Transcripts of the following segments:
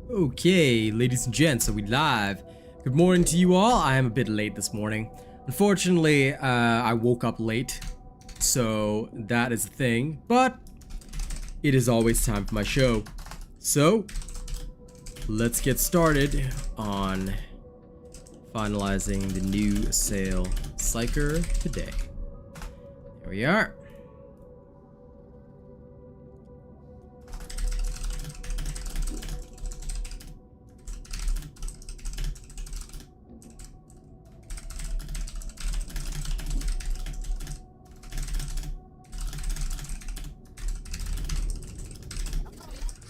Okay, ladies and gents, are we live? Good morning to you all. I am a bit late this morning. Unfortunately, I woke up late, so that is the thing. But it is always time for my show. So, let's get started on finalizing the new Assail Psyker today. There we are.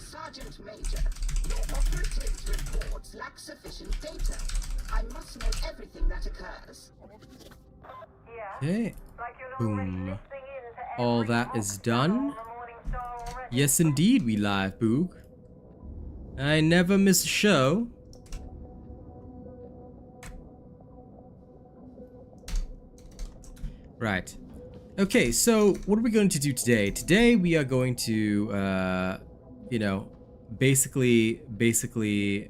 Sergeant Major, your operatives' reports lack sufficient data. I must know everything that occurs. Okay. Boom. All that is done. Yes, indeed, we live, Boog. I never miss a show. Right. Okay, so what are we going to do today? Today we are going to, basically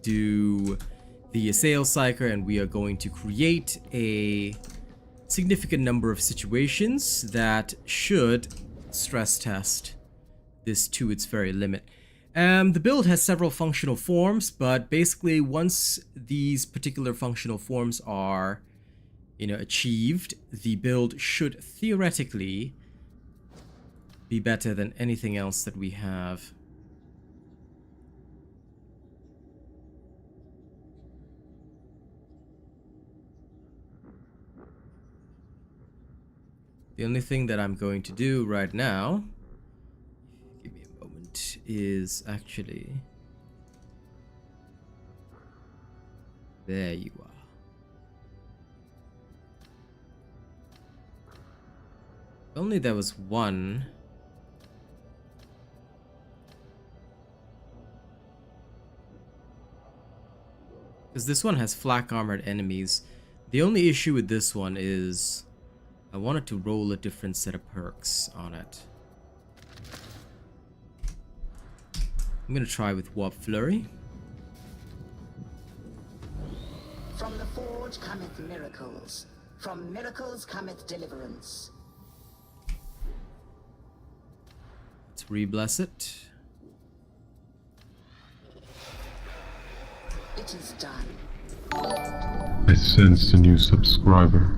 do the Assail Psyker, and we are going to create a significant number of situations that should stress test this to its very limit. The build has several functional forms, but basically once these particular functional forms are achieved, the build should theoretically be better than anything else that we have. The only thing that I'm going to do right now, give me a moment, is actually... There you are. If only there was one. Because this one has flak armored enemies. The only issue with this one is I wanted to roll a different set of perks on it. I'm gonna try with Warp Flurry. From the forge cometh miracles. From miracles cometh deliverance. Let's re-bless it. It is done. I sense a new subscriber.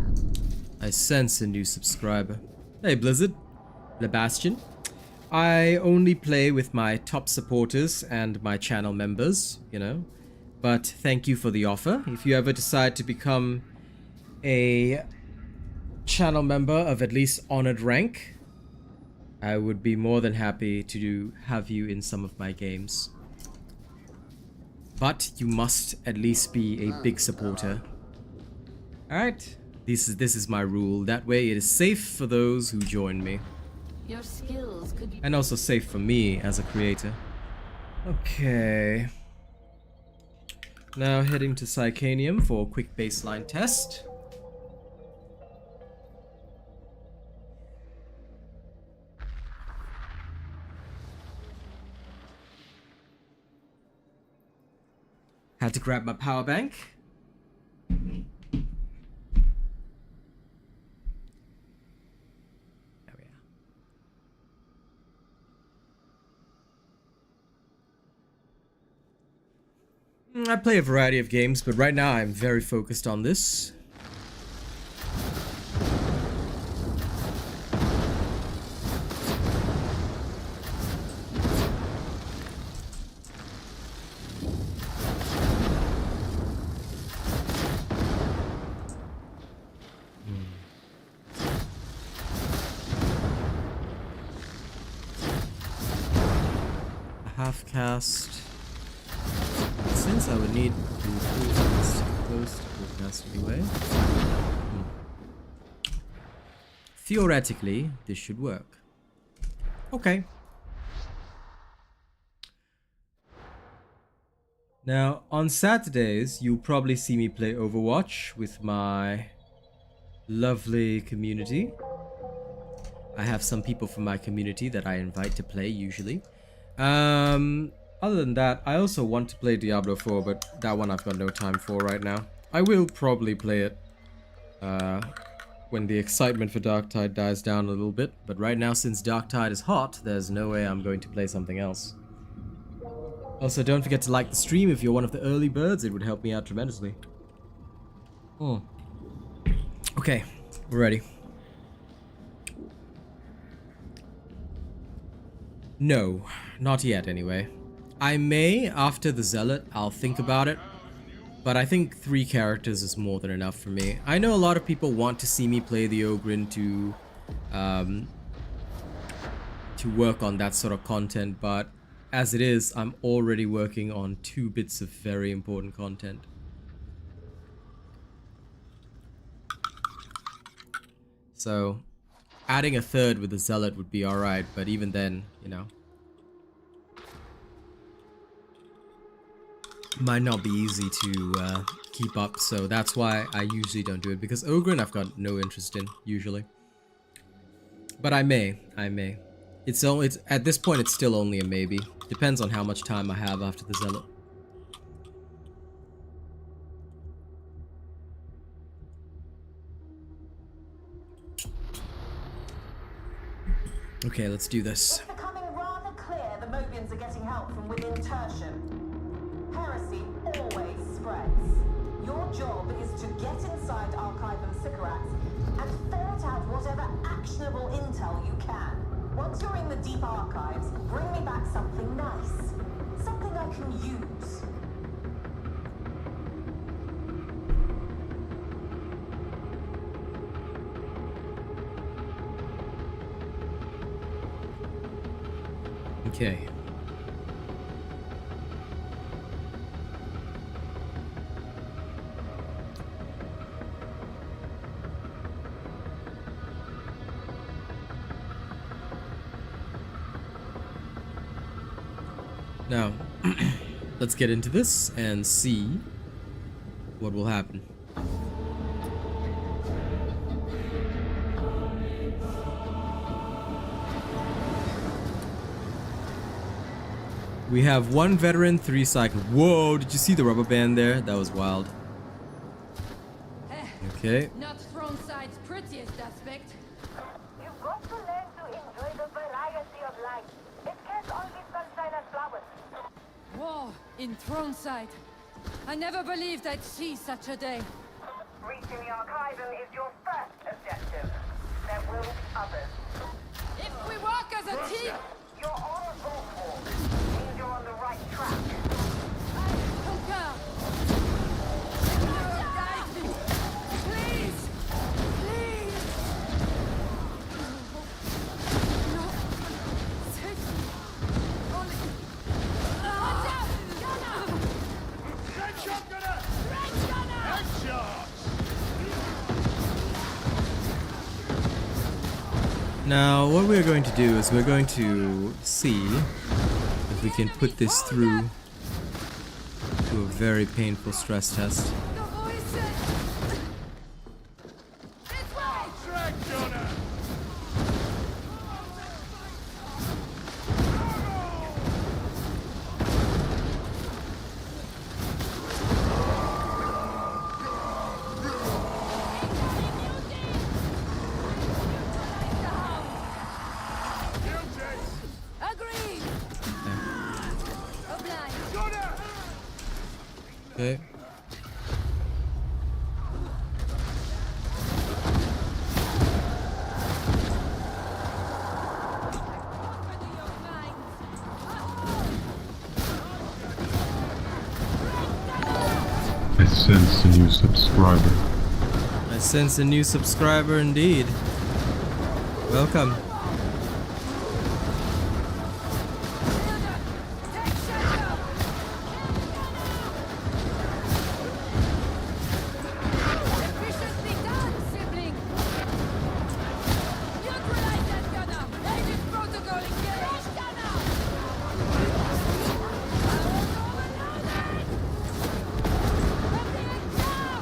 I sense a new subscriber. Hey Blizzard, Lebastion. I only play with my top supporters and my channel members, but thank you for the offer. If you ever decide to become a channel member of at least honored rank, I would be more than happy to have you in some of my games. But you must at least be a big supporter. Alright? This is my rule. That way it is safe for those who join me. Your skills could be... And also safe for me as a creator. Okay. Now heading to Psycanium for a quick baseline test. Had to grab my power bank. I play a variety of games, but right now I'm very focused on this. A half cast. Since I would need to close to full cast anyway. Theoretically, this should work. Okay. Now, on Saturdays, you'll probably see me play Overwatch with my lovely community. I have some people from my community that I invite to play usually. Other than that, I also want to play Diablo 4, but that one I've got no time for right now. I will probably play it when the excitement for Darktide dies down a little bit, but right now, since Darktide is hot, there's no way I'm going to play something else. Also, don't forget to like the stream if you're one of the early birds, it would help me out tremendously. Okay, we're ready. No, not yet anyway. I may, after the Zealot, I'll think about it. But I think 3 characters is more than enough for me. I know a lot of people want to see me play the Ogrin to work on that sort of content, but as it is, I'm already working on 2 bits of very important content. So, adding a 3rd with the Zealot would be alright, but even then, you know, might not be easy to keep up, so that's why I usually don't do it, because Ogrin I've got no interest in, usually. But I may. It's at this point it's still only a maybe. Depends on how much time I have after the Zealot. Okay, let's do this. It's becoming rather clear the Mobians are getting help from within Tertium. Heresy always spreads. Your job is to get inside Archive and Sycorax and ferret out whatever actionable intel you can. Once you're in the deep archives, bring me back something nice. Something I can use. Okay. Now, let's get into this and see what will happen. We have 1 veteran, 3 psychic. Whoa, did you see the rubber band there? That was wild. Okay. Not Throneside's prettiest aspect. You've got to learn to enjoy the variety of life. It can't always sunshine and flowers. War in Throneside. I never believed I'd see such a day. Reaching the Archivum is your first objective. There will be others. If we work as a team, You're on a vote war. Means you're on the right track. I concur. Guide me. Please. Please. No. Save me. Only. Watch out! Gunner! Red shot, Gunner! Red Gunner! Headshot! Now, what we're going to do is we're going to see if we can put this through to a very painful stress test. The voices! This way! Drag, Gunner! Agreed! Obliged. Gunner! Okay. Open your minds. I sense a new subscriber. I sense a new subscriber indeed. Welcome. Take shelter! Efficiently done, sibling! Neutralize that gunner! Aegis protocol engaged! Gunner! Overloaded! Emptying down!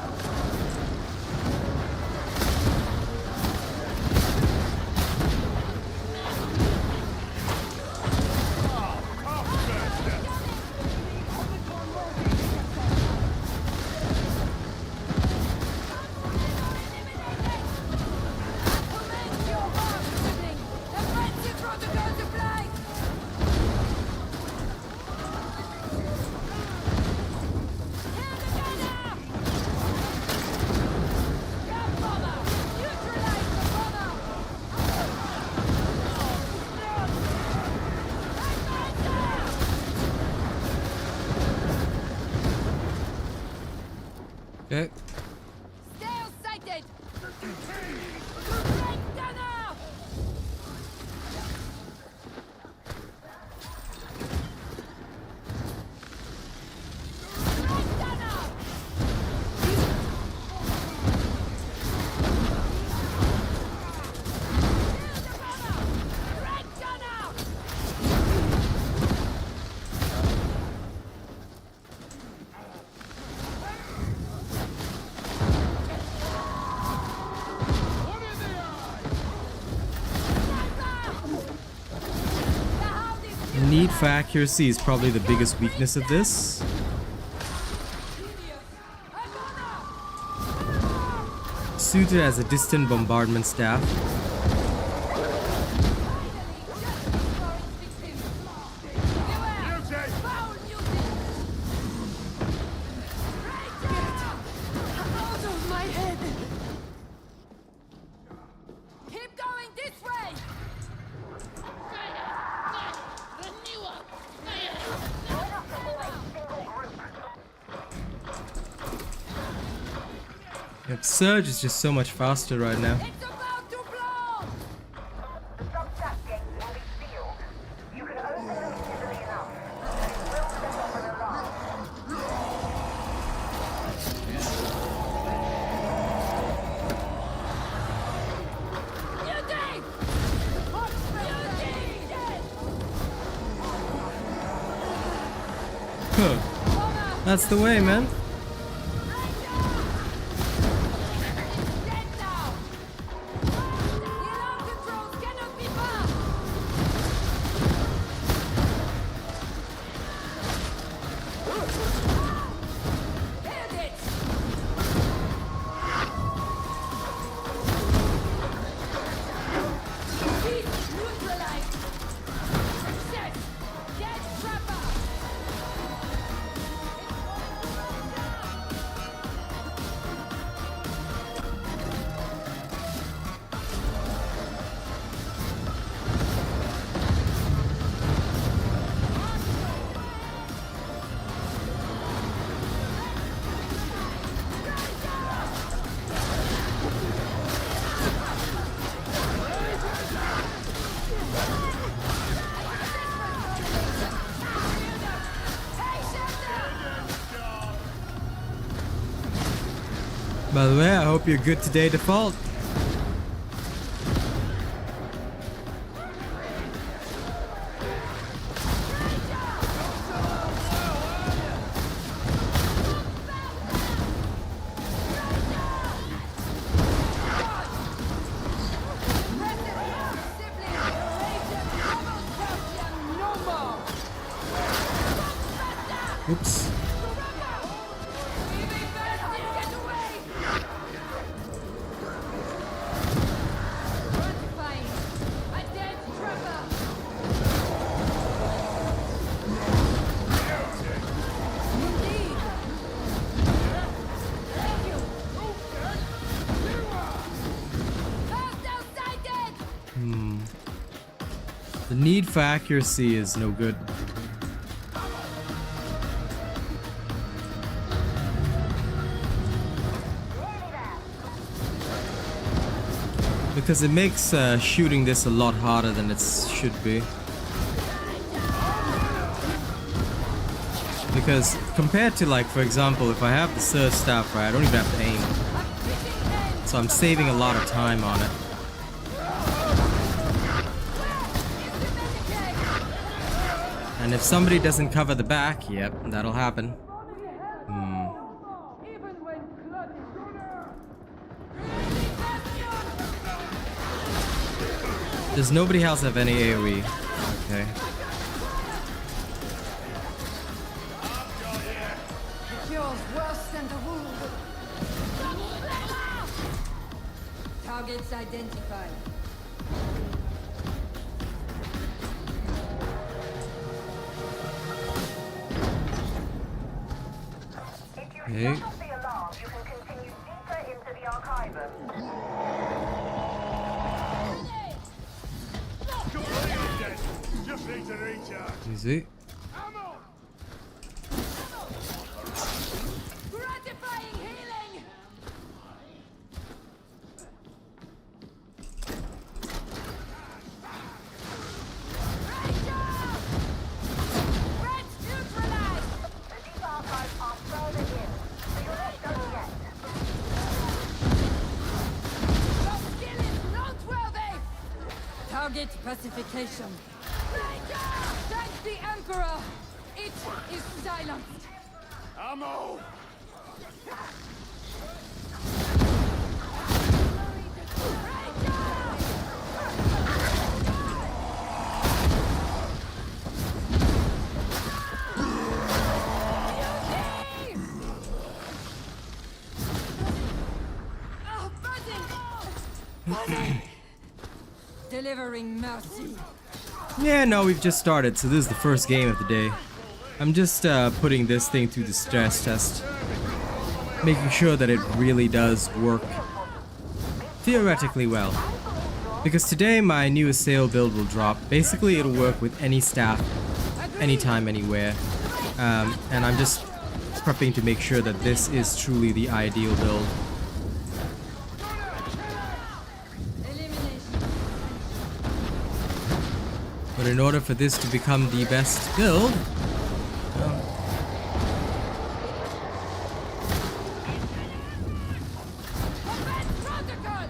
Okay. Assail sighted! Red gunner! Red gunner! Red gunner! The need for accuracy is probably the biggest weakness of this. Suited as a distant bombardment staff. Out of my head! Keep going this way! Yep, Surge is just so much faster right now. It's about to blow! The substack gates will be sealed. You can open them easily enough. It will set off an alarm. Beauty! Huh. That's the way, man. By the way, I hope you're good today, Default. Oops. The need for accuracy is no good. Because it makes shooting this a lot harder than it should be. Because compared to, like, for example, if I have the Surge Staff, right, I don't even have to aim. So I'm saving a lot of time on it. And if somebody doesn't cover the back, yep, that'll happen. Does nobody else have any AoE? Okay. Yours worse than the wound. Targets identified. If you shut off the alarm, you can continue deeper into the archivum. Just need to recharge. Easy. Ammo! Gratifying healing! Target pacification. Thank the Emperor! It is silenced. Ammo! Delivering mercy. Yeah, no, we've just started, so this is the first game of the day. I'm just putting this thing through the stress test, making sure that it really does work theoretically well. Because today my new Assail build will drop. Basically, it'll work with any staff, anytime, anywhere. And I'm just prepping to make sure that this is truly the ideal build. But in order for this to become the best build,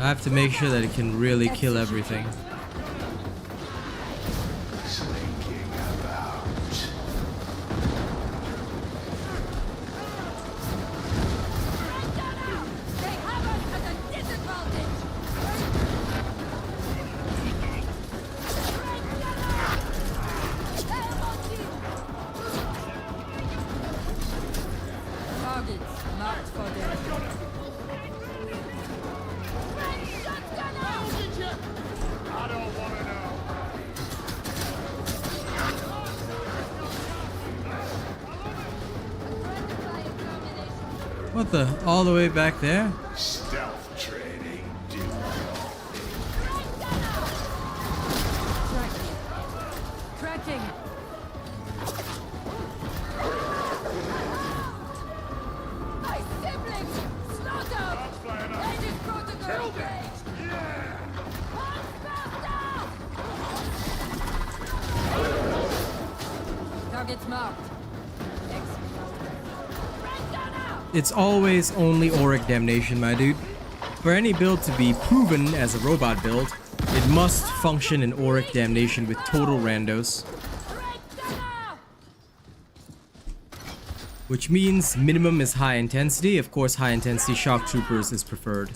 I have to make sure that it can really kill everything. What the? All the way back there? Stealth training, dude. Tracking. My siblings! Slaughter! Agent protocol engaged! Targets marked. It's always only auric damnation, my dude. For any build to be proven as a robot build, it must function in auric damnation with total randos. Which means minimum is high intensity. Of course, high intensity shock troopers is preferred.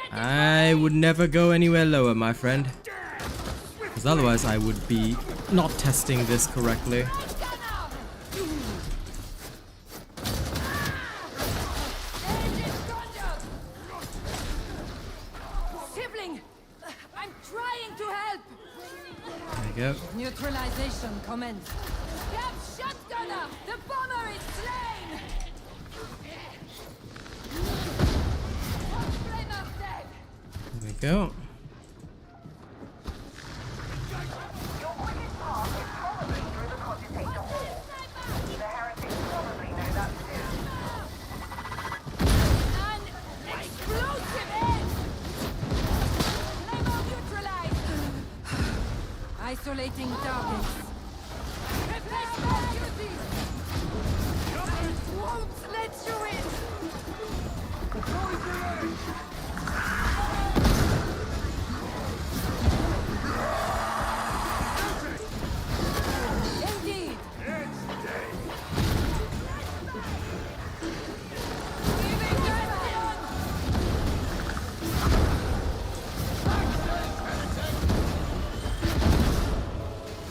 I would never go anywhere lower, my friend. Because otherwise I would be not testing this correctly. Yep. Neutralization commenced. Cap shotgunner! The bomber is slain! There we go. Your quickest path is probably through the cogitator hall. The heretics probably know that too. An explosive edge! Flamer neutralized! Isolating targets. Prepare duty! Won't let you in! Indeed!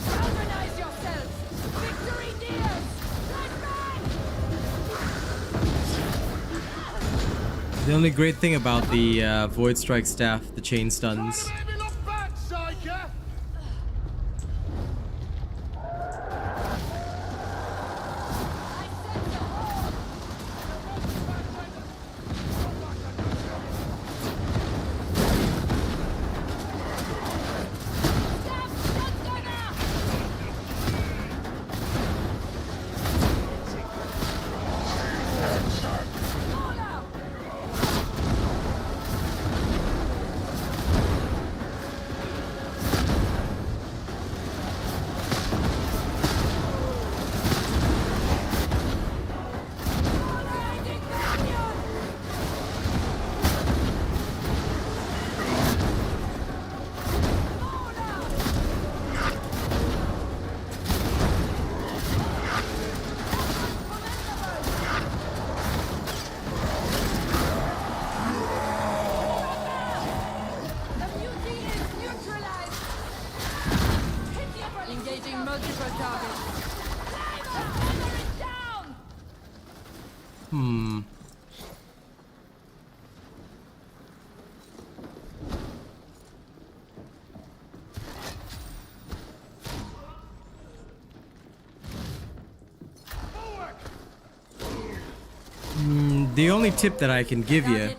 Organize yourselves! Victory nears! The only great thing about the Void Strike staff, the chain stuns, Let me look back, Psyker! Engaging multiple targets. Hammer it down! The only tip that I can give you Target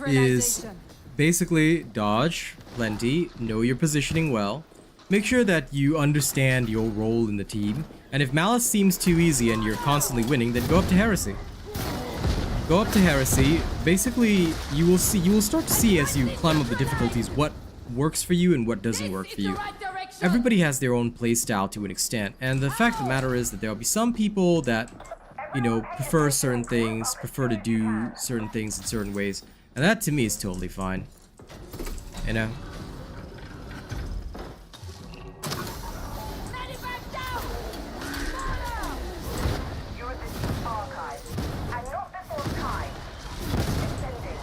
is neutralization. basically dodge plenty, know your positioning well, make sure that you understand your role in the team, and if Malice seems too easy and you're constantly winning, then go up to Heresy. Go up to Heresy. Basically, you will start to see as you climb up the difficulties what works for you and what doesn't work for you. Everybody has their own playstyle to an extent, and the fact of the matter is that there'll be some people that, you know, prefer certain things, prefer to do certain things in certain ways, and that to me is totally fine. You know? You're at the deep archive, and not before time. Descending.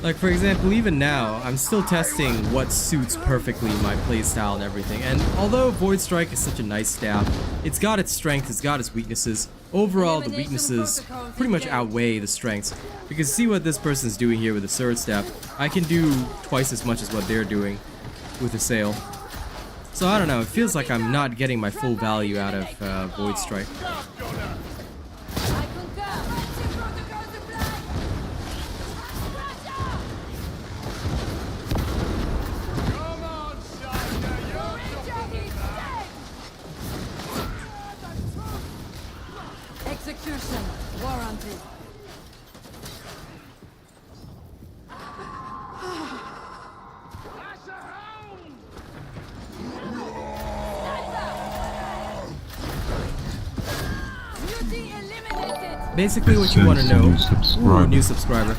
Like, for example, even now, I'm still testing what suits perfectly my playstyle and everything. And although Void Strike is such a nice staff, it's got its strengths, it's got its weaknesses. Overall, the weaknesses pretty much outweigh the strengths. Because see what this person's doing here with the Sword Staff. I can do twice as much as what they're doing with Assail. So I don't know, it feels like I'm not getting my full value out of Void Strike. I concur. Protocols applied. Russia! Come on, Psyker, you're Richard is dead! Execution warranted. That's a hound! Beauty eliminated. Basically what you want to Sends a know, new subscriber. ooh, new subscriber,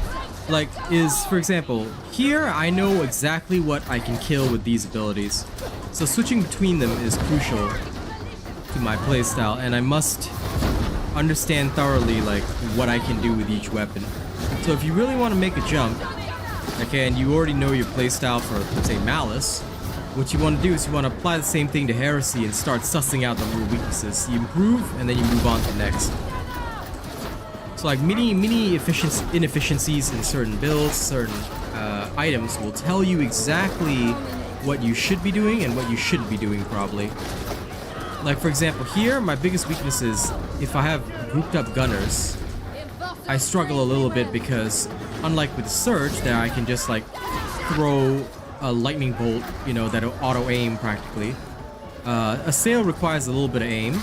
like, is, for example, here I know exactly what I can kill with these abilities. So switching between them is crucial to my playstyle, and I must understand thoroughly, like, what I can do with each weapon. So if you really want to make a jump, okay, and you already know your playstyle for, let's say, Malice, what you want to do is you want to apply the same thing to Heresy and start sussing out the little weaknesses. You improve, and then you move on to the next. So like mini inefficiencies in certain builds, certain items will tell you exactly what you should be doing and what you shouldn't be doing probably. Like for example here, my biggest weakness is if I have grouped up gunners, I struggle a little bit because unlike with Surge that I can just like throw a lightning bolt, you know, that'll auto aim practically. Assail requires a little bit of aim,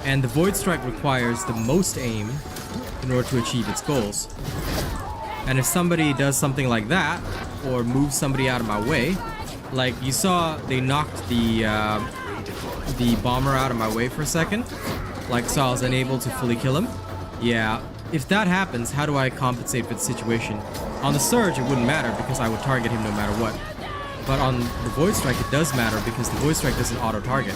and the Void Strike requires the most aim in order to achieve its goals. And if somebody does something like that, or moves somebody out of my way, like you saw they knocked the bomber out of my way for a second, like so I was unable to fully kill him. Yeah, if that happens, how do I compensate for the situation? On the Surge, it wouldn't matter because I would target him no matter what. But on the Void Strike, it does matter because the Void Strike doesn't auto-target.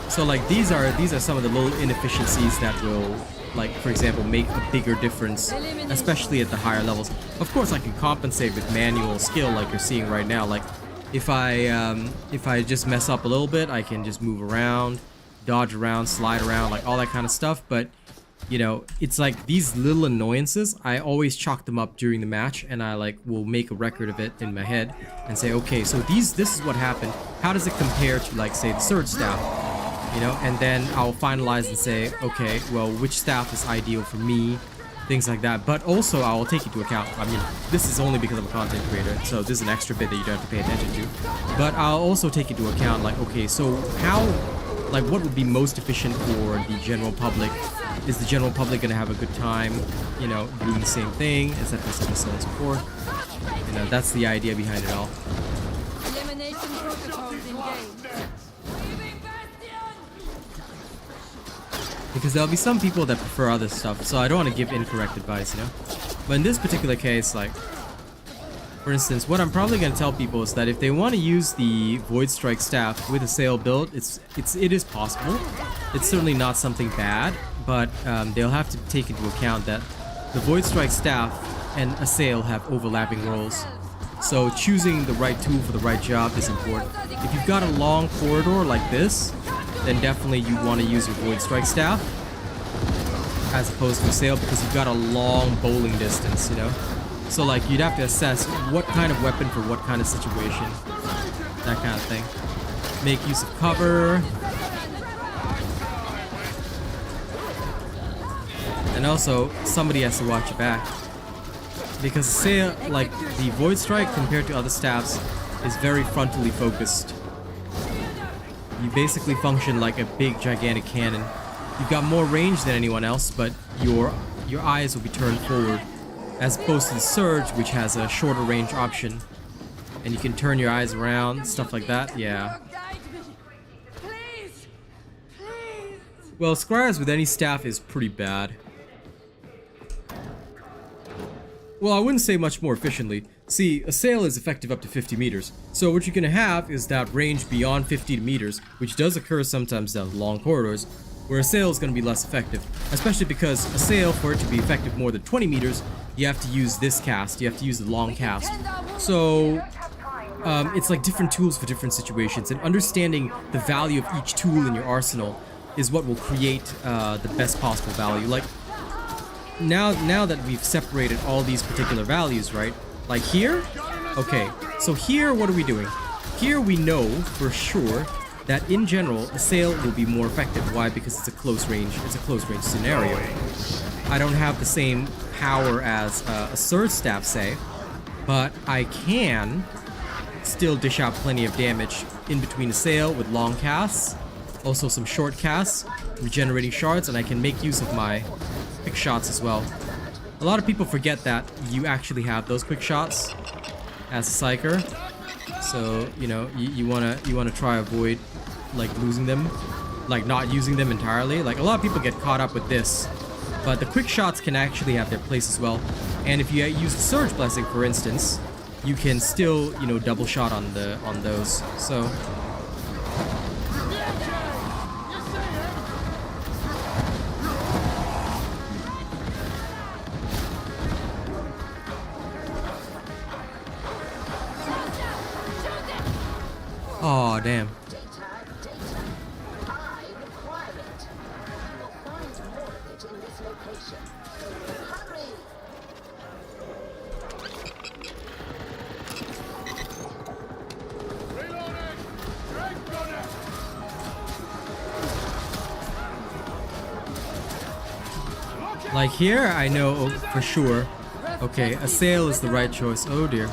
So like these are some of the little inefficiencies that will, like for example, make a bigger difference, especially at the higher levels. Of course, I can compensate with manual skill, like you're seeing right now. Like if I just mess up a little bit, I can just move around, dodge around, slide around, like all that kind of stuff. But you know, it's like these little annoyances, I always chalk them up during the match, and I like will make a record of it in my head and say, okay, so this is what happened. How does it compare to, like, say, the Surge staff? You know, and then I'll finalize and say, okay, well, which staff is ideal for me, things like that. But also, I will take into account, I mean, this is only because I'm a content creator, so this is an extra bit that you don't have to pay attention to. But I'll also take into account, like, okay, so how, like, what would be most efficient for the general public? Is the general public going to have a good time, you know, doing the same thing, etc., etc., so on and so forth. You know, that's the idea behind it all. Elimination protocols engaged. Leaving Bastion! Because there'll be some people that prefer other stuff, so I don't want to give incorrect advice, you know? But in this particular case, like, for instance, what I'm probably going to tell people is that if they want to use the Void Strike staff with Assail build, it is possible. It's certainly not something bad, but they'll have to take into account that the Void Strike staff and Assail have overlapping roles. So choosing the right tool for the right job is important. If you've got a long corridor like this, then definitely you want to use your Void Strike Staff as opposed to Assail, because you've got a long bowling distance, you know? So like you'd have to assess what kind of weapon for what kind of situation, that kind of thing. Make use of cover. And also, somebody has to watch your back. Because Assail, like the Void Strike compared to other staffs, is very frontally focused. You basically function like a big gigantic cannon. You've got more range than anyone else, but your eyes will be turned forward, as opposed to the Surge, which has a shorter range option. And you can turn your eyes around, stuff like that, yeah. Please, please. Well, Scryers with any staff is pretty bad. Well, I wouldn't say much more efficiently. See, Assail is effective up to 50 meters, so what you're gonna have is that range beyond 50 meters, which does occur sometimes down long corridors, where Assail is gonna be less effective, especially because Assail, for it to be effective more than 20 meters, you have to use this cast, you have to use the long cast. So, it's like different tools for different situations, and understanding the value of each tool in your arsenal is what will create the best possible value. Like, now that we've separated all these particular values, right? Like here, okay, so here what are we doing? Here we know for sure that in general, Assail will be more effective. Why? Because it's a close range scenario. I don't have the same power as a Surge Staff, say, but I can still dish out plenty of damage in between Assail with long casts, also some short casts, regenerating shards, and I can make use of my quick shots as well. A lot of people forget that you actually have those quick shots as a Psyker, so you know you wanna try avoid like losing them, like not using them entirely. Like a lot of people get caught up with this, but the quick shots can actually have their place as well. And if you use the Surge Blessing, for instance, you can still double shot on those. So. Oh damn. Data. I require it. You will find more of it in this location. Hurry! Reloading! Drink gunner! Like here, I know for sure. Okay, Assail is the right choice. Oh dear.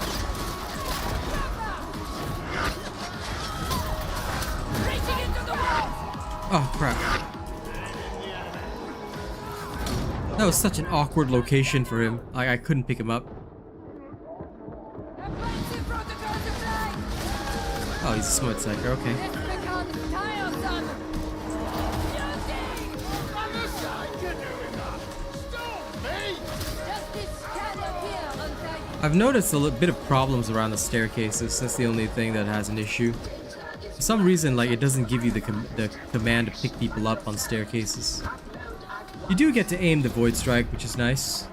Oh crap. That was such an awkward location for him. Like I couldn't pick him up. Oh, he's a smart Psyker, okay. I've noticed a bit of problems around the staircases. That's the only thing that has an issue. For some reason, like, it doesn't give you the command to pick people up on staircases. You do get to aim the Void Strike, which is nice.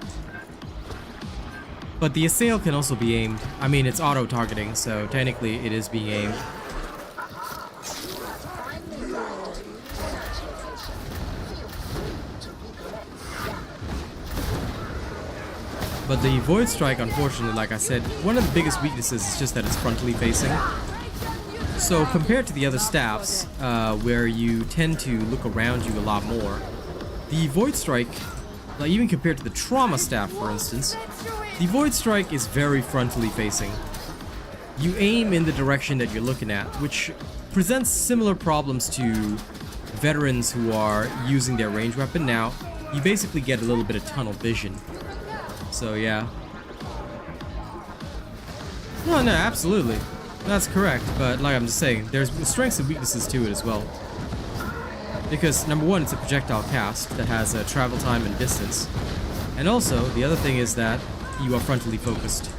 But the Assail can also be aimed. I mean, it's auto-targeting, so technically it is being aimed. But the Void Strike, unfortunately, like I said, one of the biggest weaknesses is just that it's frontally facing. So compared to the other staffs, where you tend to look around you a lot more, the Void Strike, like even compared to the Trauma staff, for instance, the Void Strike is very frontally facing. You aim in the direction that you're looking at, which presents similar problems to veterans who are using their ranged weapon. Now, you basically get a little bit of tunnel vision. So yeah. No, absolutely. That's correct, but like I'm just saying, there's strengths and weaknesses to it as well. Because number one, it's a projectile cast that has a travel time and distance. And also, the other thing is that you are frontally focused.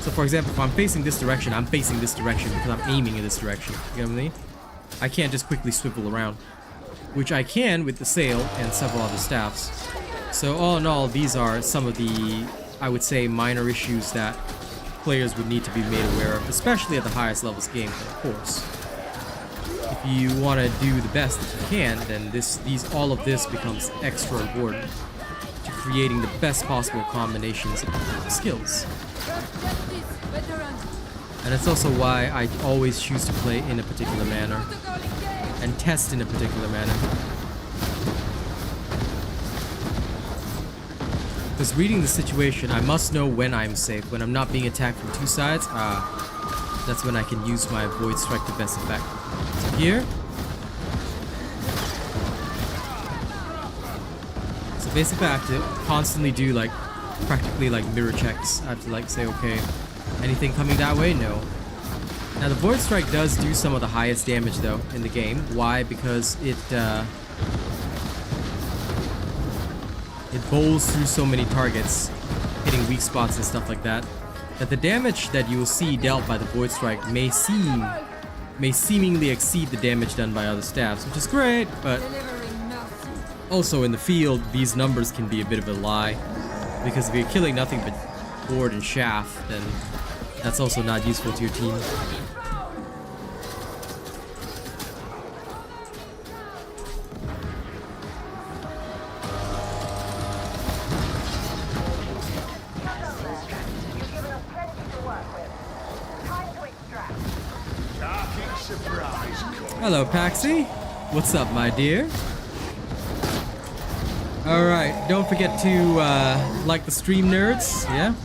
So for example, if I'm facing this direction, I'm facing this direction because I'm aiming in this direction. You know what I mean? I can't just quickly swivel around. Which I can with the Assail and several other staffs. So all in all, these are some of the, I would say, minor issues that players would need to be made aware of, especially at the highest levels gameplay, of course. If you want to do the best that you can, then all of this becomes extra important to creating the best possible combinations of skills. And that's also why I always choose to play in a particular manner and test in a particular manner. Because reading the situation, I must know when I'm safe. When I'm not being attacked from two sides, that's when I can use my Void Strike to best effect. So here. So basically I have to constantly do like, practically like mirror checks. I have to like say, okay, anything coming that way? No. Now the Void Strike does do some of the highest damage though in the game. Why? Because it bowls through so many targets, hitting weak spots and stuff like that, that the damage that you will see dealt by the Void Strike may seemingly exceed the damage done by other staffs, which is great, but also in the field, these numbers can be a bit of a lie, because if you're killing nothing but board and shaft, then that's also not useful to your team. Hello, Paxi. What's up, my dear? Alright, don't forget to like the stream, nerds, yeah?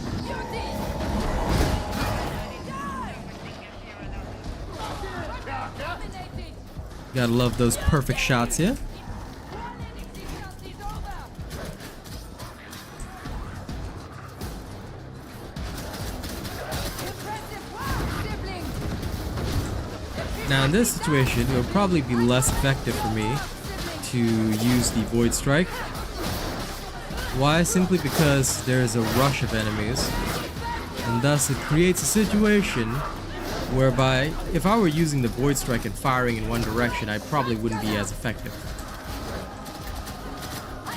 Gotta love those perfect shots, yeah? Now in this situation, it will probably be less effective for me to use the Void Strike. Why? Simply because there is a rush of enemies, and thus it creates a situation whereby if I were using the Void Strike and firing in one direction, I probably wouldn't be as effective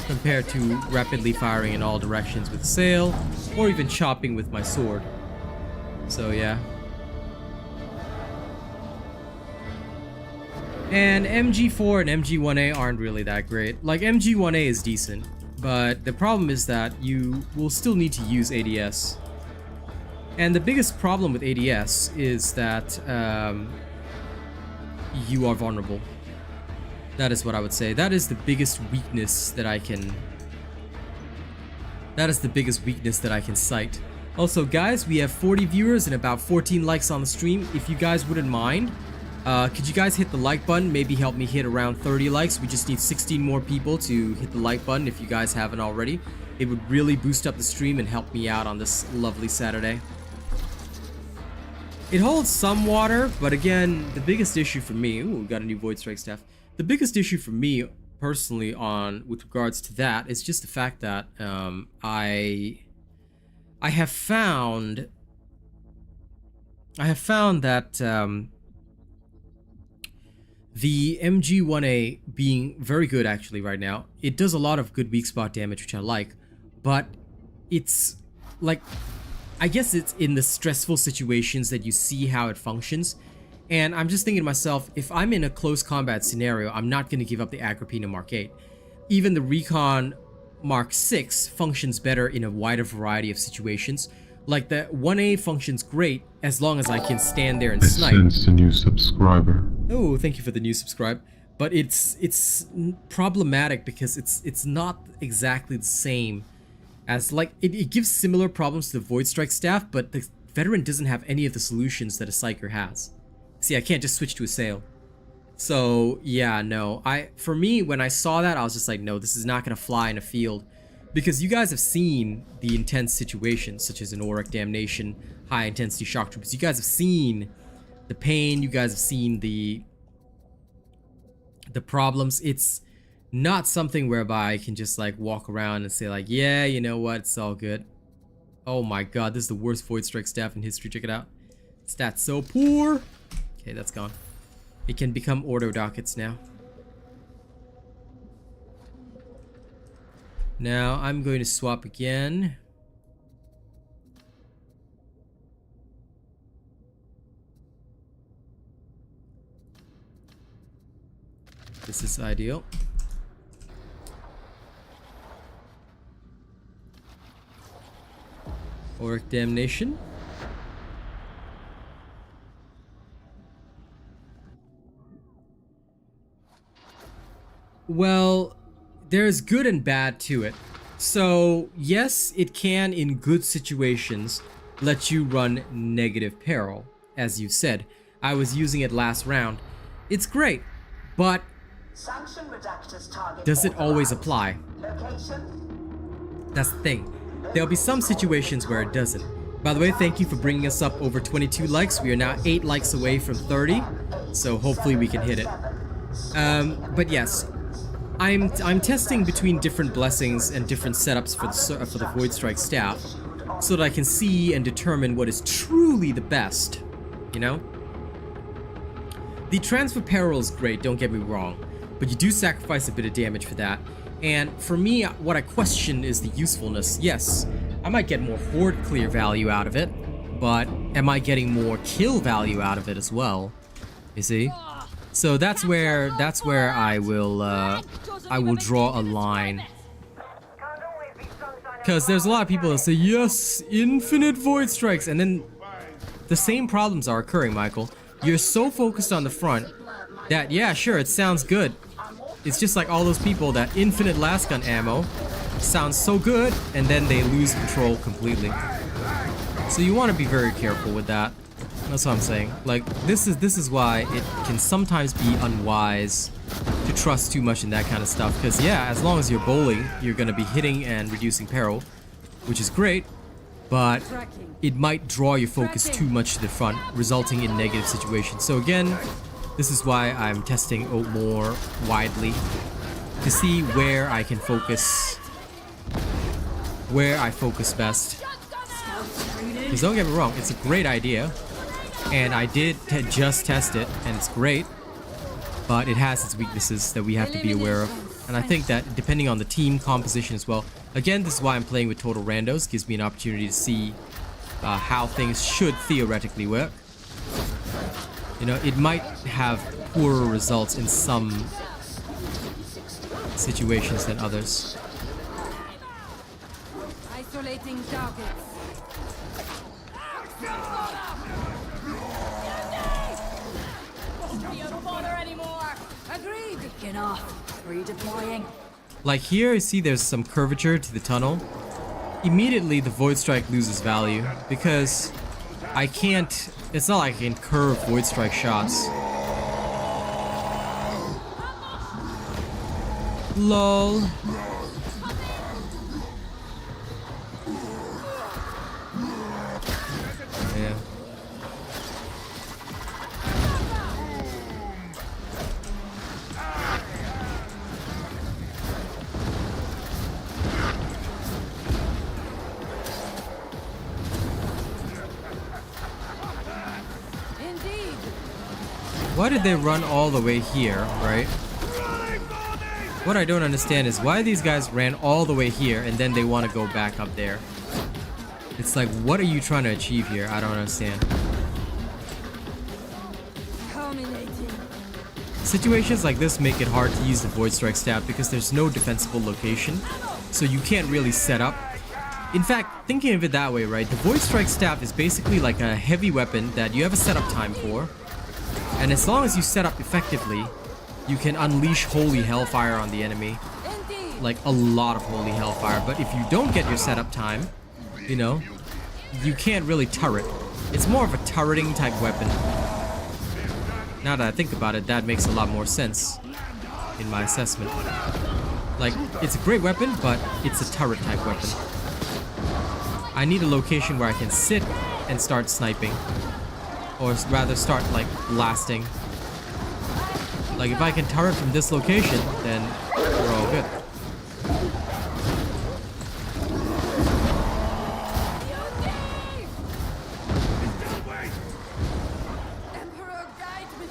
compared to rapidly firing in all directions with Assail, or even chopping with my sword. So yeah. And MG4 and MG1A aren't really that great. Like, MG1A is decent, but the problem is that you will still need to use ADS. And the biggest problem with ADS is that you are vulnerable. That is what I would say. That is the biggest weakness that I can... That is the biggest weakness that I can cite. Also, guys, we have 40 viewers and about 14 likes on the stream. If you guys wouldn't mind, could you guys hit the like button? Maybe help me hit around 30 likes. We just need 16 more people to hit the like button if you guys haven't already. It would really boost up the stream and help me out on this lovely Saturday. It holds some water, but again, the biggest issue for me... Ooh, we got a new Void Strike staff. The biggest issue for me, personally, with regards to that, is just the fact that I have found that the MG1A being very good actually right now, it does a lot of good weak spot damage, which I like, but it's like, I guess it's in the stressful situations that you see how it functions. And I'm just thinking to myself, if I'm in a close combat scenario, I'm not going to give up the Agrippina Mark 8. Even the Recon Mark 6 functions better in a wider variety of situations. Like, the 1A functions great as long as I can stand there and snipe. I sensed a new subscriber. Oh, thank you for the new subscribe. But it's problematic because it's not exactly the same as, like, it gives similar problems to the Void Strike staff, but the veteran doesn't have any of the solutions that a Psyker has. See, I can't just switch to Assail. So yeah, no. For me, when I saw that, I was just like, no, this is not gonna fly in a field. Because you guys have seen the intense situations, such as an Auric Damnation, high intensity shock troopers. You guys have seen the pain, you guys have seen the problems. It's not something whereby I can just like walk around and say like, yeah, you know what, it's all good. Oh my god, this is the worst Void Strike staff in history, check it out. Stats so poor. Okay, that's gone. It can become order dockets now. Now I'm going to swap again. This is ideal. Auric Damnation. Well, there's good and bad to it. So, yes, it can, in good situations, let you run negative peril. As you said, I was using it last round. It's great, but Sanction Redactor's target does it always authorized. apply? Location? That's the thing. There'll be some situations where it doesn't. By the way, thank you for bringing us up over 22 likes. We are now 8 likes away from 30, so hopefully we can hit it. But yes, I'm testing between different blessings and different setups for the Void Strike staff, so that I can see and determine what is truly the best. You know, the transfer peril is great. Don't get me wrong, but you do sacrifice a bit of damage for that. And for me, what I question is the usefulness. Yes, I might get more horde clear value out of it, but am I getting more kill value out of it as well? You see? So that's where I will draw a line. Because there's a lot of people that say, yes, infinite void strikes, and then the same problems are occurring, Michael. You're so focused on the front that, yeah, sure, it sounds good. It's just like all those people that infinite last gun ammo sounds so good, and then they lose control completely. So you want to be very careful with that. That's what I'm saying. Like, this is why it can sometimes be unwise to trust too much in that kind of stuff. Because, yeah, as long as you're bowling, you're going to be hitting and reducing peril, which is great. But it might draw your focus too much to the front, resulting in negative situations. So again, this is why I'm testing out more widely to see where I can focus, where I focus best. Because don't get me wrong, it's a great idea, and I did just test it, and it's great, but it has its weaknesses that we have to be aware of. And I think that depending on the team composition as well. Again, this is why I'm playing with total randos. Gives me an opportunity to see how things should theoretically work. You know, it might have poorer results in some situations than others. Isolating targets. Don't bother anymore. Agreed. Get off. Redeploying. Like here, you see there's some curvature to the tunnel. Immediately, the Void Strike loses value because I can't. It's not like I can curve Void Strike shots. LOL. Yeah. Why did they run all the way here, right? What I don't understand is why these guys ran all the way here and then they want to go back up there. It's like, what are you trying to achieve here? I don't understand. Situations like this make it hard to use the Void Strike staff because there's no defensible location, so you can't really set up. In fact, thinking of it that way, right, the Void Strike staff is basically like a heavy weapon that you have a setup time for, and as long as you set up effectively, you can unleash holy hellfire on the enemy. Like a lot of holy hellfire. But if you don't get your setup time, you know, you can't really turret. It's more of a turreting type weapon. Now that I think about it, that makes a lot more sense in my assessment. Like, it's a great weapon, but it's a turret type weapon. I need a location where I can sit and start sniping. Or rather start, like, blasting. Like, if I can turret from this location, then we're all good. Emperor, guide me.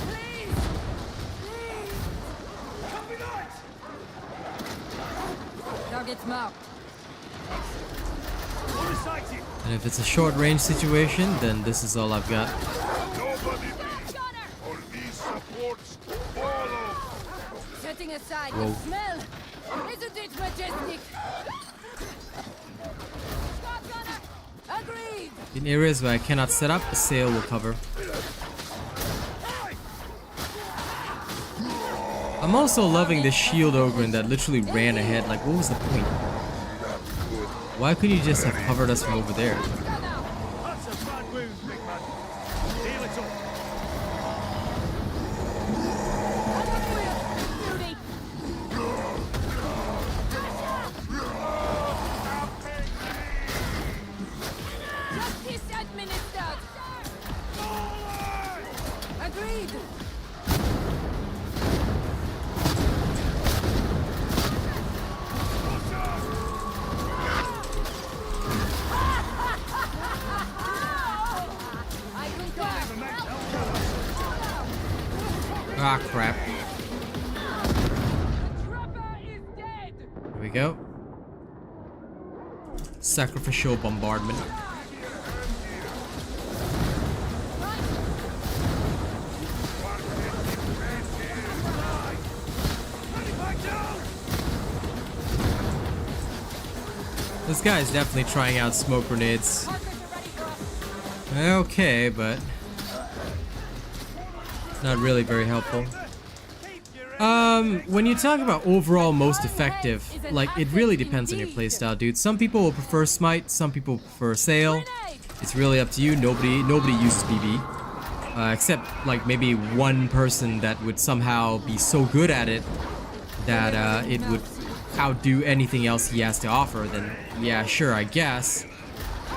Please. Please. Copy that. Target's marked. And if it's a short range situation, then this is all I've got. Nobody be, or these supports follow. Darktide, Whoa. the smell! Isn't it majestic? Shotgunner! Agreed! In areas where I cannot set up, Assail will cover. I'm also loving this shield Ogryn that literally ran ahead. Like, what was the point? Why couldn't you just have covered us from over there? That's a bad wound, big man. Heal it up. Justice administered! Agreed! Ah, crap. Trapper is dead! Here we go. Sacrificial bombardment. This guy is definitely trying out smoke grenades. Okay, but not really very helpful. When you talk about overall most effective, like, it really depends on your playstyle, dude. Some people will prefer Smite, some people prefer Assail. It's really up to you. Nobody uses BB. Except, like, maybe one person that would somehow be so good at it that it would outdo anything else he has to offer, then yeah, sure, I guess.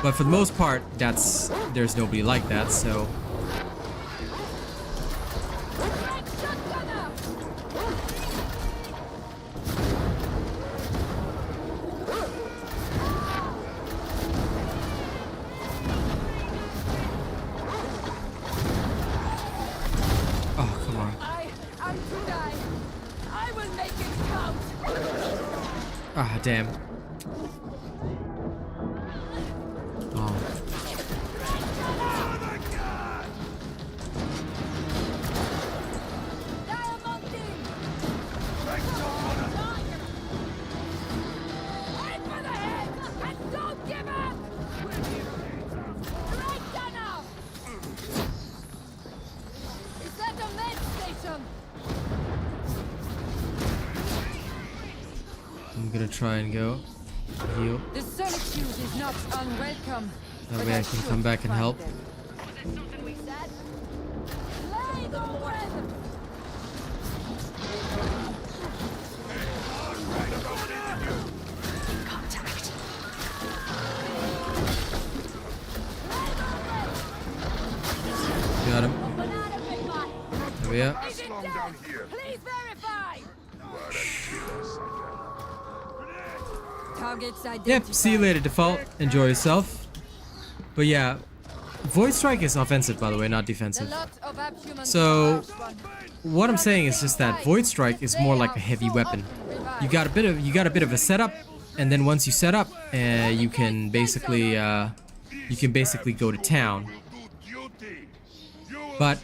But for the most part, there's nobody like that, so... Oh, come on. I am to die. I will make it count. Ah, damn. Oh. Diamonding! Aim for the head and don't give up! Right gunner! Is that a med station? I'm gonna try and go heal. The solitude is not unwelcome. That but way I I can should come back and find help. them. Lay the web! Got him. Banana big one. There we are. Is it dead? Please verify! Targets identified. Yep, see you later, default. Enjoy yourself. But yeah, Void Strike is offensive, by the way, not The defensive. lot of abhumans So, are one. what I'm saying is just that Void Strike is more like a heavy weapon. You got a bit of a setup, and then once you set up, you can basically go to town. But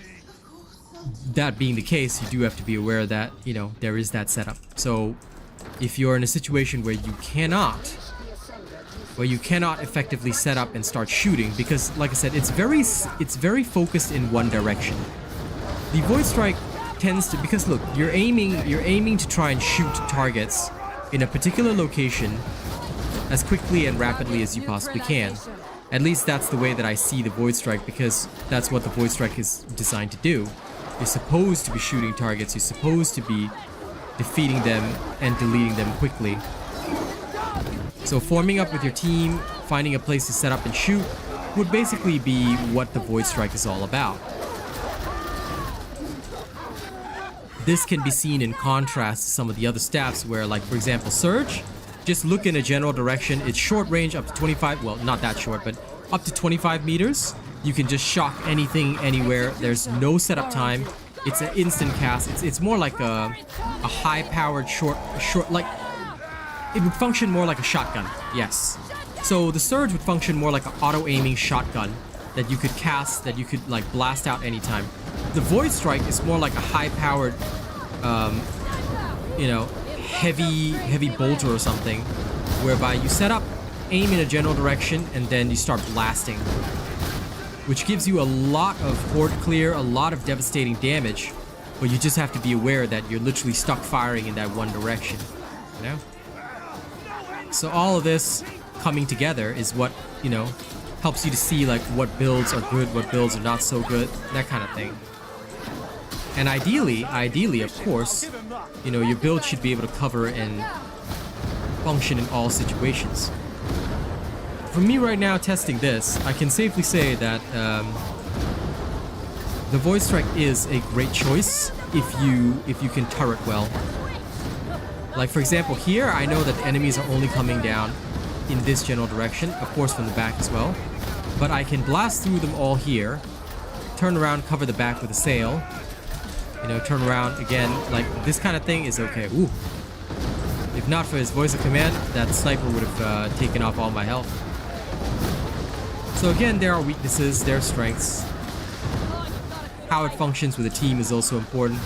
that being the case, you do have to be aware that, you know, there is that setup. So if you're in a situation where you cannot effectively set up and start shooting, because like I said, it's very focused in one direction. The Void Strike tends to, because look, you're aiming to try and shoot targets in a particular location as quickly and rapidly as you possibly can. At least that's the way that I see the Void Strike, because that's what the Void Strike is designed to do. You're supposed to be shooting targets, you're supposed to be defeating them and deleting them quickly. So forming up with your team, finding a place to set up and shoot, would basically be what the Void Strike is all about. This can be seen in contrast to some of the other staffs where, like, for example, Surge, just look in a general direction. It's short range up to 25, well, not that short, but up to 25 meters. You can just shock anything, anywhere. There's no setup time. It's an instant cast. It's more like a high-powered short, like, it would function more like a shotgun, yes. So the Surge would function more like an auto-aiming shotgun that you could cast, that you could, like, blast out anytime. The Void Strike is more like a high-powered, you know, heavy bolter or something, whereby you set up, aim in a general direction, and then you start blasting, which gives you a lot of horde clear, a lot of devastating damage, but you just have to be aware that you're literally stuck firing in that one direction, you know? So all of this coming together is what, you know, helps you to see like what builds are good, what builds are not so good, that kind of thing. And ideally, of course, you know, your build should be able to cover and function in all situations. For me right now, testing this, I can safely say that the Void Strike is a great choice if you can turret well. Like for example here, I know that the enemies are only coming down in this general direction, of course from the back as well. But I can blast through them all here, turn around, cover the back with a sail, you know, turn around again, like this kind of thing is okay. Ooh. If not for his voice of command, that sniper would have taken off all my health. So again, there are weaknesses, there are strengths. How it functions with a team is also important,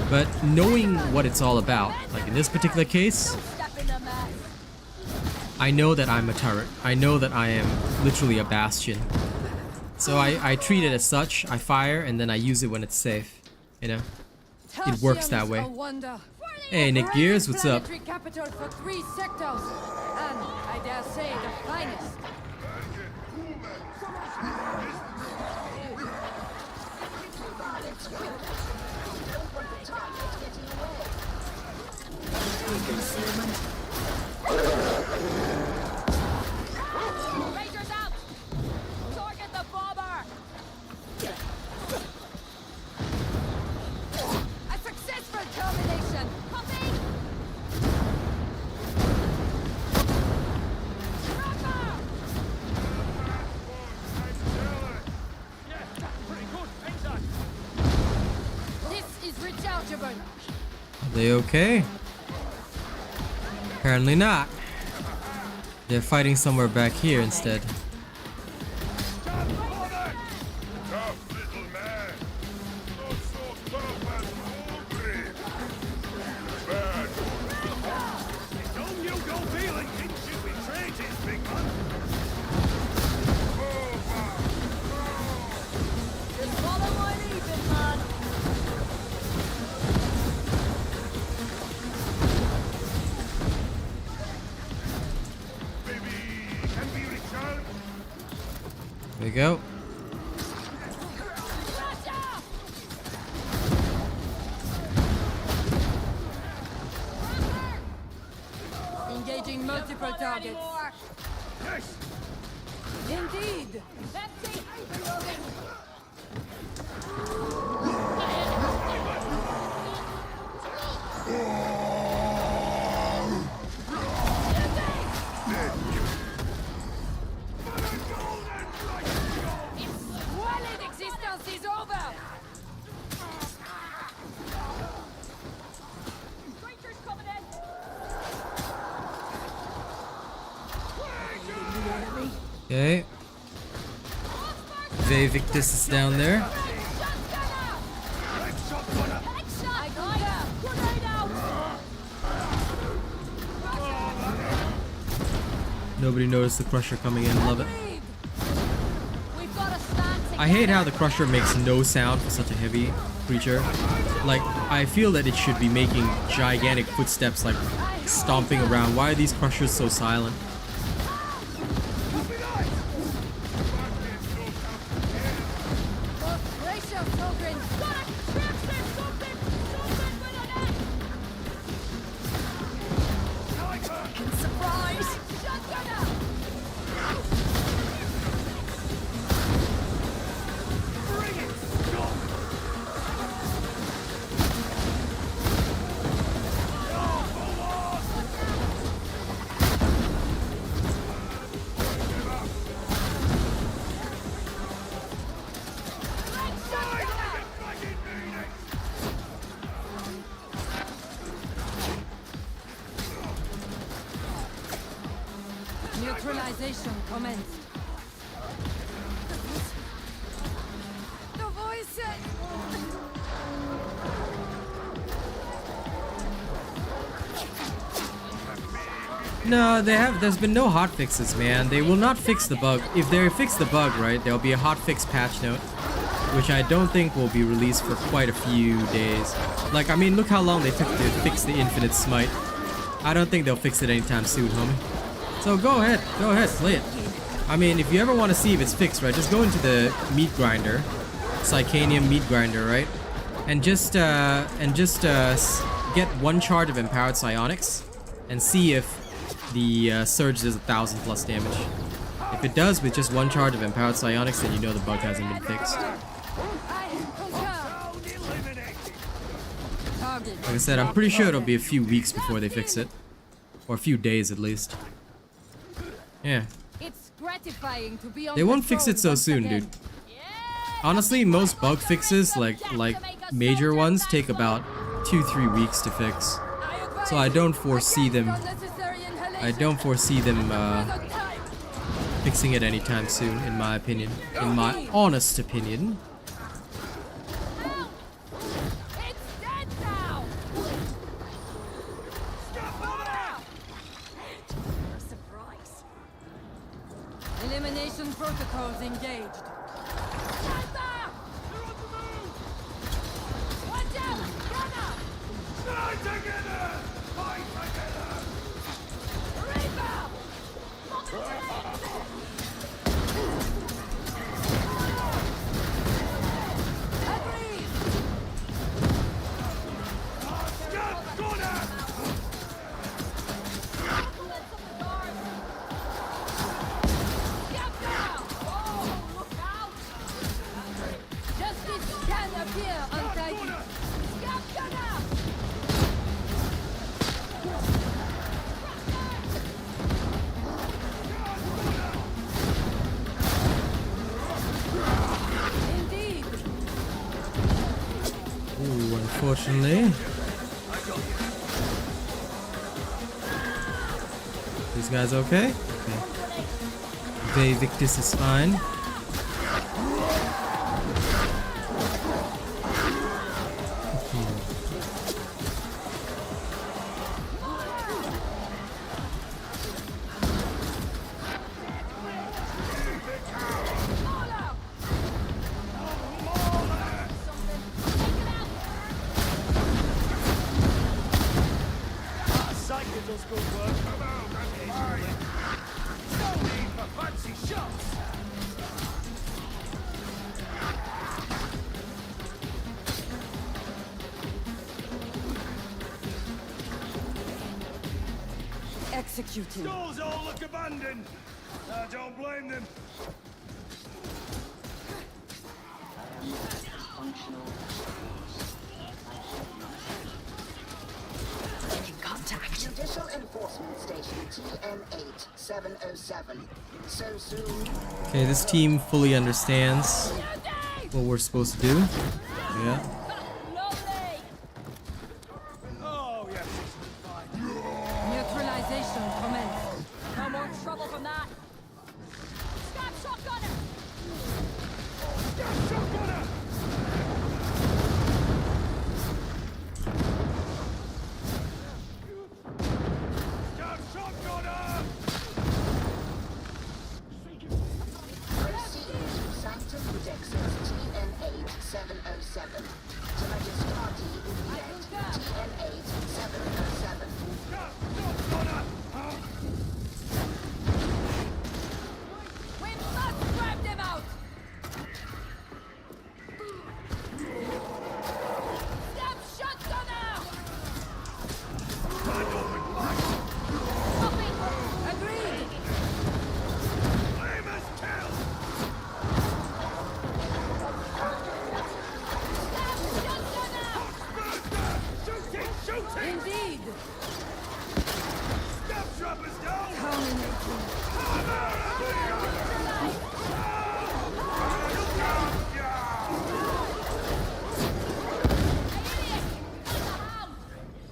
but knowing what it's all about, like in this particular case, I know that I'm a turret. I know that I am literally a bastion. So I treat it as such. I fire and then I use it when it's safe. You know, it works that way. Hey, Nick Gears, what's up? Capital for 3 sectors, and I dare say the finest. Rangers out! Target the bomber! A successful termination! Copy! This is rechargeable. Are they okay? Apparently not. They're fighting somewhere back here instead. There we go. Engaging multiple targets. Yes! Indeed. Squalid existence is over! Creatures coming in! Okay. Victus is down there. I got ya! Grenade out! Nobody noticed the Crusher coming in. Love it. We've got to stand together. I hate how the Crusher makes no sound for such a heavy creature. Like, I feel that it should be making gigantic footsteps, like stomping around. Why are these Crushers so silent? Brace your children. Surprise! Neutralization commenced. The voices! No, there's been no hot fixes, man. They will not fix the bug. If they fix the bug, right, there'll be a hot fix patch note, which I don't think will be released for quite a few days. Like, I mean, look how long they took to fix the infinite smite. I don't think they'll fix it anytime soon, homie. So go ahead, play it. I mean, if you ever want to see if it's fixed, right, just go into the meat grinder, Psycanium meat grinder, right, and just get one charge of empowered psionics and see if the surge does 1,000 plus damage. If it does with just one charge of empowered psionics, then you know the bug hasn't been fixed. Like I said, I'm pretty sure it'll be a few weeks before they fix it, or a few days at least. Yeah. It's gratifying to be on They won't fix it so soon, dude. Honestly, most bug fixes, like major ones, take about 2-3 weeks to fix. So I don't foresee them fixing it anytime soon, in my opinion. In my honest opinion. Elimination protocols engaged. Stand back! They're on the move! Watch out! Gunner! Die together! Fight together! Reaper! Agreed! Scab Gunner! Scab down! Oh, look out! Justice can appear untidy. Scab gunner! Indeed. Ooh, unfortunately. These guys okay? Okay. Victus is fine. Psyker does good work. Come on, easily. No need for fancy shots. Executing. Doors all look abandoned. I don't blame them. Judicial Enforcement Station TN8707. So soon. Okay, this team fully understands what we're supposed to do. Yeah. Oh, yes, it's fine. Neutralization commenced. No more trouble from that. Scab shotgunner! Scab Shotgunner! Scab Shotgunner! Proceed to Sanctum Codexis TN8707. To Magistrati Unit TN8707. Scab Shotgunner! We must grab them out! Scab shotgunner! Copy! Agreed! Flame as kill! Scab shotgunner! Shooting! Shooting! Indeed! Scab Trappers down! Terminating!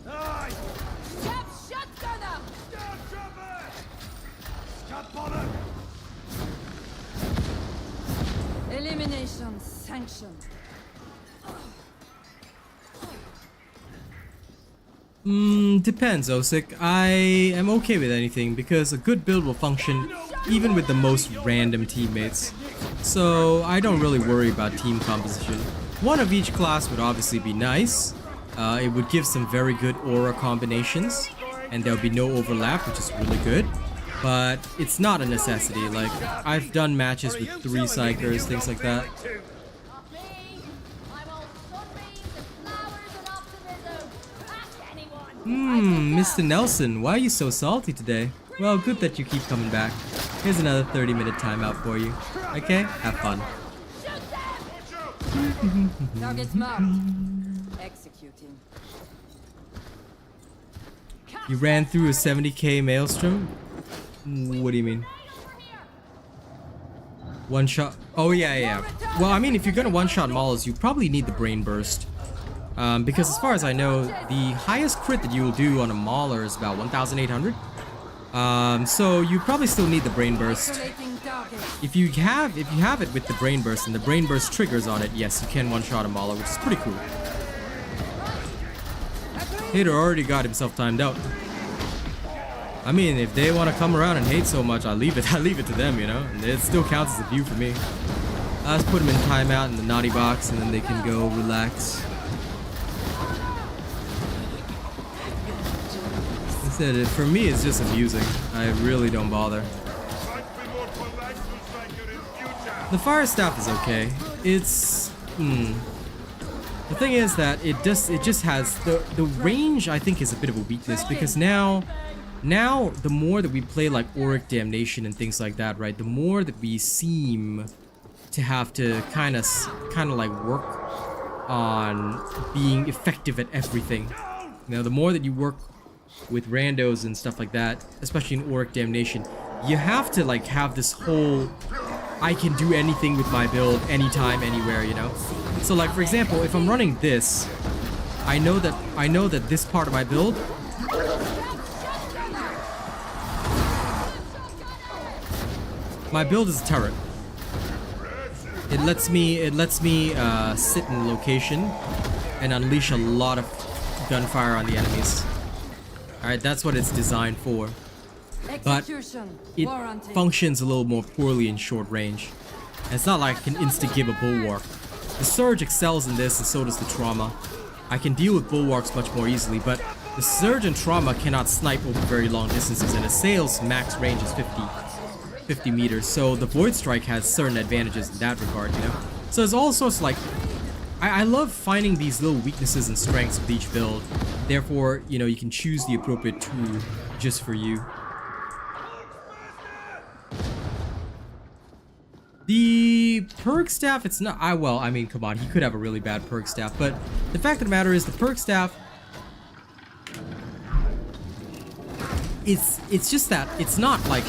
Aye! Scab shotgunner! Scab Trapper! Scab Bonner! Elimination sanctioned. Depends, Osik. I am okay with anything because a good build will function even with the most random teammates. So I don't really worry about team composition. One of each class would obviously be nice. It would give some very good aura combinations, and there would be no overlap, which is really good. But it's not a necessity. Like, I've done matches with 3 Psykers, things like that. Not me. I'm all sunbeams and flowers and optimism. Ask anyone. Mr. Nelson, why are you so salty today? Well, good that you keep coming back. Here's another 30-minute timeout for you. Okay? Have fun. Target's marked. Executing. You ran through a 70k maelstrom? What do you mean? One shot? Oh yeah. Well, I mean, if you're gonna one-shot mauls, you probably need the brain burst. Because as far as I know, the highest crit that you will do on a mauler is about 1,800. So you probably still need the brain burst. Calculating target. If you have it with the brain burst and the brain burst triggers on it, yes, you can one-shot a mauler, which is pretty cool. Hater already got himself timed out. I mean, if they want to come around and hate so much, I leave it to them, you know? And it still counts as a view for me. I just put them in timeout in the naughty box and then they can go relax. Instead, for me, it's just amusing. I really don't bother. The fire staff is okay. It's the thing is that it just has the range. I think is a bit of a weakness because now the more that we play like Auric Damnation and things like that, right? The more that we seem to have to kind of like work on being effective at everything. You know, the more that you work with randos and stuff like that, especially in Auric Damnation, you have to like have this whole I can do anything with my build anytime, anywhere, you know? So like for example, if I'm running this, I know that this part of my build is a turret. It lets me sit in location and unleash a lot of gunfire on the enemies. Alright, that's what it's designed for. But it functions a little more poorly in short range. And it's not like I can insta-give a bulwark. The Surge excels in this, and so does the Trauma. I can deal with bulwarks much more easily, but the Surge and Trauma cannot snipe over very long distances, and Assail's max range is 50 meters, so the Void Strike has certain advantages in that regard, you know? So there's all sorts of like... I love finding these little weaknesses and strengths with each build. Therefore, you know, you can choose the appropriate tool just for you. The perk staff, it's not... well, I mean, come on, he could have a really bad perk staff, but the fact of the matter is the perk staff... It's just that it's not like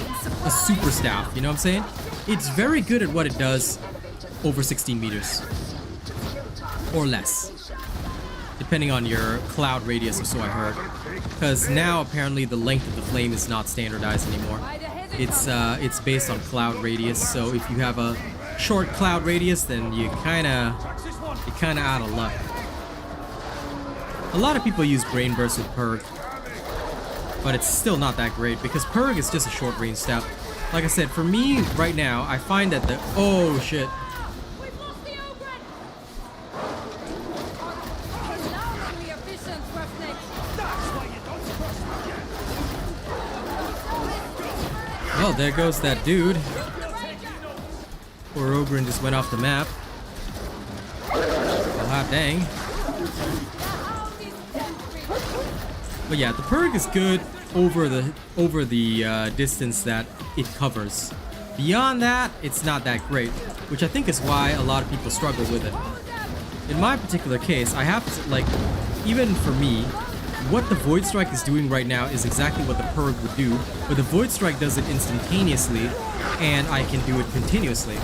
a super staff, you know what I'm saying? It's very good at what it does over 16 meters. Or less. Depending on your cloud radius, or so I heard. Because now apparently the length of the flame is not standardized anymore. It's based on cloud radius, so if you have a short cloud radius, then you're kinda out of luck. A lot of people use Brain Burst with Purg, but it's still not that great because Purg is just a short range step. Like I said, for me right now, I find that the... Oh shit. We've lost the Ogren! Alarmingly efficient, Roughneck. That's why you don't trust me yet. Well, there goes that dude. Poor Ogren just went off the map. Well, hot dang. But yeah, the Purg is good over the distance that it covers. Beyond that, it's not that great, which I think is why a lot of people struggle with it. In my particular case, I have to, like, even for me, what the Void Strike is doing right now is exactly what the Purg would do, but the Void Strike does it instantaneously, and I can do it continuously.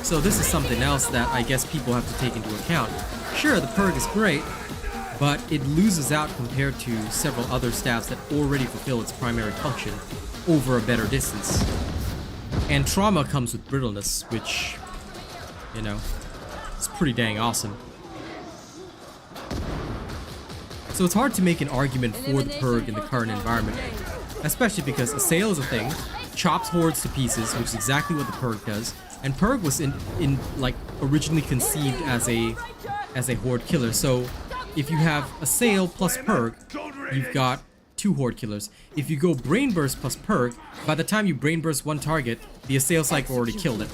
So this is something else that I guess people have to take into account. Sure, the Purg is great, but it loses out compared to several other staffs that already fulfill its primary function over a better distance. And Trauma comes with brittleness, which, you know, it's pretty dang awesome. So it's hard to make an argument for the perk in the current environment, especially because Assail is a thing, chops hordes to pieces, which is exactly what the perk does, and perk was like originally conceived as a horde killer. So if you have Assail plus perk, you've got 2 horde killers. If you go brain burst plus perk, by the time you brain burst one target, the Assail Psyker already killed it.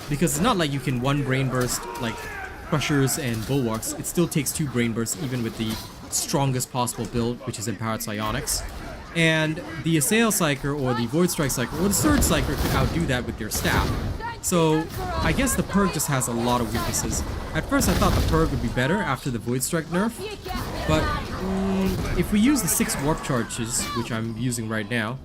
Because it's not like you can one brain burst like crushers and bulwarks. It still takes 2 brain bursts even with the strongest possible build, which is empowered psionics. And the Assail Psyker or the Void Strike Psyker or the Surge Psyker could outdo that with their staff. So I guess the perk just has a lot of weaknesses. At first I thought the perk would be better after the Void Strike nerf, but if we use the 6 warp charges, which I'm using right now,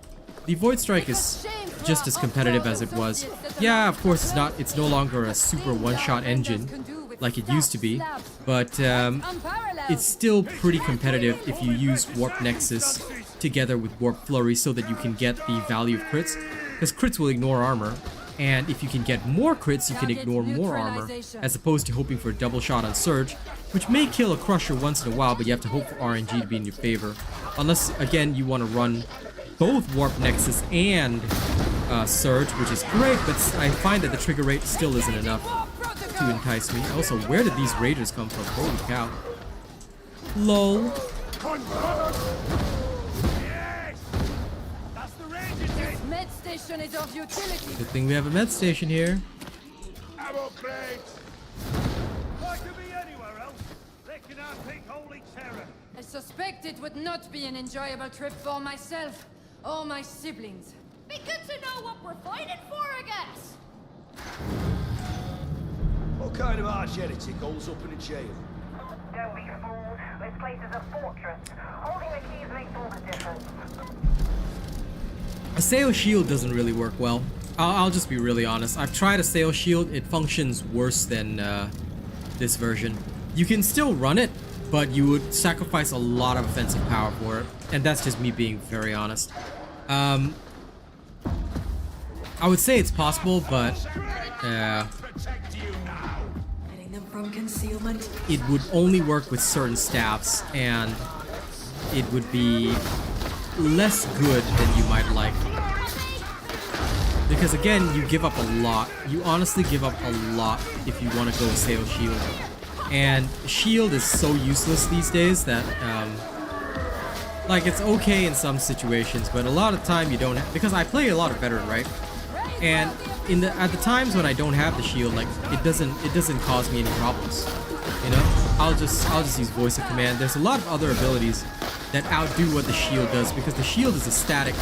the Void Strike is just as competitive as it was. Yeah, of course it's no longer a super one-shot engine like it used to be, but it's still pretty competitive if you use Warp Nexus together with Warp Flurry so that you can get the value of crits, because crits will ignore armor, and if you can get more crits you can ignore more armor, as opposed to hoping for a double shot on Surge, which may kill a Crusher once in a while, but you have to hope for RNG to be in your favor, unless again you want to run both Warp Nexus and Surge, which is great, but I find that the trigger rate still isn't enough to entice me. Also, where did these raiders come from? Holy cow. LOL. Yes! That's the ranger gate! Med station is of utility. Good thing we have a med station here. Ammo crates! I could be anywhere else. They cannot take holy terror. I suspect it would not be an enjoyable trip for myself or my siblings. Be good to know what we're fighting for, I guess. What kind of arch heretic holds up in a jail? Don't be fooled. This place is a fortress. Holding the keys makes all the difference. Assail Shield doesn't really work well. I'll just be really honest. I've tried Assail Shield. It functions worse than this version. You can still run it, but you would sacrifice a lot of offensive power for it. And that's just me being very honest. I would say it's possible, but Getting them from concealment. it would only work with certain staffs, and it would be less good than you might like. Because again, you give up a lot. You honestly give up a lot if you want to go Assail Shield. And Shield is so useless these days that, like, it's okay in some situations, but a lot of time you don't because I play a lot of veteran, right? And at the times when I don't have the shield, like, it doesn't cause me any problems. You know? I'll just use voice of command. There's a lot of other abilities that outdo what the shield does, because the shield is a static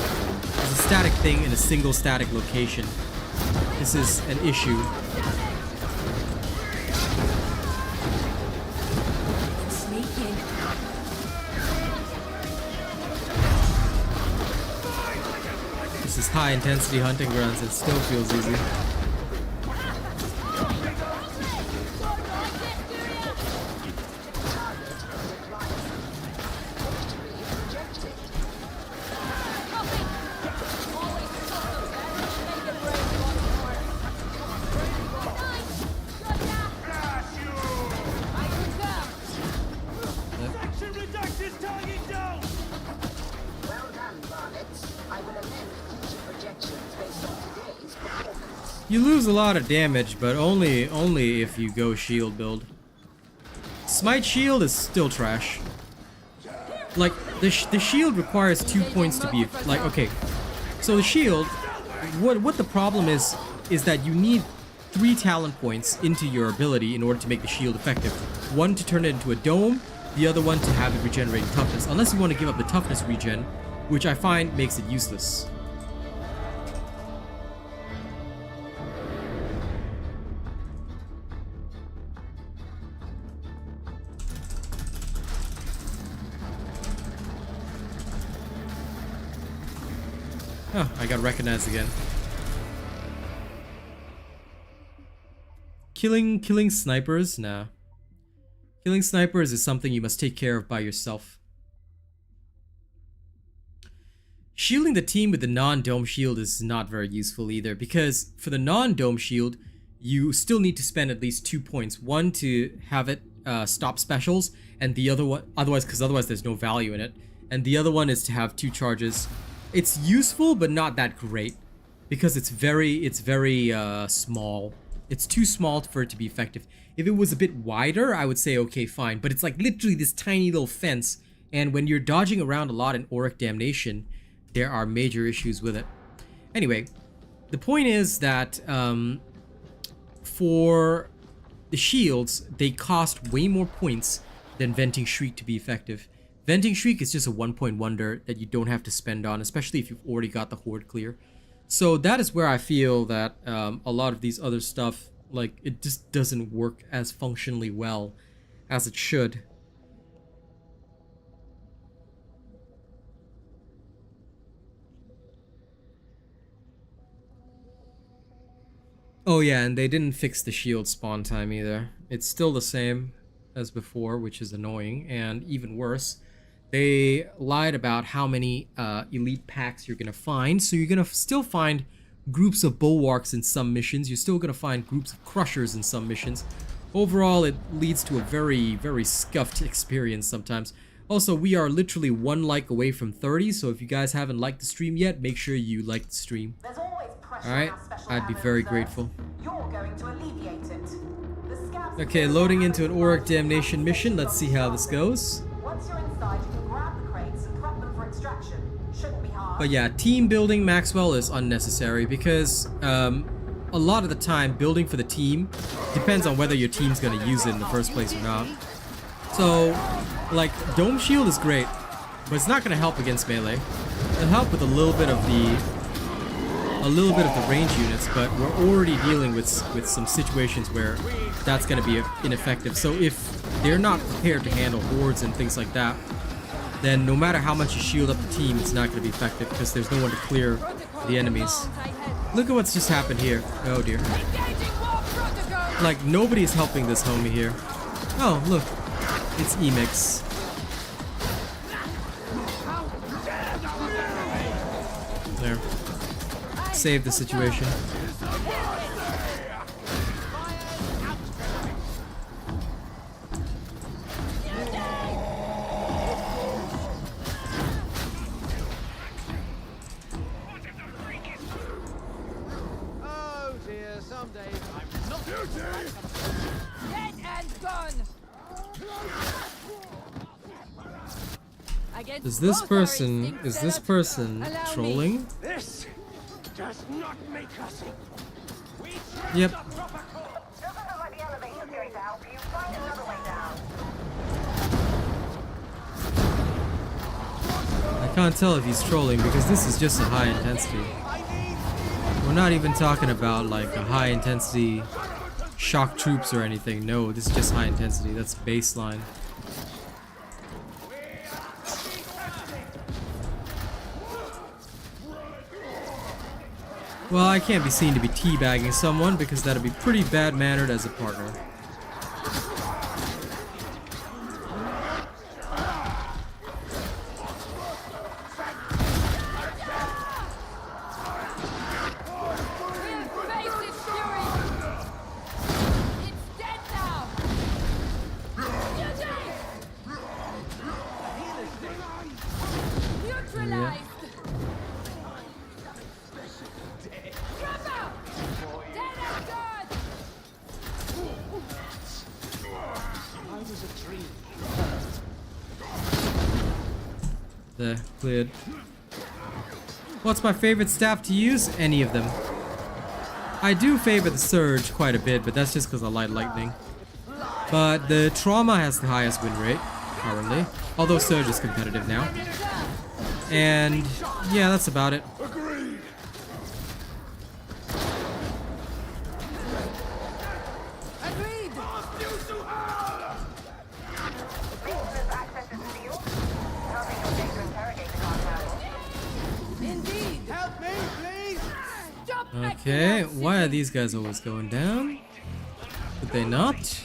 thing in a single static location. This is an issue. Sneaking. This is high intensity hunting grounds. It still feels easy. Section reductions target down! Well done, varlets. I will amend future projections based on today's performance. You lose a lot of damage, but only if you go shield build. Smite shield is still trash. Like, the shield requires 2 points to be, like, okay. So the shield, what the problem is that you need 3 talent points into your ability in order to make the shield effective. One to turn it into a dome, the other one to have it regenerate toughness. Unless you want to give up the toughness regen, which I find makes it useless. Oh, I got recognized again. Killing snipers? Nah. Killing snipers is something you must take care of by yourself. Shielding the team with the non-dome shield is not very useful either, because for the non-dome shield, you still need to spend at least 2 points. One to have it stop specials, and the other one, otherwise there's no value in it. And the other one is to have 2 charges. It's useful, but not that great, because it's very small. It's too small for it to be effective. If it was a bit wider, I would say okay, fine. But it's like literally this tiny little fence, and when you're dodging around a lot in Auric Damnation, there are major issues with it. Anyway, the point is that for the shields, they cost way more points than Venting Shriek to be effective. Venting Shriek is just a 1-point wonder that you don't have to spend on, especially if you've already got the Horde clear. So that is where I feel that a lot of these other stuff, like, it just doesn't work as functionally well as it should. Oh yeah, and they didn't fix the shield spawn time either. It's still the same as before, which is annoying, and even worse, they lied about how many elite packs you're gonna find. So you're gonna still find groups of bulwarks in some missions. You're still gonna find groups of crushers in some missions. Overall, it leads to a very, very scuffed experience sometimes. Also, we are literally 1 like away from 30, so if you guys haven't liked the stream yet, make sure you like the stream. Alright, I'd be very grateful. You're going to alleviate it. The scouts Okay, loading into an Auric Damnation mission. Let's see how this goes. Once you're inside, you can grab the crates and prep them for extraction. Shouldn't be hard. But yeah, team building Maxwell is unnecessary because a lot of the time building for the team depends on whether your team's gonna use it in the first place or not. So, like, Dome Shield is great, but it's not gonna help against melee. It'll help with a little bit of the range units, but we're already dealing with some situations where that's gonna be ineffective. So if they're not prepared to handle hordes and things like that, then no matter how much you shield up the team, it's not going to be effective because there's no one to clear the enemies. Look at what's just happened here. Oh dear. Like, nobody's helping this homie here. Oh, look. It's Emix. There. Save the situation. Is this person trolling? This does not make us. Yep. Doesn't look like the elevator's going to help you. Find another way down. I can't tell if he's trolling because this is just a high intensity. We're not even talking about like a high intensity shock troops or anything. No, this is just high intensity. That's baseline. Well, I can't be seen to be teabagging someone because that'd be pretty bad-mannered as a partner. There, cleared. What's my favorite staff to use? Any of them. I do favor the Surge quite a bit, but that's just because I like lightning. But the Trauma has the highest win rate, currently. Although Surge is competitive now. And yeah, that's about it. Okay, why are these guys always going down? Could they not?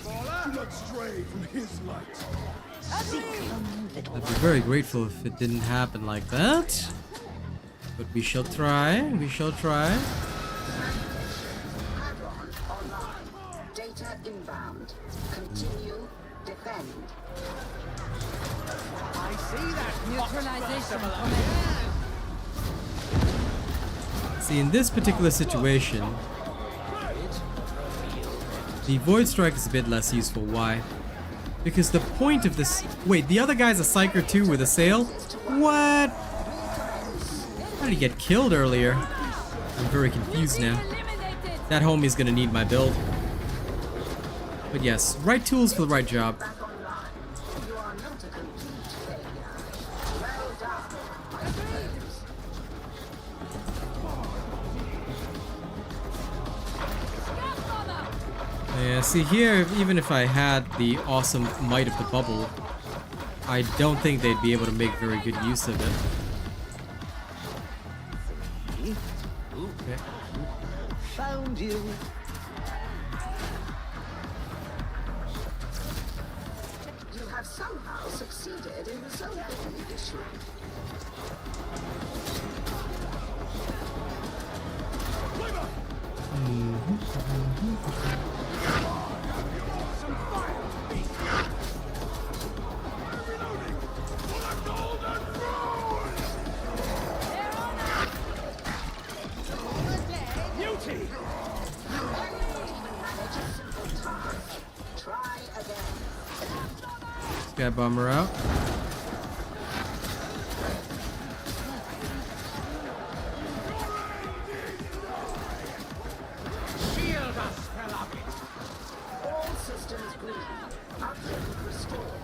I'd be very grateful if it didn't happen like that. But we shall try, we shall try. Data inbound. Continue defend. I see that. Neutralization Possible. commenced. See, in this particular situation, the Void Strike is a bit less useful. Why? Because the point of this... Wait, the other guy's a Psyker too with Assail? What? How did he get killed earlier? I'm very confused now. Eliminated. That homie's gonna need my build. But yes, right tools for the right job. Back online. You are not a complete failure. Well done. Yeah, see here, even if I had the awesome might of the bubble, I don't think they'd be able to make very good use of it. Okay. Found you. You have somehow succeeded in resolving the issue. Beauty. Try again. Sky Bomber out. Shield us, beloved. All systems green. Uplink restored.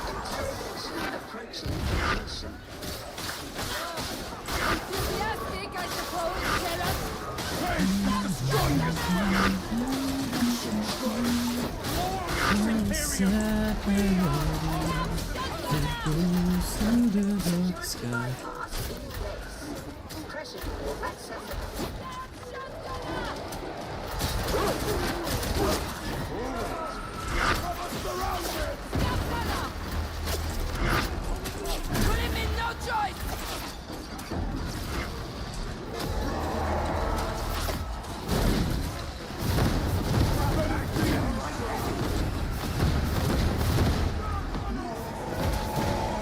Interrogation approaching completion. Enthusiastic, I suppose, Terran. Pressure door accessible. Put him in, no choice.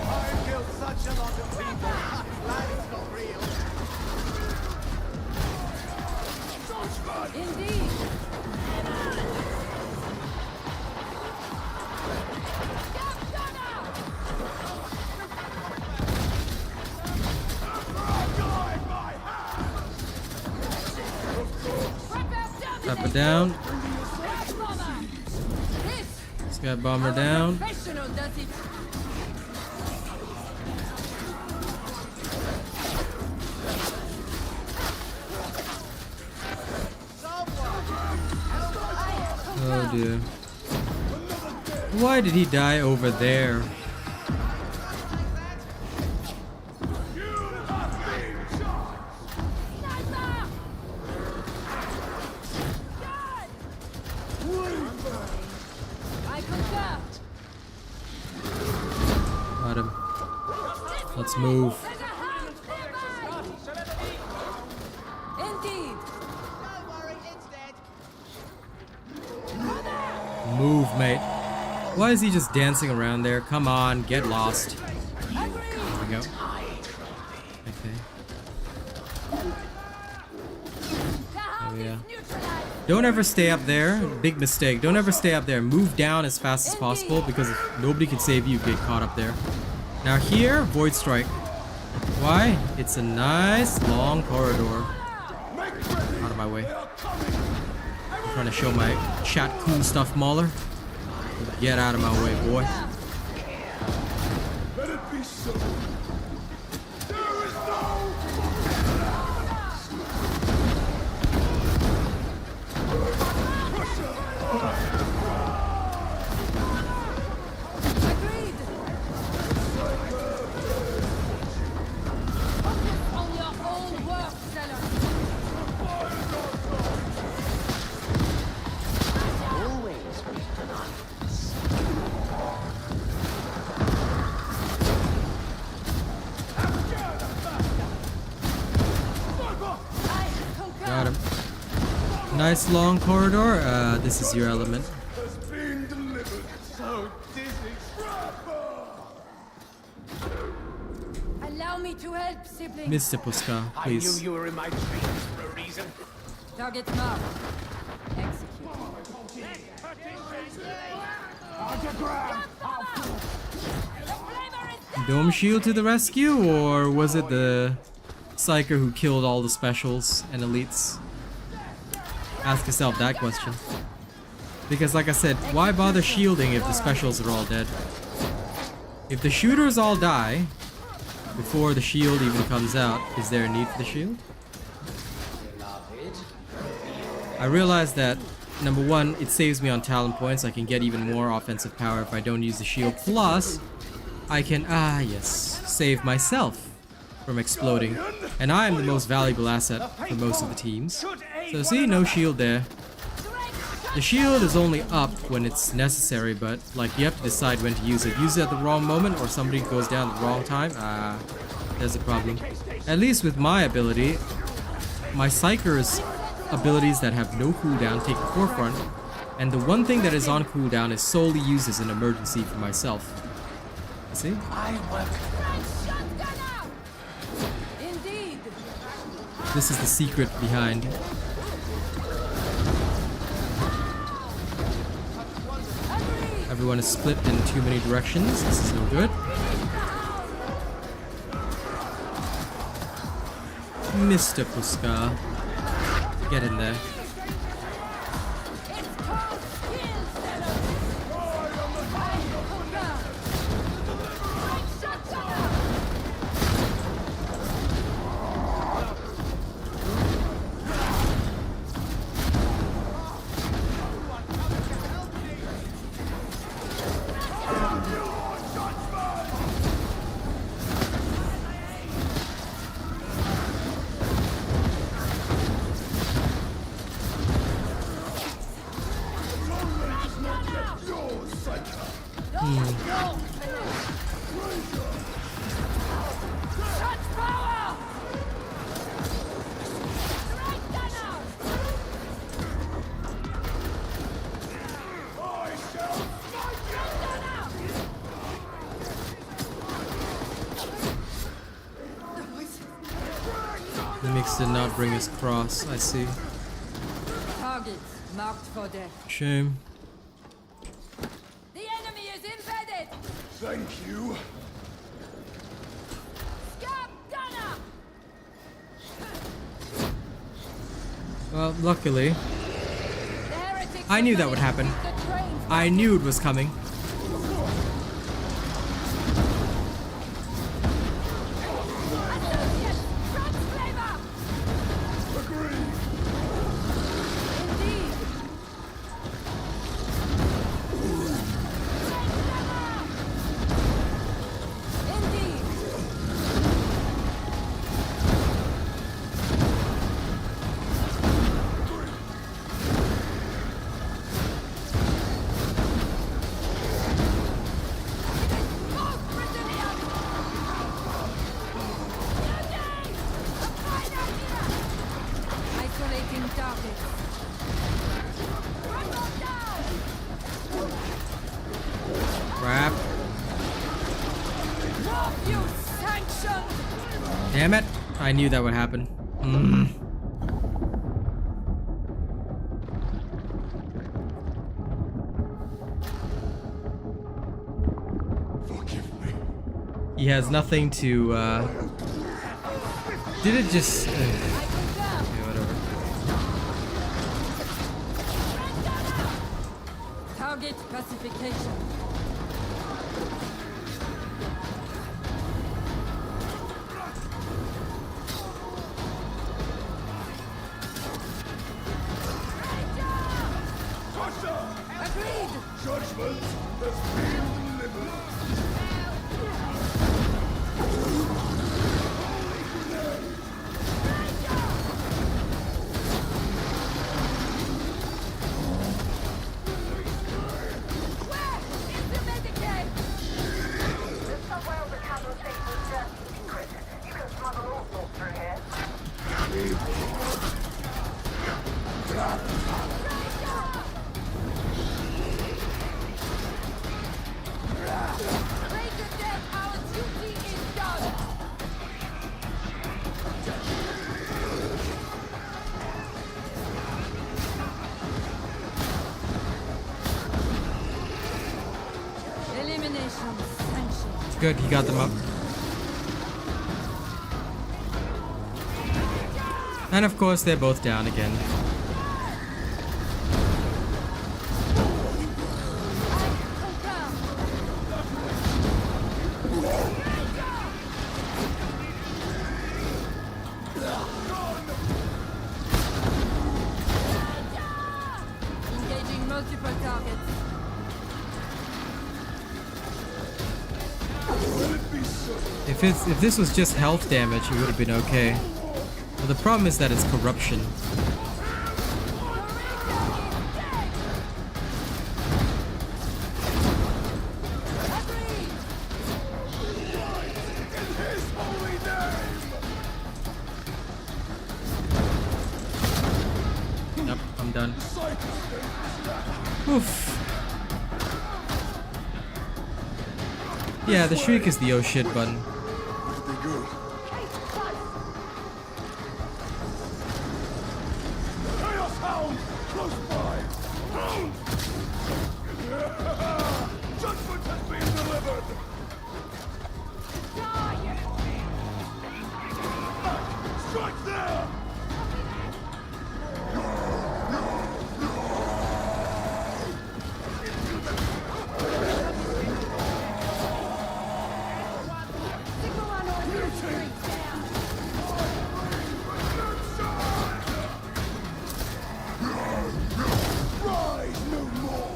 I've killed such a lot of people. Glad it's not real. Indeed. Drop it down. This Sky Bomber down. professional does it. Oh dear. Why did he die over there? I concur. Got him. Let's move. There's a hound nearby. Indeed. Don't worry, it's dead. Move, mate. Why is he just dancing around there? Come on, get lost. There we go. Okay. The hound yeah. is neutralized. Don't ever stay up there. Big mistake. Don't ever stay up there. Move down as fast as possible because if nobody can save you, get caught up there. Now here, Void Strike. Why? It's a nice long corridor. Out of my way. I'm trying to show my chat cool stuff, Mauler. Get out of my way, boy. Let it be so. Agreed. Focus on your own work, Zealot. I concur. Got him. Nice long corridor. This is your element. There's been me to help, sibling. Mr. Puska, I knew please. you were in my dreams for a reason. Target marked. Execute. Dome Shield to the rescue, or was it the Psyker who killed all the specials and elites? Ask yourself that question. Because like I said, why bother shielding if the specials are all dead? If the shooters all die before the shield even comes out, is there a need for the shield? I realize that, number one, it saves me on talent points. I can get even more offensive power if I don't use the shield. Plus, I can, save myself from exploding. And I am the most valuable asset for most of the teams. So see, no shield there. The shield is only up when it's necessary, but like you have to decide when to use it. Use it at the wrong moment or somebody goes down at the wrong time. There's a problem. At least with my ability, my Psyker's abilities that have no cooldown take the forefront, and the one thing that is on cooldown is solely used as an emergency for myself. See? Indeed. This is the secret behind. Everyone is split in too many directions. This is no good. Mr. Puska. Get in there. The mix did not bring us cross, I see. Target marked for death. Shame. The enemy is embedded. Thank you. Scab gunner. Well, luckily, The heretics I knew that will would happen. keep the train. I knew it was coming. Associate, front flavor. Indeed. Indeed. Most Brazilian. Isolating targets. Crap. You sanction. Damn it. I knew that would happen. Forgive me. He has nothing to, Did it just... I confirm. okay, whatever. Target pacification. Agreed. Judgment has been delivered. Where is the Medicaid? The subway of the capital station is just secret. You can smuggle all sorts through here. Greater death, our duty. Good, he got them up. And of course, they're both down again. Engaging multiple targets. If this was just health damage, it would have been okay. But the problem is that it's corruption. Yep, I'm done. Oof. Yeah, the shriek is the oh shit button. Chaos Hound! Close by! Judgment has been delivered! Strike there! Rise no more!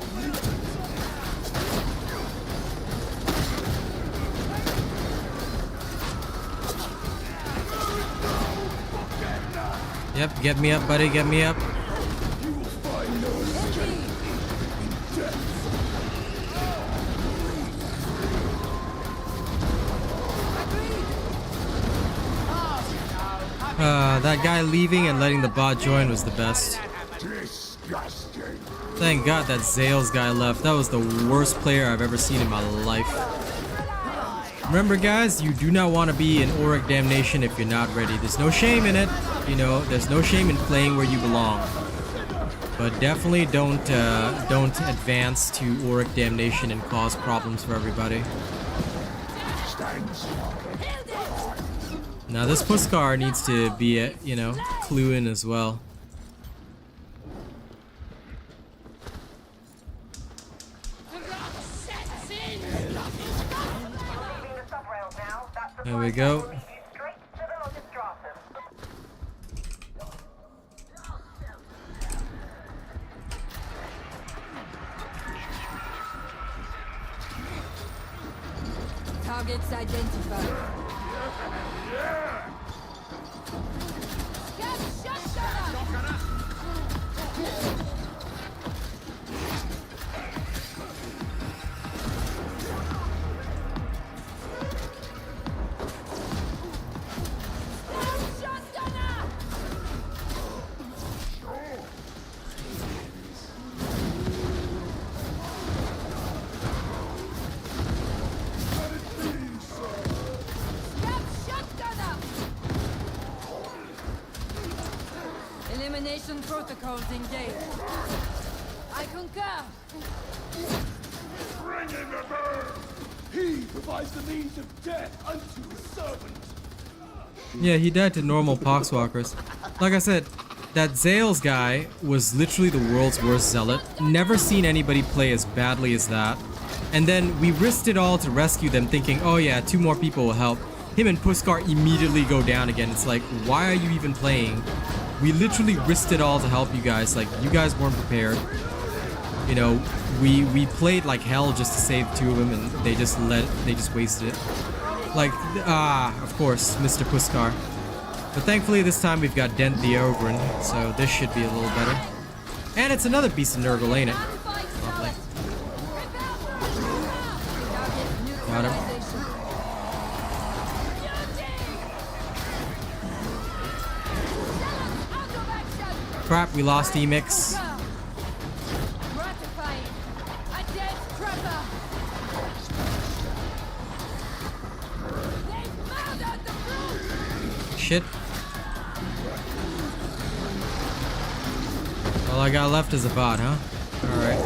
Yep, get me up, buddy, get me up. You will find no escape in death! That guy leaving and letting the bot join was the best. Disgusting! Thank God that Zales guy left. That was the worst player I've ever seen in my life. Remember guys, you do not want to be in Auric Damnation if you're not ready. There's no shame in it. You know, there's no shame in playing where you belong. But definitely don't advance to Auric Damnation and cause problems for everybody. Now this Puskar needs to be a, you know, clue in as well. There we go. Targets identified. Get shotgunner! Shotgunner! Elimination protocols engaged. I concur. Bring him the bird! He provides the means of death unto his servant! Yeah, he died to normal poxwalkers. Like I said, that Zales guy was literally the world's worst zealot. Never seen anybody play as badly as that. And then we risked it all to rescue them thinking, oh yeah, 2 more people will help. Him and Puskar immediately go down again. It's like, why are you even playing? We literally risked it all to help you guys. Like, you guys weren't prepared. You know, we played like hell just to save 2 of them, and they just wasted it. Like, of course, Mr. Puskar. But thankfully this time we've got Dent the Ogren, so this should be a little better. And it's another Beast of Nurgle, ain't it? Lovely. Got him. Crap, we lost Emix. Shit. All I got left is a bot, huh? Alright.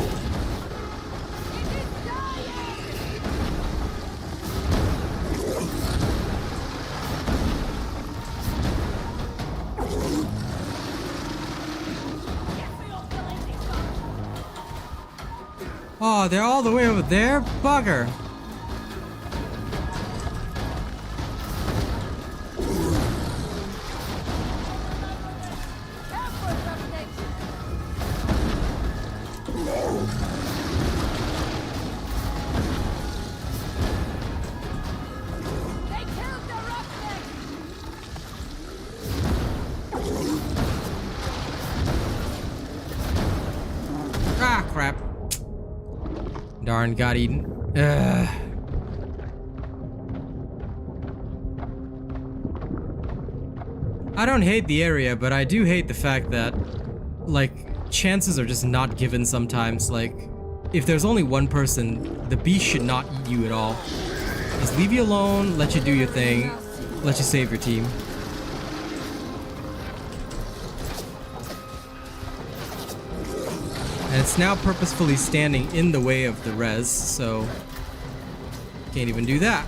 Oh, they're all the way over there? Bugger. Ah, crap. Darn, got eaten. Ugh. I don't hate the area, but I do hate the fact that, like, chances are just not given sometimes. Like, if there's only one person, the beast should not eat you at all. Just leave you alone, let you do your thing, let you save your team. And it's now purposefully standing in the way of the res, so can't even do that.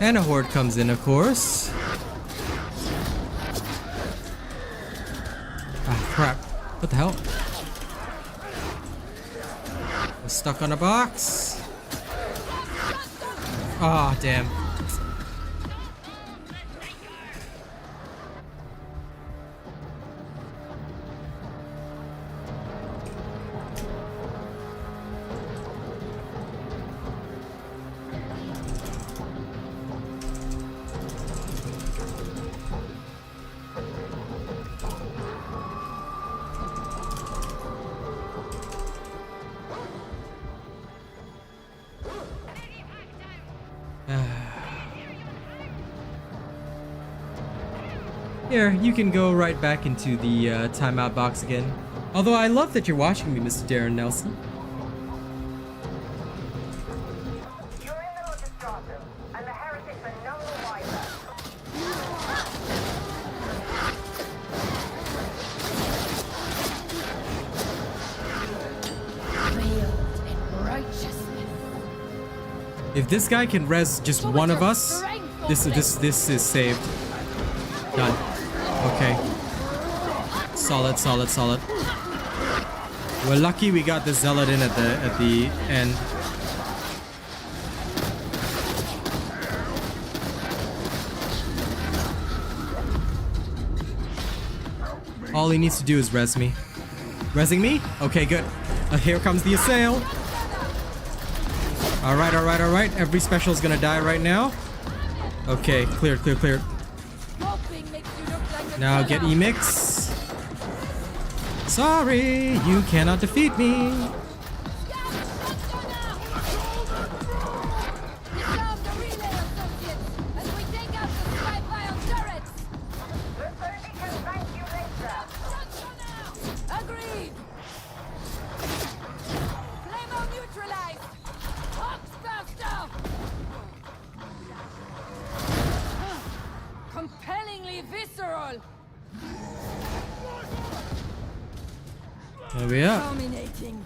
And a horde comes in, of course. Ah, crap. What the hell? I'm stuck on a box. Ah, damn. Here, you can go right back into the timeout box again. Although I love that you're watching me, Mr. Darren Nelson. You're in the Magistratum, and the heretics are none the wiser. Veiled in righteousness. If this guy can res just one of us, this is saved. Done. Okay. Solid, solid, solid. We're lucky we got the zealot in at the end. All he needs to do is res me. Resing me? Okay, good. Here comes the assail. Alright, alright, alright. Every special is gonna die right now. Okay, cleared, cleared, cleared. Now get E-Mix. Sorry, you cannot defeat me. Compellingly visceral. There we are. Dominating.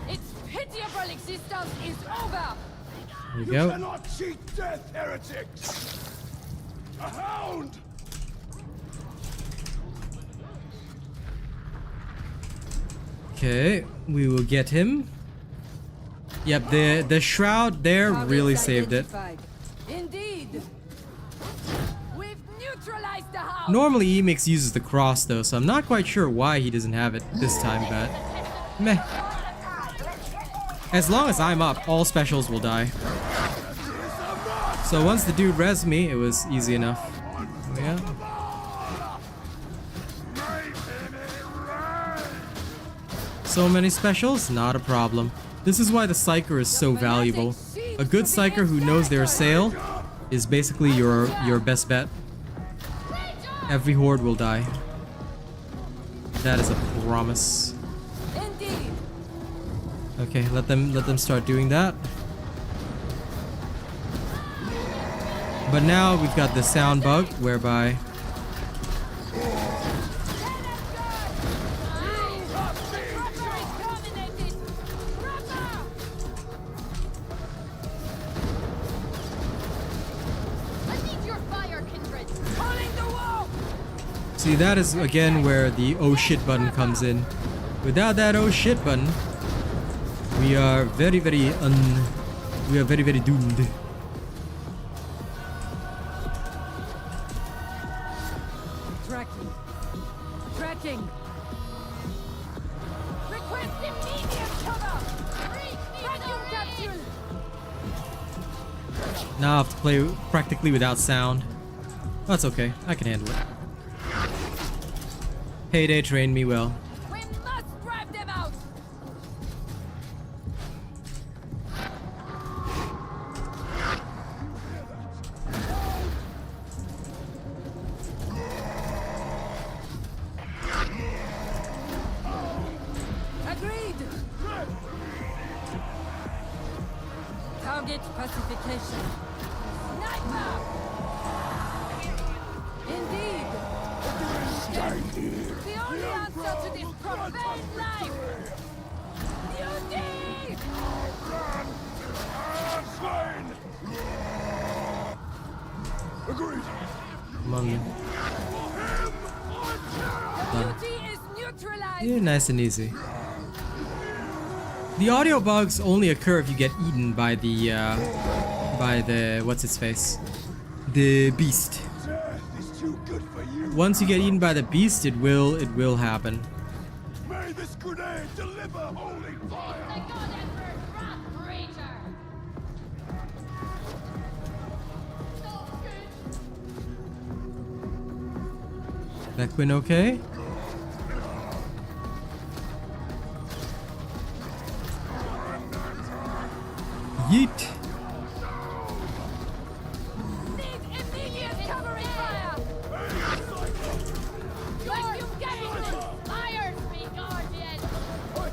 Its pitiable existence is over. There you go. Cannot cheat death, heretics! A hound! Okay, we will get him. Yep, the shroud there really saved it. Indeed. We've neutralized the house. Normally E-Mix uses the cross though, so I'm not quite sure why he doesn't have it this time, but meh. As long as I'm up, all specials will die. So once the dude res me, it was easy enough. Yeah. So many specials, not a problem. This is why the Psyker is so valuable. A good Psyker who knows their assail is basically your best bet. Every horde will die. That is a promise. Indeed. Okay, let them start doing that. But now we've got the sound bug whereby See, that is again where the oh shit button comes in. Without that oh shit button, we are very doomed. Tracking. Tracking. Request immediate cover. Vacuum capsule. Now I have to play practically without sound. That's okay. I can handle it. Payday trained me well. We must drive them out. Agreed. Target pacification. Sniper. Indeed. The only answer to this profane life. Duty. Come on. Duty is neutralized. Yeah, nice and easy. The audio bugs only occur if you get eaten by the what's its face? The beast. Once you get eaten by the beast, it will happen. May this grenade deliver holy The fire! God Emperor's wrath, creature. Bequin okay? Yeet. Need immediate covering fire. Vacuum capsule. Fires me, Guardian. God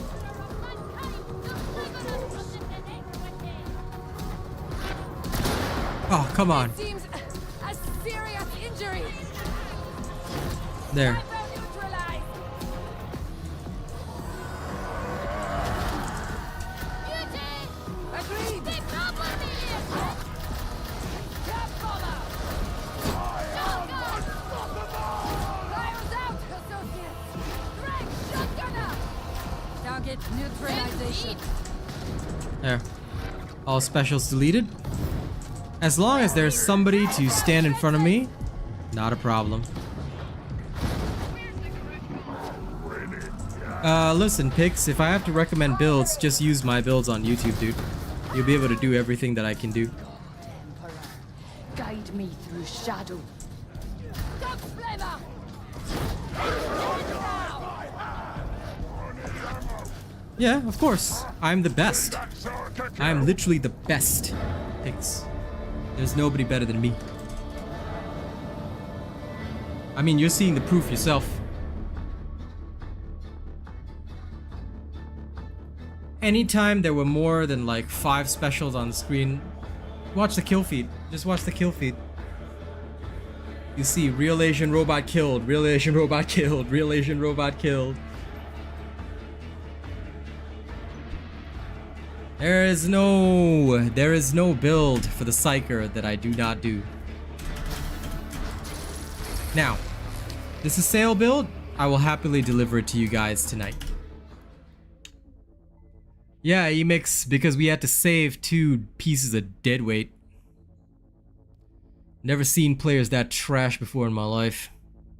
Emperor of mankind, deliver us from this iniquity. Oh, come on. Seems a serious injury. There. Sniper neutralized. Duty. Agreed. Keep up with me. Cap cover. Shotgun. Fires out, associates. Drag shotgunner. Target neutralization. There. All specials deleted. As long as there's somebody to stand in front of me, not a problem. Listen, Pix, if I have to recommend builds, just use my builds on YouTube, dude. You'll be able to do everything that I can do. Emperor, guide me through shadow. Dog flavor. Yeah, of course. I'm the best. I'm literally the best, Pix. There's nobody better than me. I mean, you're seeing the proof yourself. Anytime there were more than like 5 specials on the screen, watch the kill feed. Just watch the kill feed. You see, real Asian robot killed, real Asian robot killed, real Asian robot killed. There is no build for the Psyker that I do not do. Now, this Assail build, I will happily deliver it to you guys tonight. Yeah, Emix, because we had to save 2 pieces of deadweight. Never seen players that trash before in my life.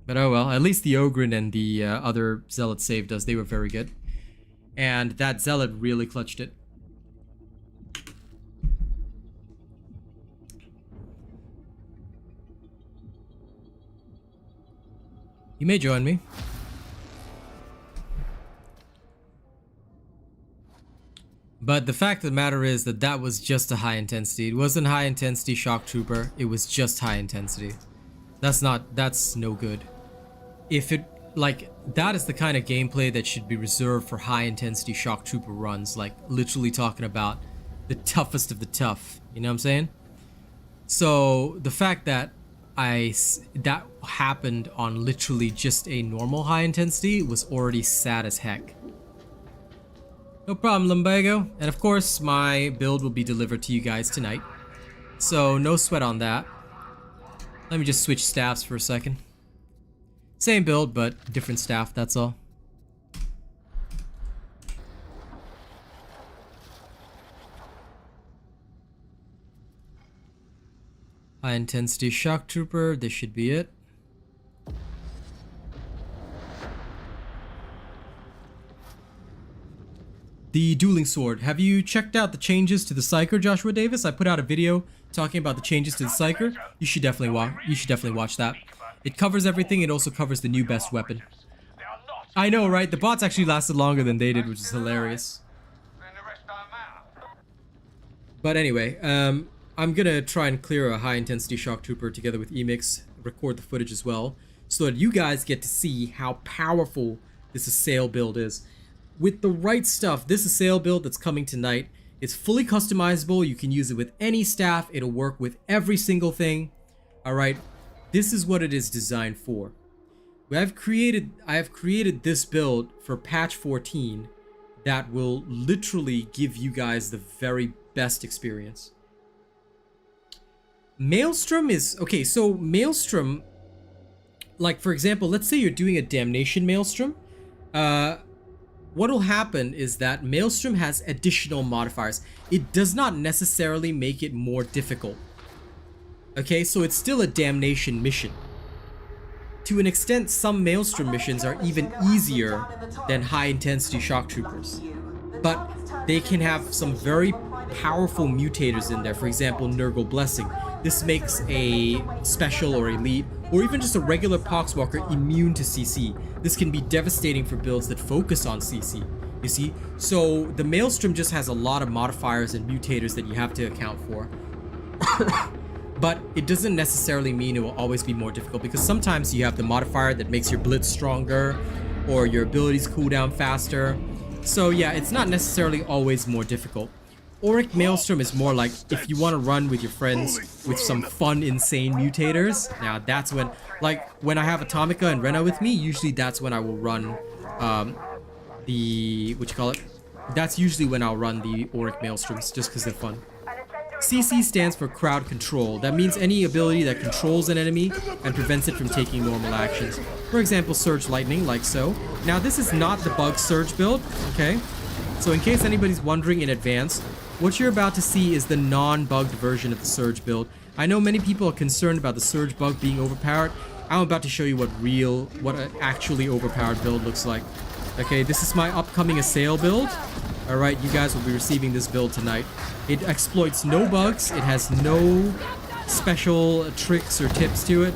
But oh well, at least the Ogren and the other Zealot saved us. They were very good. And that Zealot really clutched it. You may join me. But the fact of the matter is that that was just a high intensity. It wasn't high intensity shock trooper. It was just high intensity. That's no good. If it, like, that is the kind of gameplay that should be reserved for high intensity shock trooper runs. Like, literally talking about the toughest of the tough. You know what I'm saying? So the fact that that happened on literally just a normal high intensity was already sad as heck. No problem, Lumbago. And of course, my build will be delivered to you guys tonight. So no sweat on that. Let me just switch staffs for a second. Same build, but different staff, that's all. High intensity shock trooper, this should be it. The dueling sword. Have you checked out the changes to the Psyker, Joshua Davis? I put out a video talking about the changes to the Psyker. You should definitely watch that. It covers everything. It also covers the new best weapon. I know, right? The bots actually lasted longer than they did, which is hilarious. But anyway, I'm gonna try and clear a high intensity shock trooper together with Emix, record the footage as well, so that you guys get to see how powerful this Assail build is. With the right stuff, this Assail build that's coming tonight, it's fully customizable. You can use it with any staff. It'll work with every single thing. Alright, this is what it is designed for. I have created this build for patch 14 that will literally give you guys the very best experience. Maelstrom is... Okay, so Maelstrom... Like, for example, let's say you're doing a Damnation Maelstrom. What'll happen is that Maelstrom has additional modifiers. It does not necessarily make it more difficult. Okay, so it's still a Damnation mission. To an extent, some Maelstrom missions are even easier than high-intensity shock troopers. But they can have some very powerful mutators in there. For example, Nurgle Blessing. This makes a special or elite, or even just a regular Poxwalker immune to CC. This can be devastating for builds that focus on CC, you see? So the Maelstrom just has a lot of modifiers and mutators that you have to account for. But it doesn't necessarily mean it will always be more difficult, because sometimes you have the modifier that makes your blitz stronger, or your abilities cool down faster. So yeah, it's not necessarily always more difficult. Auric Maelstrom is more like if you want to run with your friends with some fun, insane mutators. Now that's when, like when I have Atomica and Rena with me, usually that's when I will run that's usually when I'll run the Auric Maelstroms, just because they're fun. CC stands for crowd control. That means any ability that controls an enemy and prevents it from taking normal actions. For example, Surge Lightning, like so. Now this is not the bug Surge build, okay? So in case anybody's wondering in advance, what you're about to see is the non-bugged version of the Surge build. I know many people are concerned about the Surge bug being overpowered. I'm about to show you what an actually overpowered build looks like. Okay, this is my upcoming Assail build. Alright, you guys will be receiving this build tonight. It exploits no bugs. It has no special tricks or tips to it.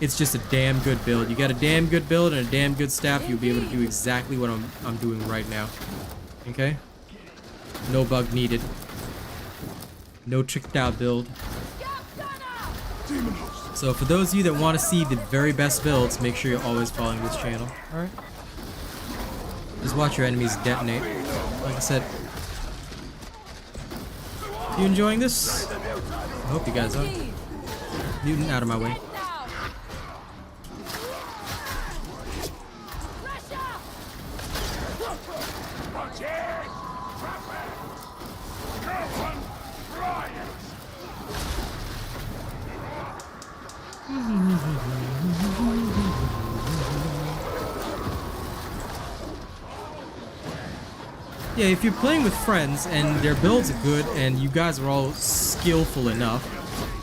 It's just a damn good build. You got a damn good build and a damn good staff, you'll be able to do exactly what I'm doing right now. Okay? No bug needed. No tricked out build. So for those of you that want to see the very best builds, make sure you're always following this channel. Alright? Just watch your enemies detonate. Like I said. You enjoying this? I hope you guys are. Mutant, out of my way. Yeah, if you're playing with friends and their builds are good and you guys are all skillful enough,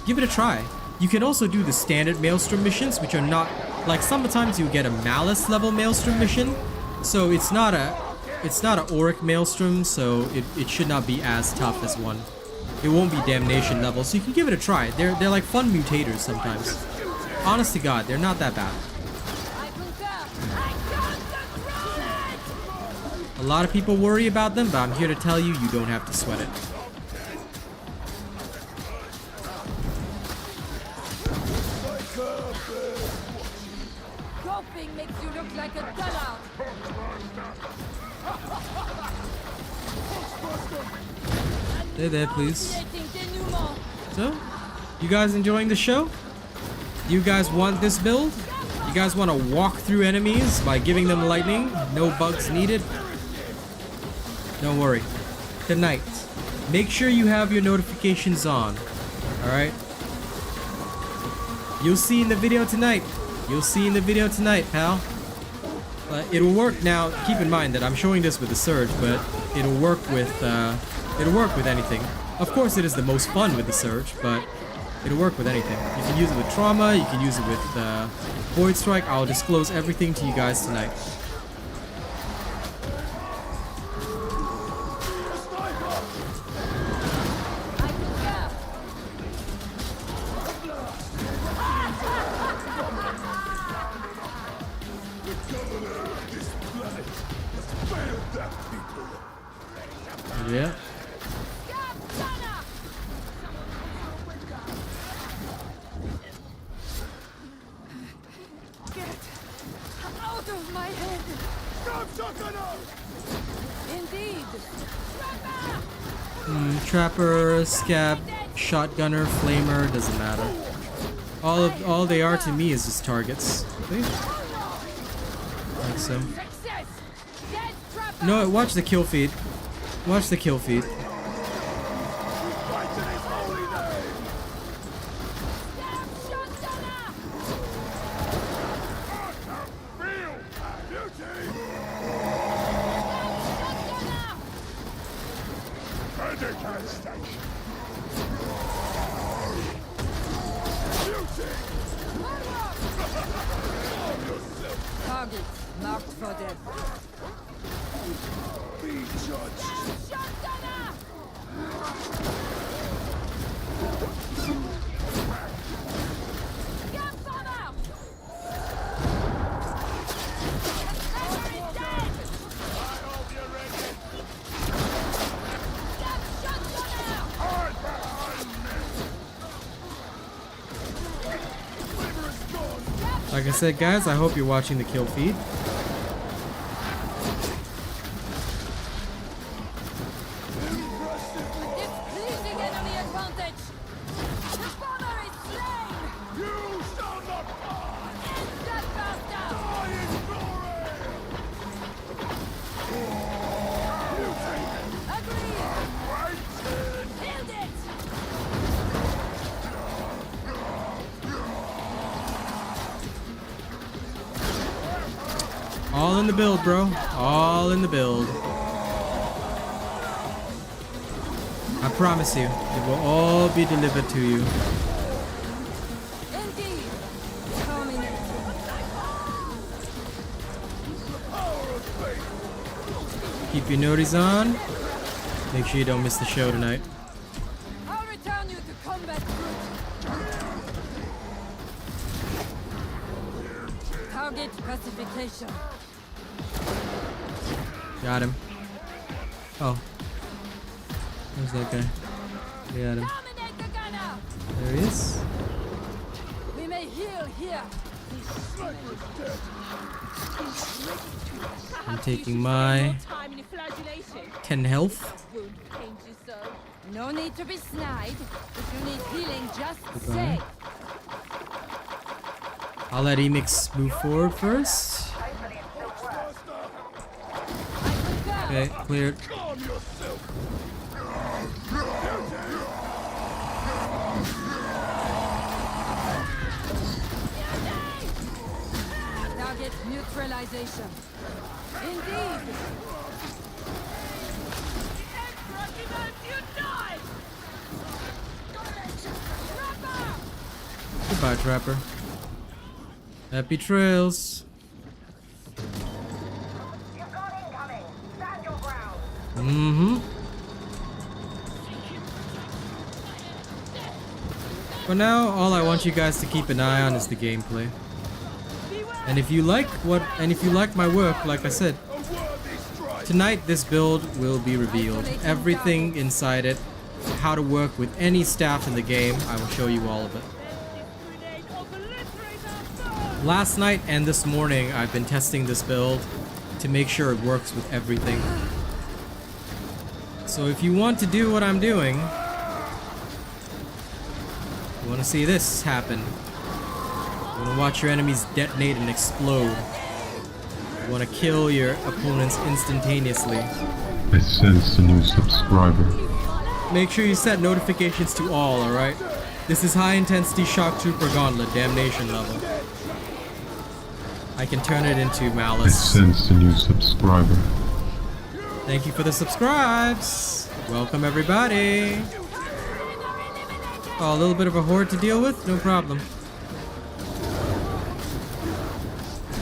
give it a try. You can also do the standard Maelstrom missions, which are not, like sometimes you get a Malice level Maelstrom mission, so it's not a Auric Maelstrom, so it should not be as tough as one. It won't be Damnation level, so you can give it a try. They're like fun mutators sometimes. Honest to God, they're not that bad. A lot of people worry about them, but I'm here to tell you, you don't have to sweat it. Coughing makes you look like a dullard. Stay there, please. So, you guys enjoying the show? You guys want this build? You guys want to walk through enemies by giving them lightning? No bugs needed? Don't worry. Tonight, make sure you have your notifications on. Alright? You'll see in the video tonight. You'll see in the video tonight, pal. It'll work now. Keep in mind that I'm showing this with the Surge, but it'll work with anything. Of course, it is the most fun with the Surge, but it'll work with anything. You can use it with Trauma. You can use it with Void Strike. I'll disclose everything to you guys tonight. Yeah. Get out of my head! Indeed! Trapper, Scab, Shotgunner, Flamer, doesn't matter. All they are to me is just targets. Like so. Success! Dead trapper! No, watch the kill feed. Watch the kill feed. Target marked for death. Be judged. Like I said, guys, I hope you're watching the kill feed. Displeasing enemy advantage! The bomber is slain! You shall not pass! Instant bastard! Die in glory! You take it! Agreed! Waited! Build it! All in the build, bro. All in the build. I promise you, it will all be delivered to you. Indeed! Terminated. Keep your noties on. Make sure you don't miss the show tonight. I'll return you to combat brute. Target pacification. Got him. Oh. Where's that guy? Got him. Dominate the gunner! There he is. We may heal here. I'm taking my 10 health. No need to be snide. If you need healing, just Okay. say. I'll let Emix move forward first. Okay, cleared. Calm yourself! Target neutralization. Indeed. Goodbye, Trapper. Happy trails. You've got incoming. Stand your ground. Mm-hmm. For now, all I want you guys to keep an eye on is the gameplay. And if you like my work, like I said, tonight this build will be revealed. Everything inside it, how to work with any staff in the game, I will show you all of it. Last night and this morning, I've been testing this build to make sure it works with everything. So if you want to do what I'm doing, you want to see this happen. You want to watch your enemies detonate and explode. You want to kill your opponents instantaneously. I sense a new subscriber. Make sure you set notifications to all, alright? This is high intensity shock trooper gauntlet damnation level. I can turn it into I malice. sense a new subscriber. Thank you for the subscribes. Welcome everybody. Oh, a little bit of a horde to deal with? No problem.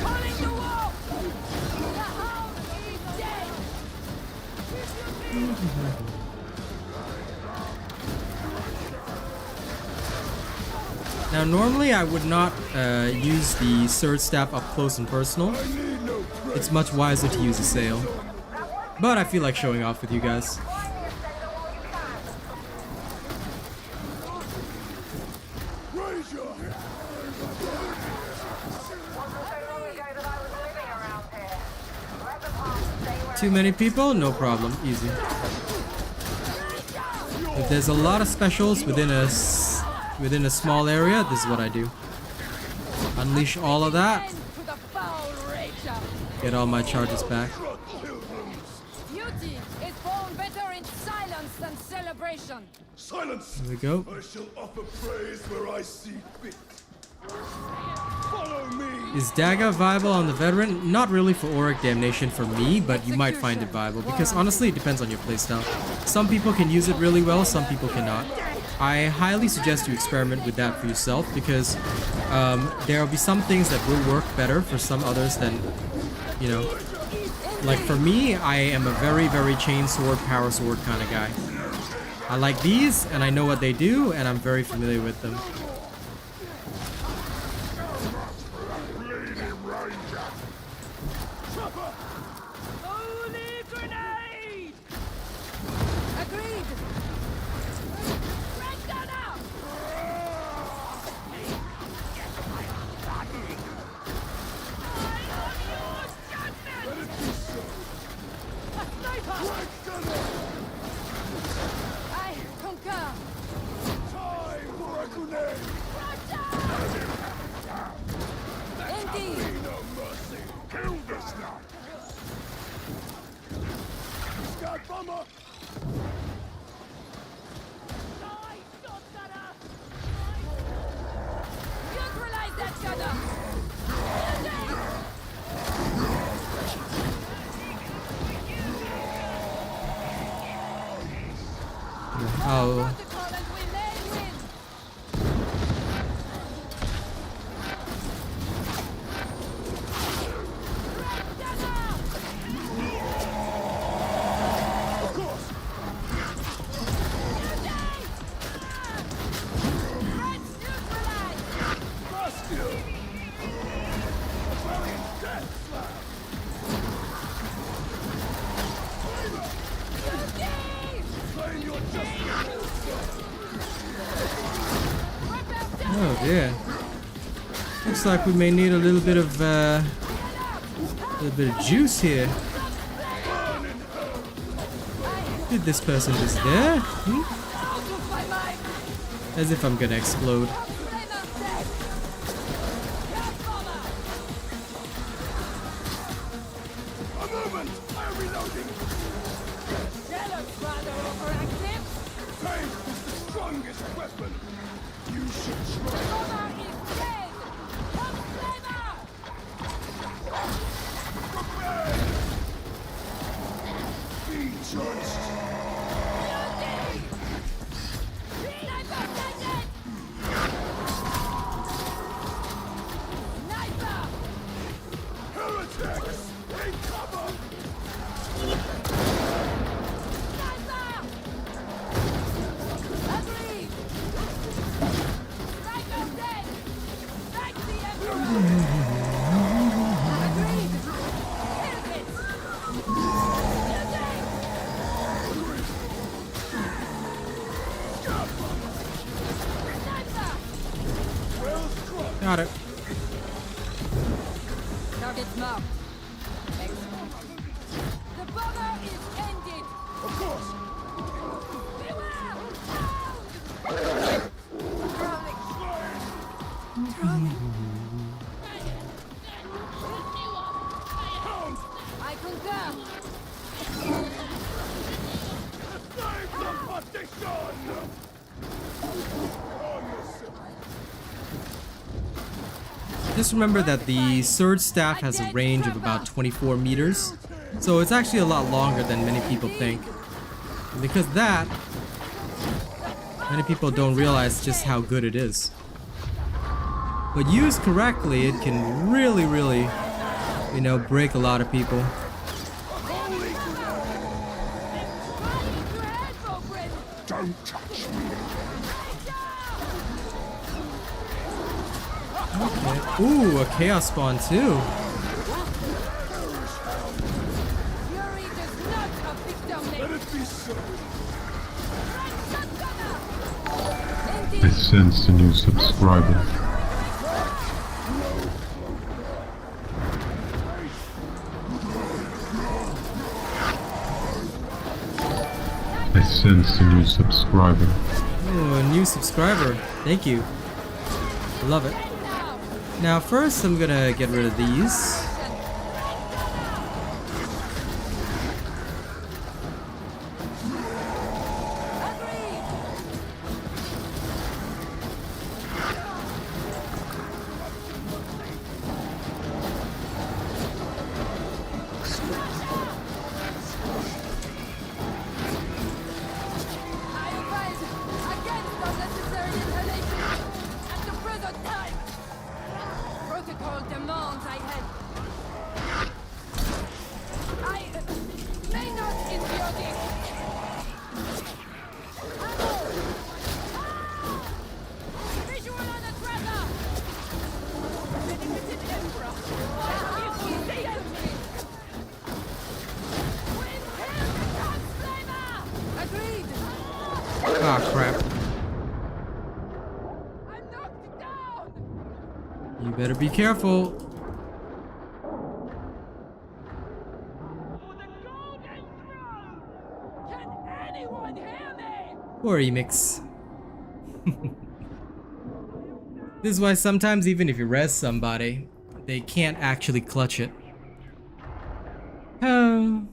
Calling the wall! The hound is dead! Now, normally I would not use the sword staff up close and personal. It's much wiser to use Assail. But I feel like showing off with you guys. Raise your hand. Too many people? No problem. Easy. If there's a lot of specials within a small area, this is what I do. Unleash all of that. To the foul rager! Get all my charges back. Beauty is born better in silence than celebration. Silence! Here we go. I shall offer praise where I see fit. Follow me! Is Dagger viable on the veteran? Not really for Auric Damnation for me, but you might find it viable because honestly it depends on your playstyle. Some people can use it really well, some people cannot. I highly suggest you experiment with that for yourself because there will be some things that will work better for some others than, you know. Like for me, I am a very, very chain sword, power sword kind of guy. I like these and I know what they do and I'm very familiar with them. Holy grenade! Agreed! Red gunner! A sniper! I concur! Time for a grenade! Indeed! No mercy! Kill this now! Scout bomber! Neutralize that gunner! Oh, Protocol and we may win! Red gunner! Of course! Red's neutralized! Bastille! A valiant death slap! Claim your justice! oh dear. Looks like we may need a little bit of juice here. Did this person just there? Hmm? Out of my mind! As if I'm gonna explode. Flamer dead! Gas bomber! A moment! I am reloading! Jealous rather overactive! Faith is the strongest weapon! You should try! Bomber is dead! Come flamer! Prepare! Be judged! Sniper dead! Sniper! Heretics! Take cover! Sniper! Agreed! Sniper dead! Back the Emperor! Agreed! Here's it! Sniper! Got it. Target's marked. Excellent. The bomber is ended! Of course! Beware! Drowning! Hound! I concur! Save the partition! On your Just remember that the Surge Staff has a range of about 24 meters, so it's actually a lot longer than many people think. And because of that, many people don't realize just how good it is. But used correctly, it can really, you know, break a lot of people. Don't touch me. Okay. Ooh, a Chaos Spawn too. Fury does not have victim Let it be so. I sense a new subscriber. I sense a new subscriber. Oh, a new subscriber. Thank you. Love it. Now first I'm gonna get rid of these. I advise against unnecessary inhalation at the present time. Protocol demands I had. I may not endure this. Ammo! Visual on the tracker! Limited Emperor! If we see enemy! With him comes flavor! Agreed! Ah, crap. I'm knocked down! You better be careful. For the golden throne! Can anyone hear me? Poor Emix. This is why sometimes even if you res somebody, they can't actually clutch it. No,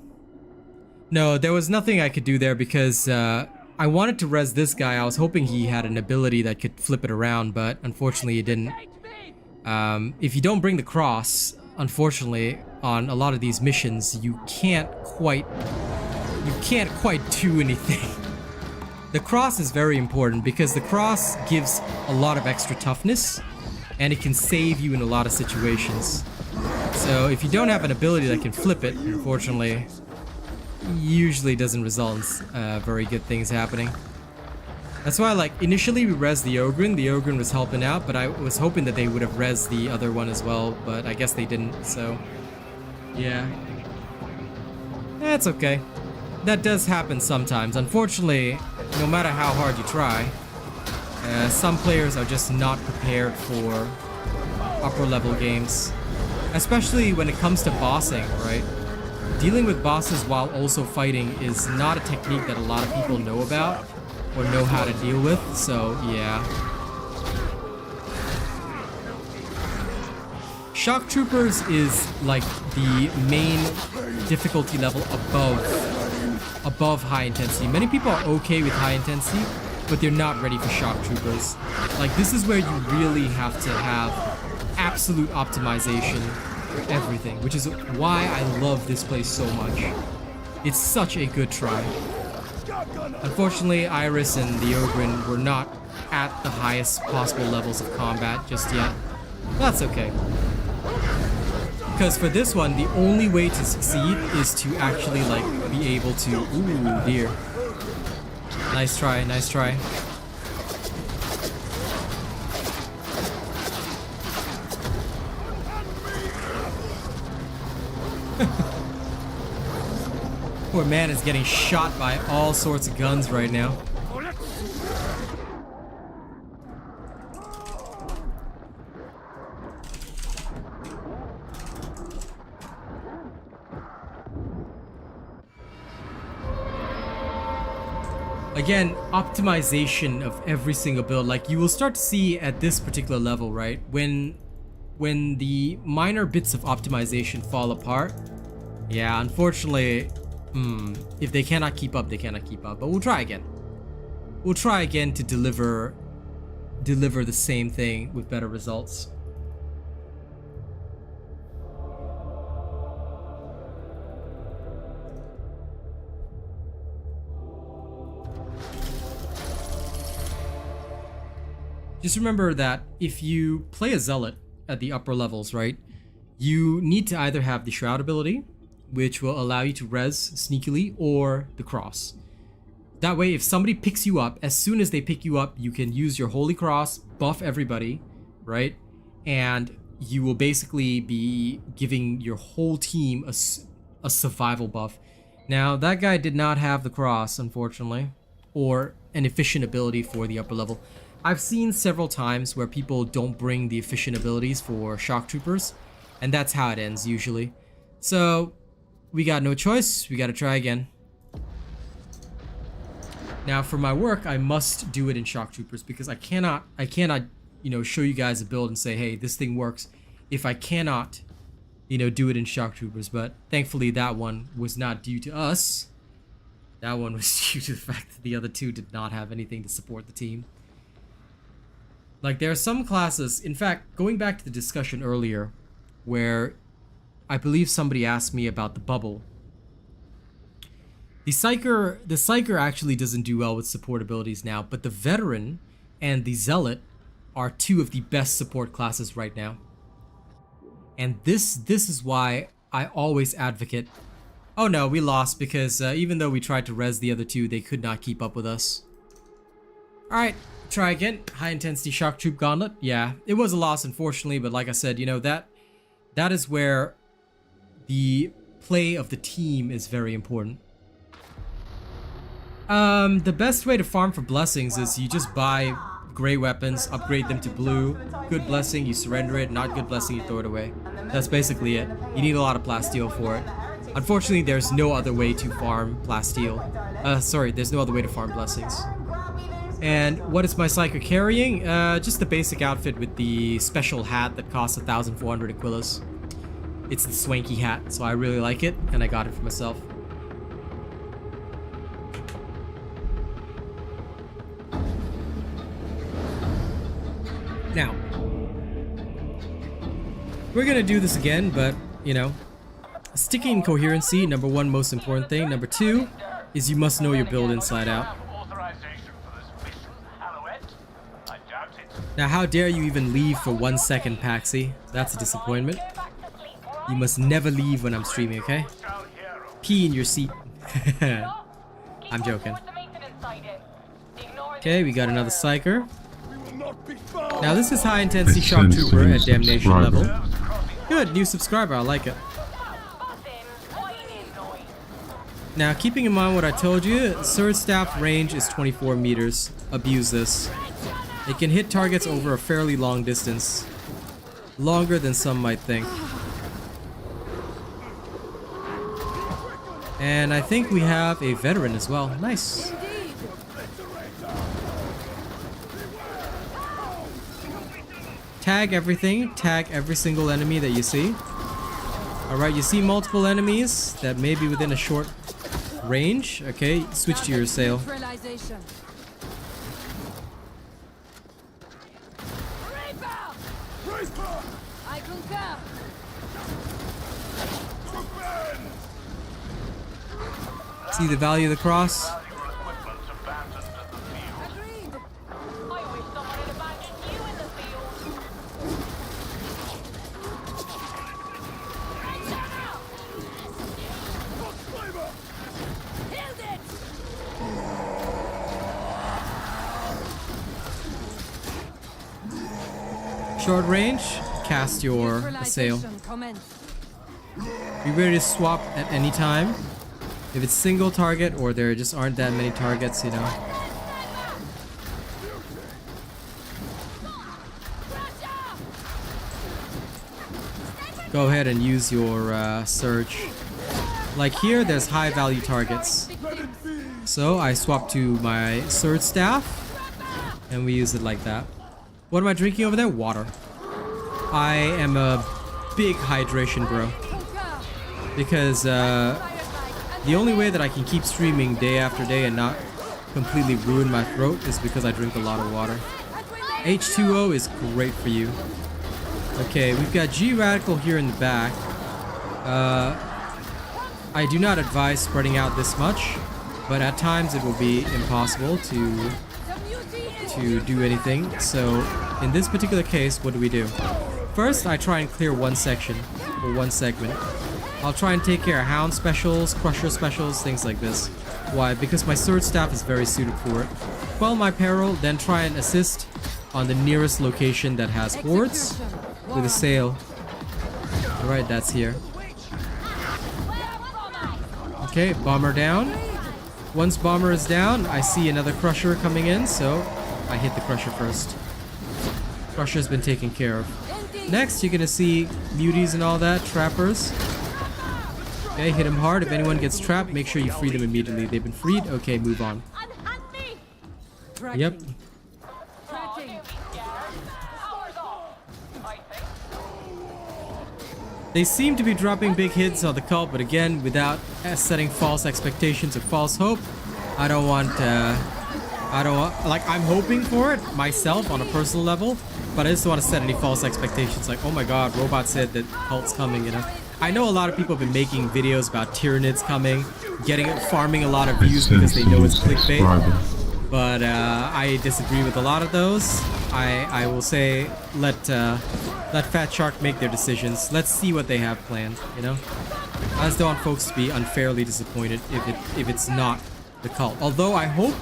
there was nothing I could do there because I wanted to res this guy. I was hoping he had an ability that could flip it around, but unfortunately he didn't. Take me! If you don't bring the cross, unfortunately, on a lot of these missions, you can't quite do anything. The cross is very important because the cross gives a lot of extra toughness and it can save you in a lot of situations. So if you don't have an ability that can flip it, unfortunately, usually doesn't result in very good things happening. That's why, like, initially we res the Ogren was helping out, but I was hoping that they would have res the other one as well, but I guess they didn't, so yeah. That's okay. That does happen sometimes. Unfortunately, no matter how hard you try, some players are just not prepared for upper level games. Especially when it comes to bossing, right? Dealing with bosses while also fighting is not a technique that a lot of people know about or know how to deal with, so yeah. Shock Troopers is like the main difficulty level above high intensity. Many people are okay with high intensity, but they're not ready for Shock Troopers. Like, this is where you really have to have absolute optimization for everything, which is why I love this place so much. It's such a good try. Unfortunately, Iris and the Ogren were not at the highest possible levels of combat just yet. That's okay. Because for this one, the only way to succeed is to actually, like, be able to... Ooh, dear. Nice try, nice try. Poor man is getting shot by all sorts of guns right now. Again, optimization of every single build. Like, you will start to see at this particular level, right? When the minor bits of optimization fall apart, yeah, unfortunately, if they cannot keep up, they cannot keep up. But we'll try again. We'll try again to deliver the same thing with better results. just remember that if you play a Zealot at the upper levels, right, you need to either have the Shroud ability, which will allow you to res sneakily, or the Cross. That way, if somebody picks you up, as soon as they pick you up, you can use your Holy Cross, buff everybody, right? And you will basically be giving your whole team a survival buff. Now, that guy did not have the Cross, unfortunately, or an efficient ability for the upper level. I've seen several times where people don't bring the efficient abilities for Shock Troopers, and that's how it ends usually. So, we got no choice, we gotta try again. Now, for my work, I must do it in Shock Troopers because I cannot, you know, show you guys a build and say, hey, this thing works if I cannot, you know, do it in Shock Troopers. But thankfully, that one was not due to us. That one was due to the fact that the other two did not have anything to support the team. Like, there are some classes, in fact, going back to the discussion earlier, where I believe somebody asked me about the bubble. The Psyker actually doesn't do well with support abilities now, but the Veteran and the Zealot are two of the best support classes right now. And this is why I always advocate. Oh no, we lost because even though we tried to res the other two, they could not keep up with us. Alright, try again. High intensity shock troop gauntlet. Yeah, it was a loss unfortunately, but like I said, you know, that is where the play of the team is very important. The best way to farm for blessings is you just buy gray weapons, upgrade them to blue. Good blessing, you surrender it. Not good blessing, you throw it away. That's basically it. You need a lot of plasteel for it. Unfortunately, there's no other way to farm plasteel. Sorry, there's no other way to farm blessings. And what is my Psyker carrying? Just the basic outfit with the special hat that costs 1,400 Aquilas. It's the swanky hat, so I really like it, and I got it for myself. Now, we're gonna do this again, but, you know, sticking coherency, number one most important thing. Number two is you must know your build inside out. Now, how dare you even leave for 1 second, Paxi? That's a disappointment. You must never leave when I'm streaming, okay? Pee in your seat. I'm joking. Okay, we got another Psyker. Now this is high intensity shock trooper at damnation level. Good, new subscriber, I like it. Now keeping in mind what I told you, Sword Staff range is 24 meters. Abuse this. It can hit targets over a fairly long distance. Longer than some might think. And I think we have a veteran as well. Nice. Tag everything. Tag every single enemy that you see. Alright, you see multiple enemies that may be within a short range. Okay, switch to your Assail. I concur. See the value of the cross? Short range, cast your Assail. Be ready to swap at any time. If it's single target or there just aren't that many targets, you know. Go ahead and use your Surge. Like here, there's high value targets. So I swap to my Sword Staff and we use it like that. What am I drinking over there? Water. I am a big hydration bro. Because the only way that I can keep streaming day after day and not completely ruin my throat is because I drink a lot of water. H2O is great for you. Okay, we've got G Radical here in the back. I do not advise spreading out this much, but at times it will be impossible to to do anything. So in this particular case, what do? First, I try and clear one section or one segment. I'll try and take care of hound specials, crusher specials, things like this. Why? Because my sword staff is very suited for it. Quell my peril, then try and assist on the nearest location that has hordes with Assail. Alright, that's here. Okay, bomber down. Once bomber is down, I see another crusher coming in, so I hit the crusher first. Crusher's been taken care of. Next, you're gonna see muties and all that, trappers. Okay, hit them hard. If anyone gets trapped, make sure you free them immediately. They've been freed. Okay, move on. Yep. They seem to be dropping big hits on the cult, but again, without setting false expectations or false hope. I don't want, like, I'm hoping for it myself on a personal level, but I just don't want to set any false expectations. Like, oh my god, Robot said that cult's coming, you know. I know a lot of people have been making videos about Tyranids coming, farming a lot of views because they know it's clickbait. But I disagree with a lot of those. I will say let Fat Shark make their decisions. Let's see what they have planned, you know. I just don't want folks to be unfairly disappointed if it's not the cult. Although I hope,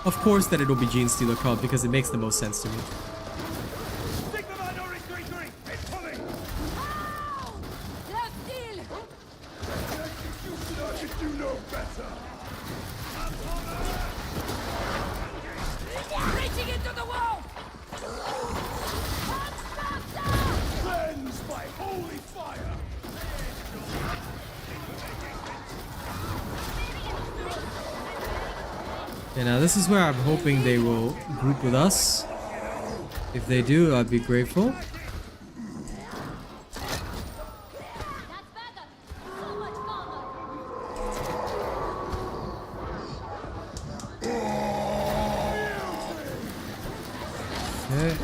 of course, that it'll be Gene Stealer cult because it makes the most sense to me. Okay, now this is where I'm hoping they will group with us. If they do, I'd be grateful. Okay.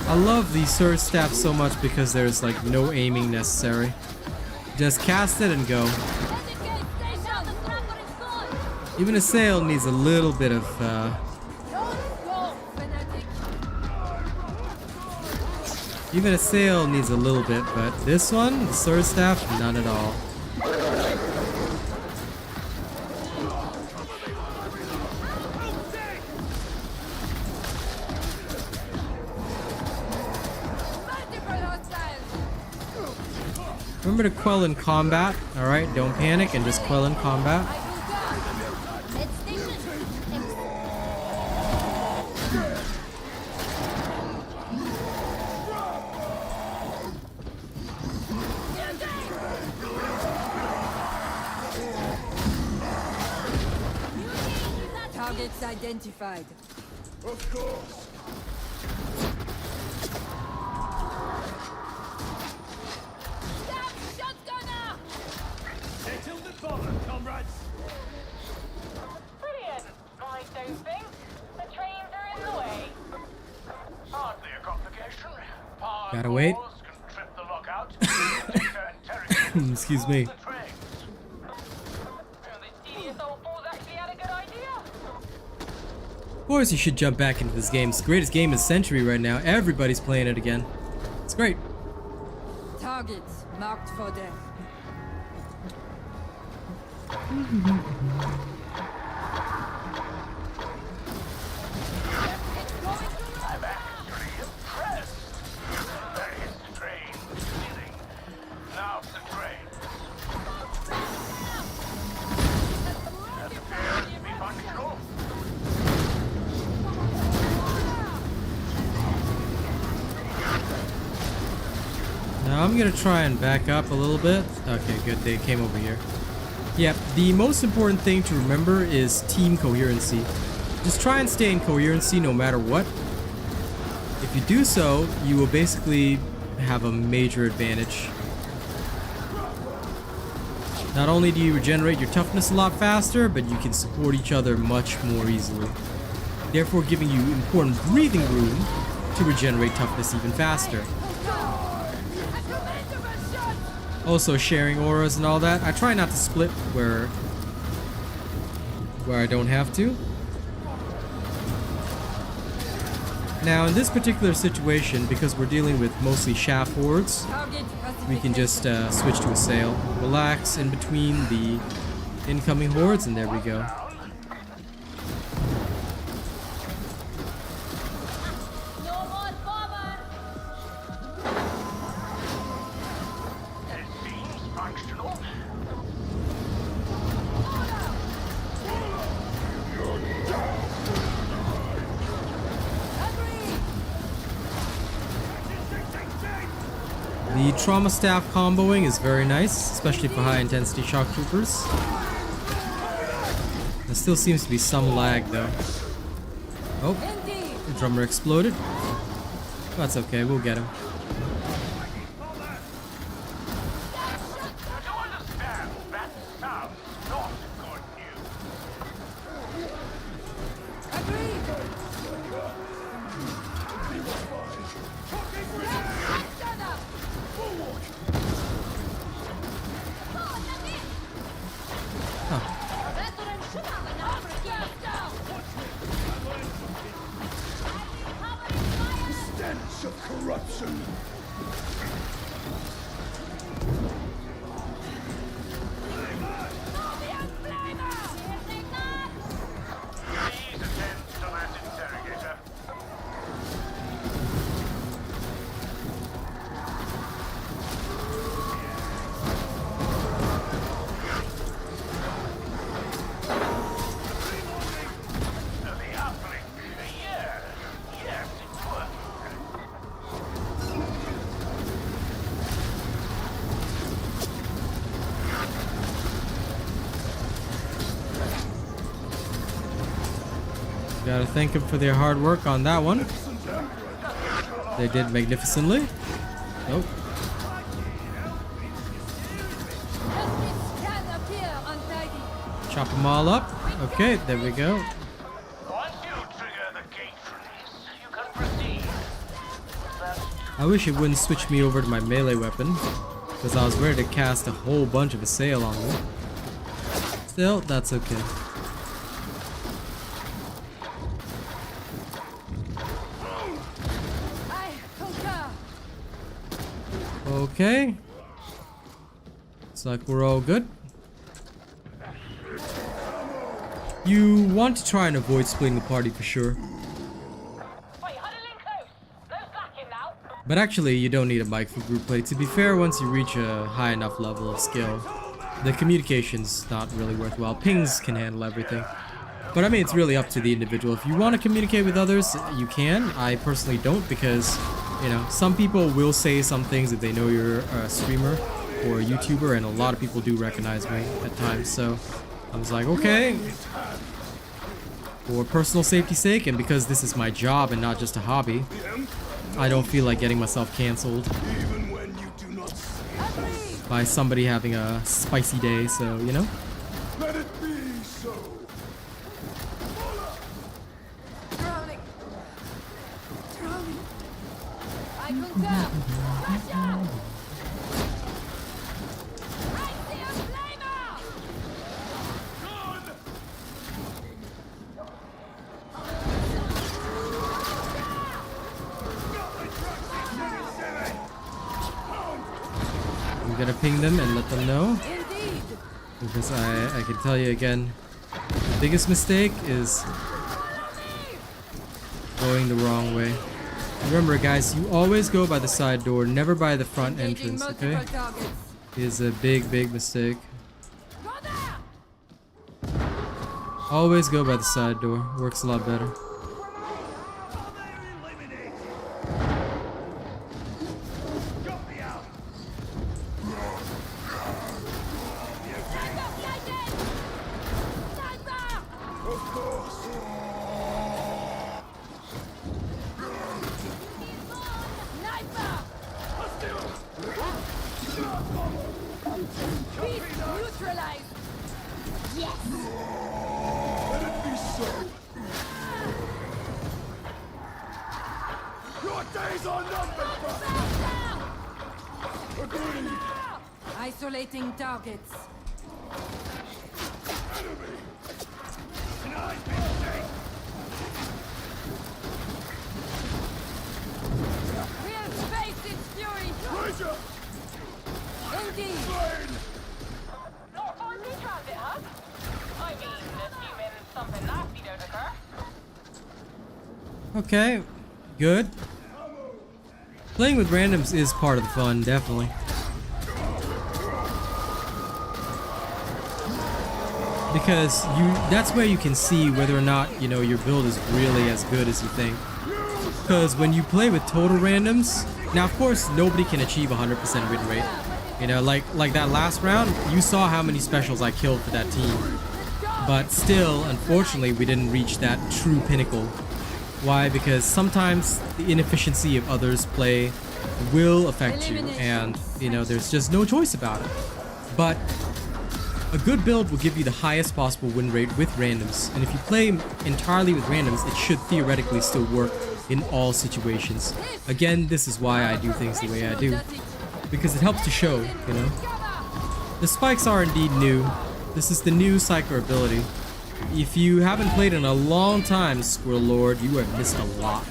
I love the sword staff so much because there's like no aiming necessary. Just cast it and go. Even Assail needs a little bit of even Assail needs a little bit, but this one, the sword staff, none at all. Remember to quell in combat, alright? Don't panic and just quell in combat. Targets identified. Of course. Comrades. Brilliant. I don't think the trains are in the way. Hardly a complication. Power Gotta wait. cores can trip the lockout. Excuse me. Of course you should jump back into this game. It's the greatest game in the century right now. Everybody's playing it again. It's great. Targets marked for death. I'm actually impressed. There is the train stealing. Now the train. That appears to be functional. Now I'm gonna try and back up a little bit. Okay, good, they came over here. Yeah, the most important thing to remember is team coherency. Just try and stay in coherency no matter what. If you do so, you will basically have a major advantage. Not only do you regenerate your toughness a lot faster, but you can support each other much more easily. Therefore giving you important breathing room to regenerate toughness even faster. Also sharing auras and all that. I try not to split where I don't have to. Now in this particular situation, because we're dealing with mostly shaft hordes, we can just switch to Assail. Relax in between the incoming hordes, and there we go. No more bother. It seems functional. The trauma staff comboing is very nice, especially for high intensity shock troopers. There still seems to be some lag though. Oh, the drummer exploded. That's okay, we'll get him. You understand that sounds not good news. Stench of corruption. Please attend to that interrogator. The uplink. Yes, it worked. Gotta thank them for their hard work on that one. They did magnificently. Nope. Chop them all up. Okay, there we go. Once you trigger the gate release, you can proceed. That's I wish it wouldn't switch me over to my melee weapon, because I was ready to cast a whole bunch of Assail on them. Still, that's okay. Okay. Looks like we're all good. You want to try and avoid splitting the party for sure. Wait, huddling close. No slacking now. But actually, you don't need a mic for group play. To be fair, once you reach a high enough level of skill, the communication's not really worthwhile. Pings can handle everything. But I mean, it's really up to the individual. If you want to communicate with others, you can. I personally don't because, you know, some people will say some things if they know you're a streamer or a YouTuber, and a lot of people do recognize me at times. So I was like, okay, for personal safety's sake, and because this is my job and not just a hobby, I don't feel like getting myself canceled Even when you do not see. by somebody having a spicy day, so, you know? Let it be so. Drowning. I concur. Gotcha! I see a flamer! I'm gonna ping them and let them know. Indeed. Because I can tell you again, the biggest mistake is going the wrong way. Remember guys, you always go by the side door, never by the front Engaging entrance, okay? multiple targets. It is a big mistake. Go there! Always go by the side door, works a lot better. Beast neutralized. Yes. Let it be so. Your days are numbered, brother. Agreed. Isolating targets. Enemy. And I've been safe. We'll face its fury. Ranger. Indeed. Slain. Not a 5G transit hub? I mean, assuming something nasty don't occur. Okay, good. Playing with randoms is part of the fun, definitely. Because that's where you can see whether or not, you know, your build is really as good as you think. Because when you play with total randoms, now of course nobody can achieve 100% win rate. You know, like that last round, you saw how many specials I killed for that team. But still, unfortunately, we didn't reach that true pinnacle. Why? Because sometimes the inefficiency of others' play will affect you, and you know, there's just no choice about it. But a good build will give you the highest possible win rate with randoms, and if you play entirely with randoms, it should theoretically still work in all situations. Again, this is why I do things the way I do, because it helps to show, you know. The spikes are indeed new. This is the new Psyker ability. If you haven't played in a long time, Squirrel Lord, you have missed a lot.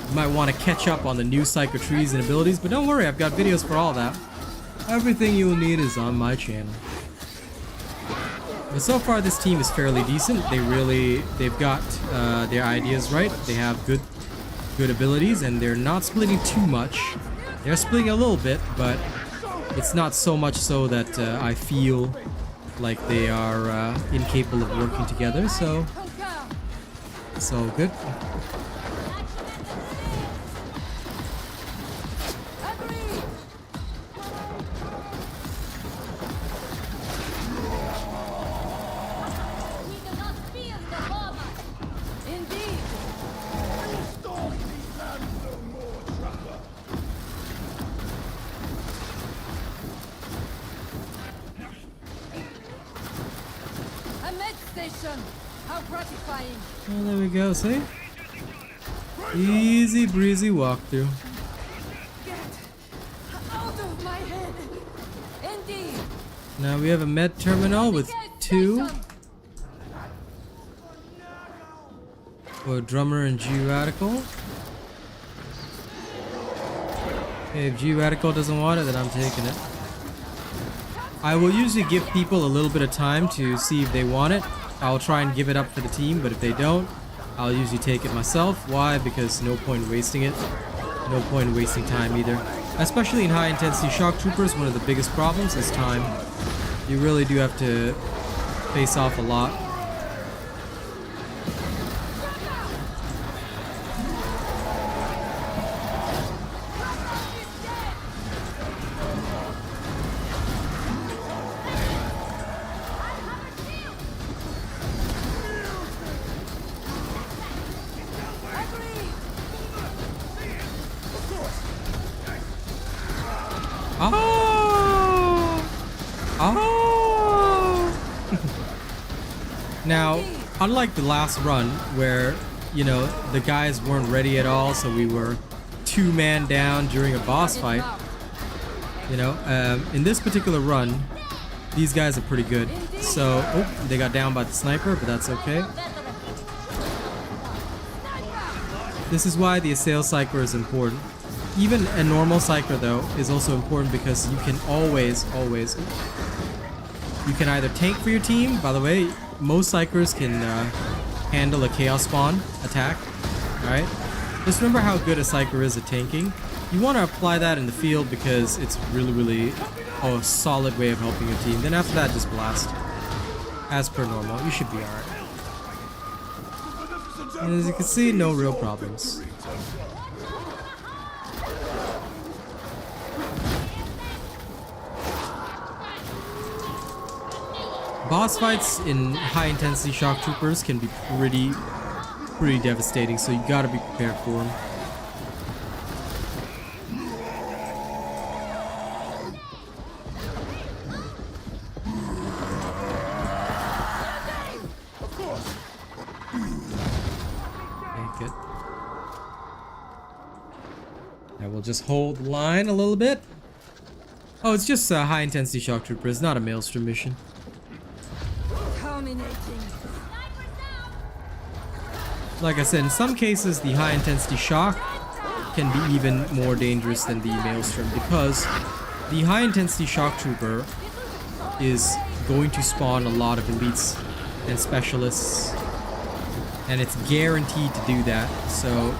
You might want to catch up on the new Psyker trees and abilities, but don't worry, I've got videos for all that. Everything you'll need is on my channel. But so far, this team is fairly decent. They've got their ideas right. They have good abilities, and they're not splitting too much. They're splitting a little bit, but it's not so much so that I feel like they are incapable of working together, so it's all good. We do not fear the Warhammer. Indeed. Stop these hands no more, trapper. A med station. How gratifying. Oh, there we go, see? Easy breezy walkthrough. Get out of my head. Indeed. Now we have a med terminal with 2 for Drummer and G Radical. Okay, if G Radical doesn't want it, then I'm taking it. I will usually give people a little bit of time to see if they want it. I'll try and give it up for the team, but if they don't, I'll usually take it myself. Why? Because no point wasting it. No point wasting time either. Especially in high intensity shock troopers, one of the biggest problems is time. You really do have to face off a lot. Oh! Oh! Now, unlike the last run where, you know, the guys weren't ready at all, so we were 2-man down during a boss fight, you know, in this particular run, these guys are pretty good. So, oh, they got down by the sniper, but that's okay. This is why the Assail Psyker is important. Even a normal Psyker, though, is also important because you can always, you can either tank for your team. By the way, most Psykers can handle a Chaos Spawn attack. Alright? Just remember how good a Psyker is at tanking. You want to apply that in the field because it's really a solid way of helping your team. Then after that, just blast. As per normal, you should be alright. And as you can see, no real problems. Boss fights in high intensity shock troopers can be pretty devastating, so you gotta be prepared for them. We'll just hold the line a little bit. Oh, it's just a high intensity shock trooper. It's not a maelstrom mission. Terminating. Like I said, in some cases, the high intensity shock can be even more dangerous than the maelstrom, because the high intensity shock trooper is going to spawn a lot of elites and specialists, and it's guaranteed to do that. So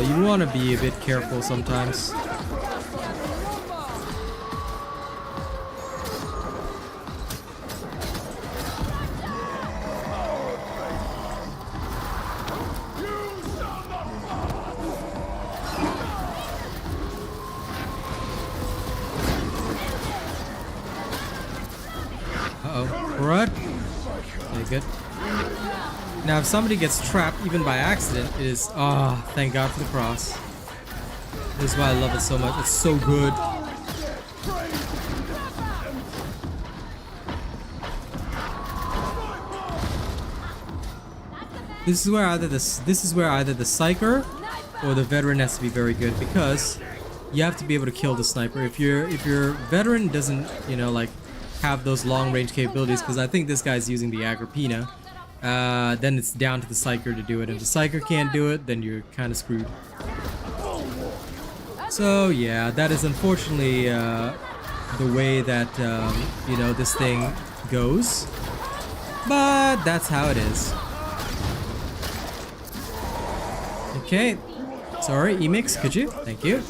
you want to be a bit careful sometimes. Right? Okay, good. Now, if somebody gets trapped, even by accident, it is... Ah, oh, thank God for the cross. This is why I love it so much. It's so good. This is where either the Psyker or the veteran has to be very good, because you have to be able to kill the sniper. If your veteran doesn't, you know, like, have those long range capabilities, because I think this guy's using the Agrippina, then it's down to the Psyker to do it. If the Psyker can't do it, then you're kind of screwed. So yeah, that is unfortunately the way that you know, this thing goes, but that's how it is. Okay, sorry, Emix, could you? Thank you.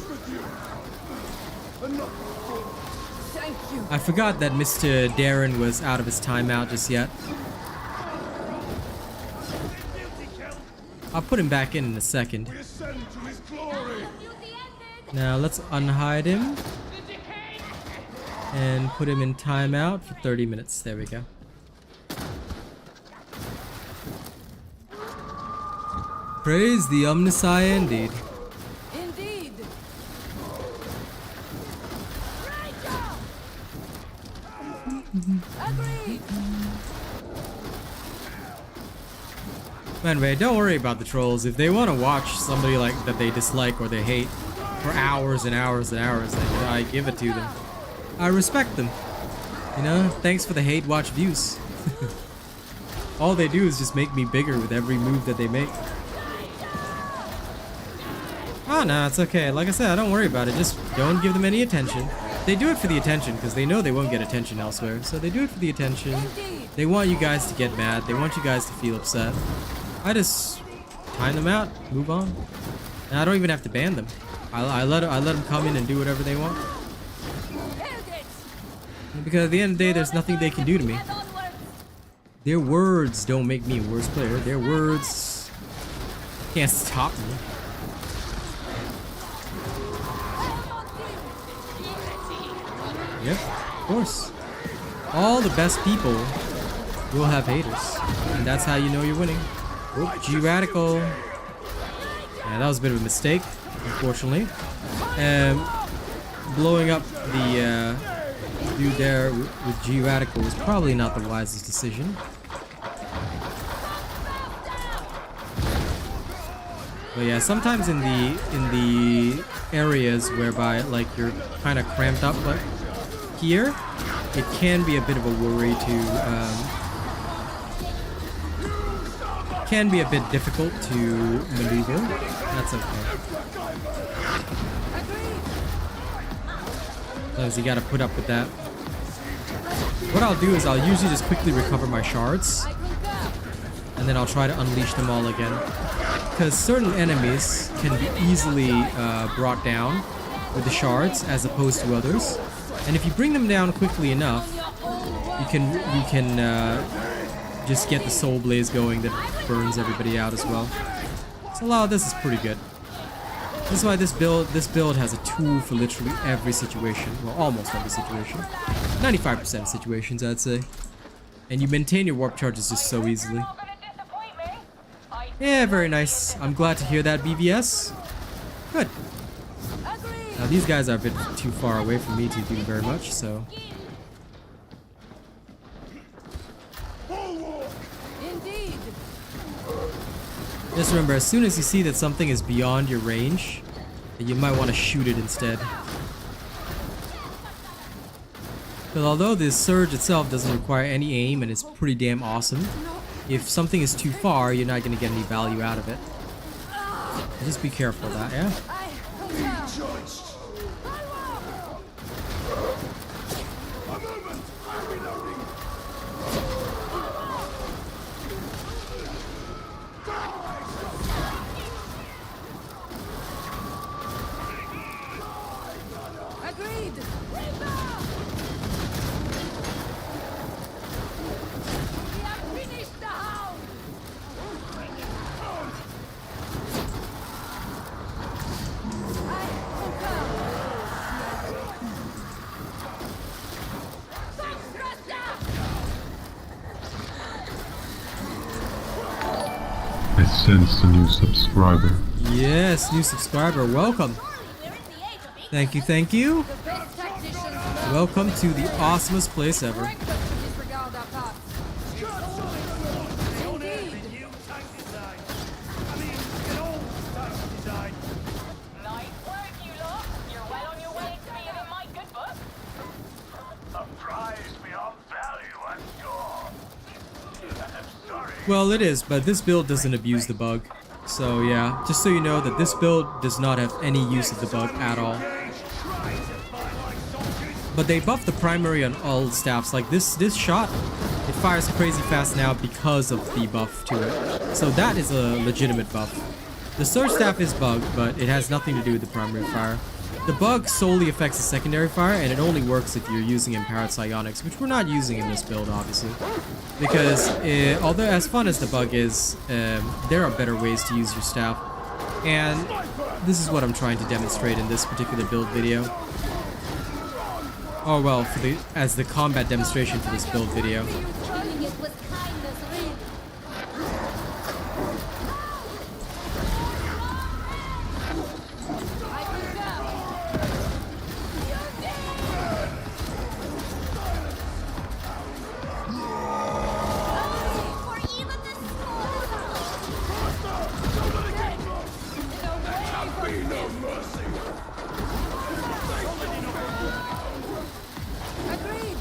I forgot that Mr. Darren was out of his timeout just yet. I'll put him back in a second. Now let's unhide him and put him in timeout for 30 minutes. There we go. Praise the Omnissiah indeed. Indeed. Agreed. Anyway, don't worry about the trolls. If they want to watch somebody like that they dislike or they hate for hours and hours and hours, then I give it to them. I respect them. You know, thanks for the hate watch views. All they do is just make me bigger with every move that they make. Oh no, it's okay. Like I said, I don't worry about it. Just don't give them any attention. They do it for the attention because they know they won't get attention elsewhere. So they do it for the attention. They want you guys to get mad. They want you guys to feel upset. I just time them out, move on. And I don't even have to ban them. I let them come in and do whatever they want. Because at the end of the day, there's nothing they can do to me. Their words don't make me a worse player. Their words can't stop me. Yep, of course. All the best people will have haters. And that's how you know you're winning. Oop, G-Radical. Yeah, that was a bit of a mistake, unfortunately. Blowing up the dude there with G-Radical was probably not the wisest decision. But yeah, sometimes in the areas whereby like you're kind of cramped up like here, it can be a bit of a worry to can be a bit difficult to maneuver. That's okay. Sometimes you gotta put up with that. What I'll do is I'll usually just quickly recover my shards, and then I'll try to unleash them all again. Because certain enemies can be easily brought down with the shards as opposed to others. And if you bring them down quickly enough, you can just get the soul blaze going that burns everybody out as well. So a lot of this is pretty good. This is why this build has a tool for literally every situation. Well, almost every situation. 95% of situations, I'd say. And you maintain your warp charges just so easily. Yeah, very nice. I'm glad to hear that, BVS. Good. Now These guys are a bit too far away from me to do very much, so... Indeed. Just remember, as soon as you see that something is beyond your range, you might want to shoot it instead. But although this surge itself doesn't require any aim and it's pretty damn awesome, if something is too far, you're not going to get any value out of it. Just be careful of that, yeah? Agreed. We have finished the hound. I concur. I sense a new subscriber. Yes, new subscriber, welcome. Thank you, thank you. The best tacticians Welcome to the awesomest place ever. rank us to disregard our past. Indeed. New tank design. I mean, an old tank design. Nice work, you lot. You're well on your way to being in my good book. A prize beyond value, I'm sure. I'm sorry. Well, it is, but this build doesn't abuse the bug. So yeah, just so you know that this build does not have any use of the bug at all. But they buffed the primary on all staffs. Like this shot, it fires crazy fast now because of the buff to it. So that is a legitimate buff. The surge staff is bugged, but it has nothing to do with the primary fire. The bug solely affects the secondary fire, and it only works if you're using Empowered Psionics, which we're not using in this build, obviously. Because although as fun as the bug is, there are better ways to use your staff. And this is what I'm trying to demonstrate in this particular build video. Oh well, as the combat demonstration for this build video. Turning it with kindness, really. I concur. For even the Agreed.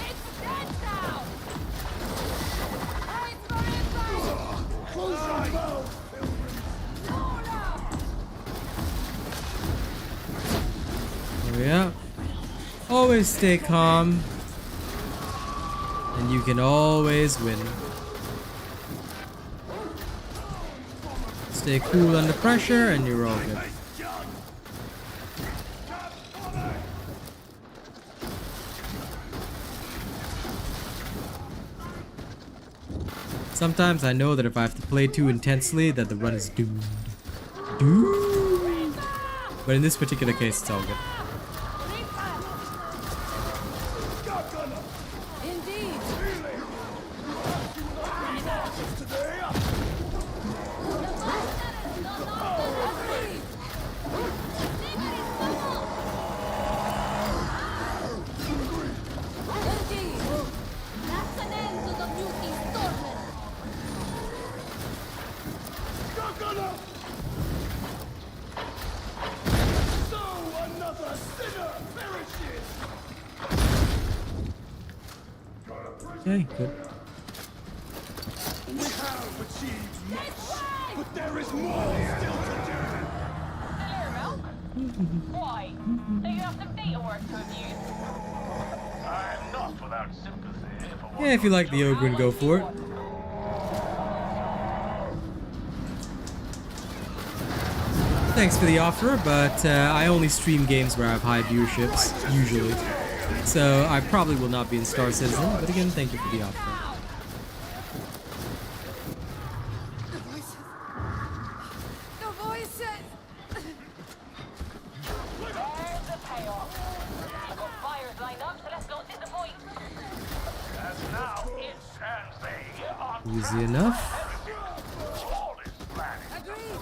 It's dead now. Eyes for impact. Close your mouth. Oh yeah. Always stay calm. And you can always win. Stay cool under pressure and you're all good. Sometimes I know that if I have to play too intensely, that the run is doomed. Doomed. But in this particular case, it's all good. Indeed. Agreed. Indeed. That's an end to the beauty storming. So another sinner perishes. Okay, good. We have achieved much, but there is more still to do. Why? Do you have some data work to abuse? I'm not without sympathy for what Yeah, if you like the Ogren, go for it. Thanks for the offer, but I only stream games where I have high viewerships, usually. So I probably will not be in Star Citizen, but again, thank you for the offer. The voices. There's the payoff. I've got fires lined up, so let's not disappoint. And now it's and they are Easy enough. all is planning. Agreed.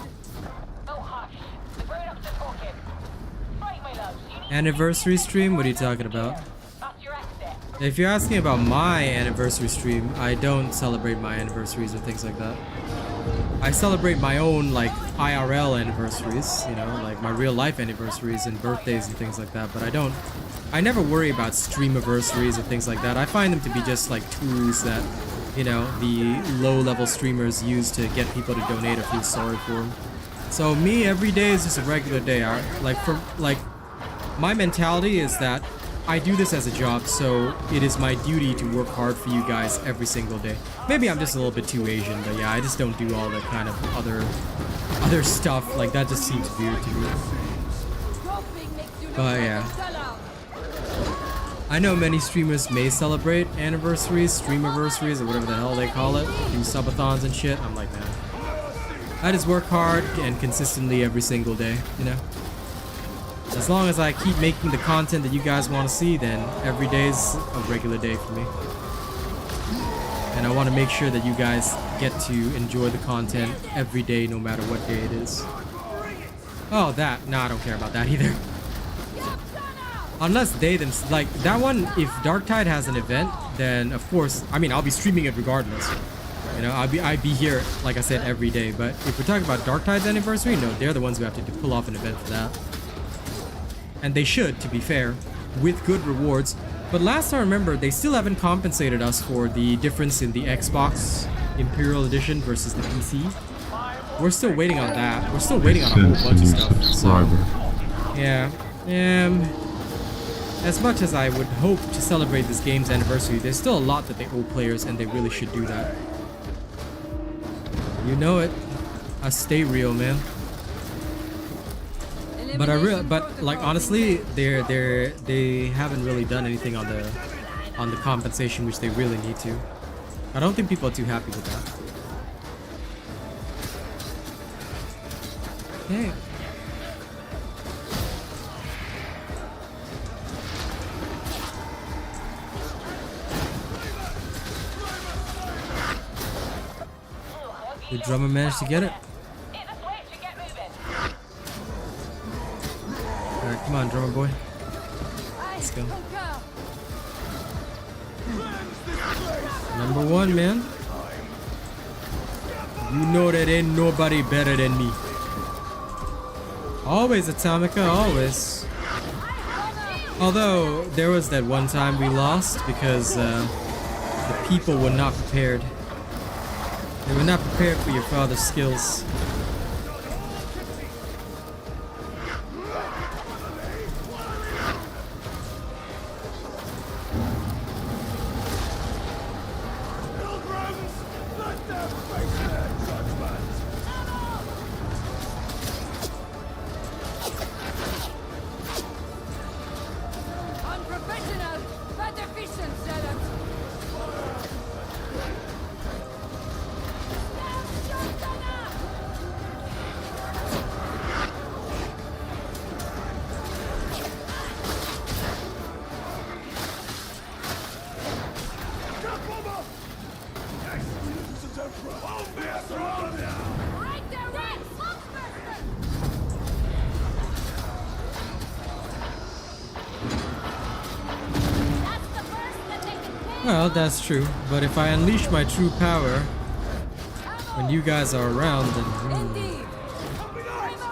Oh hush, the grown-ups are talking. Right, Anniversary stream? What are you talking about? That's your exit. If you're asking about my anniversary stream, I don't celebrate my anniversaries or things like that. I celebrate my own like IRL anniversaries, you know, like my real life anniversaries and birthdays and things like that, but I never worry about stream anniversaries and things like that. I find them to be just like tools that, you know, the low level streamers use to get people to donate or feel sorry for them. So me, every day is just a regular day. My mentality is that I do this as a job, so it is my duty to work hard for you guys every single day. Maybe I'm just a little bit too Asian, but yeah, I just don't do all the kind of other stuff. Like, that just seems weird to me. But yeah. I know many streamers may celebrate anniversaries, streamiversary, or whatever the hell they call it, do subathons and shit. I'm like, man, I just work hard and consistently every single day, you know? As long as I keep making the content that you guys want to see, then every day is a regular day for me. And I want to make sure that you guys get to enjoy the content every day, no matter what day it is. Oh, that. No, I don't care about that either. Unless they themselves, like that one, if Darktide has an event, then of course, I mean, I'll be streaming it regardless. You know, I'd be here, like I said, every day. But if we're talking about Darktide's anniversary, no, they're the ones who have to pull off an event for that. And they should, to be fair, with good rewards. But last I remember, they still haven't compensated us for the difference in the Xbox Imperial Edition versus the PC. We're still waiting on that. We're still waiting on a whole bunch of stuff. So, yeah. As much as I would hope to celebrate this game's anniversary, there's still a lot that they owe players, and they really should do that. You know it. I stay real, man. But like honestly, they haven't really done anything on the compensation, which they really need to. I don't think people are too happy with that. Okay. The drummer managed to get it. Alright, come on, drummer boy. Let's go. Number one, man. You know that ain't nobody better than me. Always, Atomica, always. Although, there was that one time we lost because the people were not prepared. They were not prepared for your father's skills. Unprofessional, but efficient, Zealot. Well, that's true. But if I unleash my true power when you guys are around, then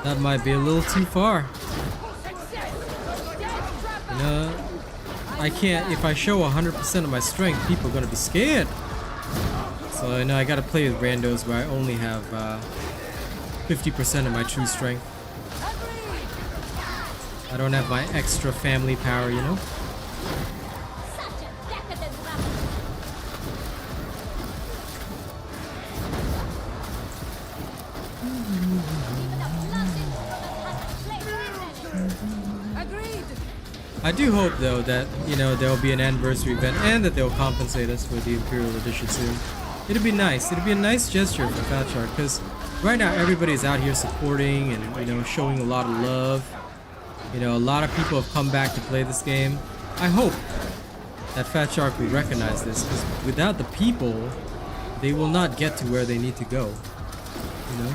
that might be a little too far. You know, I can't. If I show 100% of my strength, people are gonna be scared. So you know, I gotta play with randos where I only have 50% of my true strength. I don't have my extra family power, you know. I do hope though that, you know, there'll be an anniversary event and that they'll compensate us for the Imperial Edition soon. It'd be nice. It'd be a nice gesture for Fat Shark, because right now everybody's out here supporting and, you know, showing a lot of love. You know, a lot of people have come back to play this game. I hope that Fat Shark will recognize this, because without the people, they will not get to where they need to go. You know?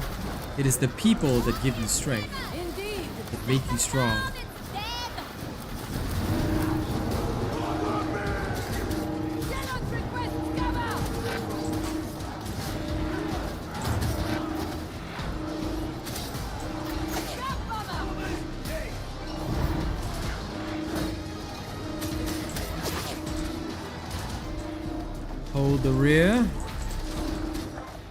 It is the people that give you strength, that make you strong. Hold the rear.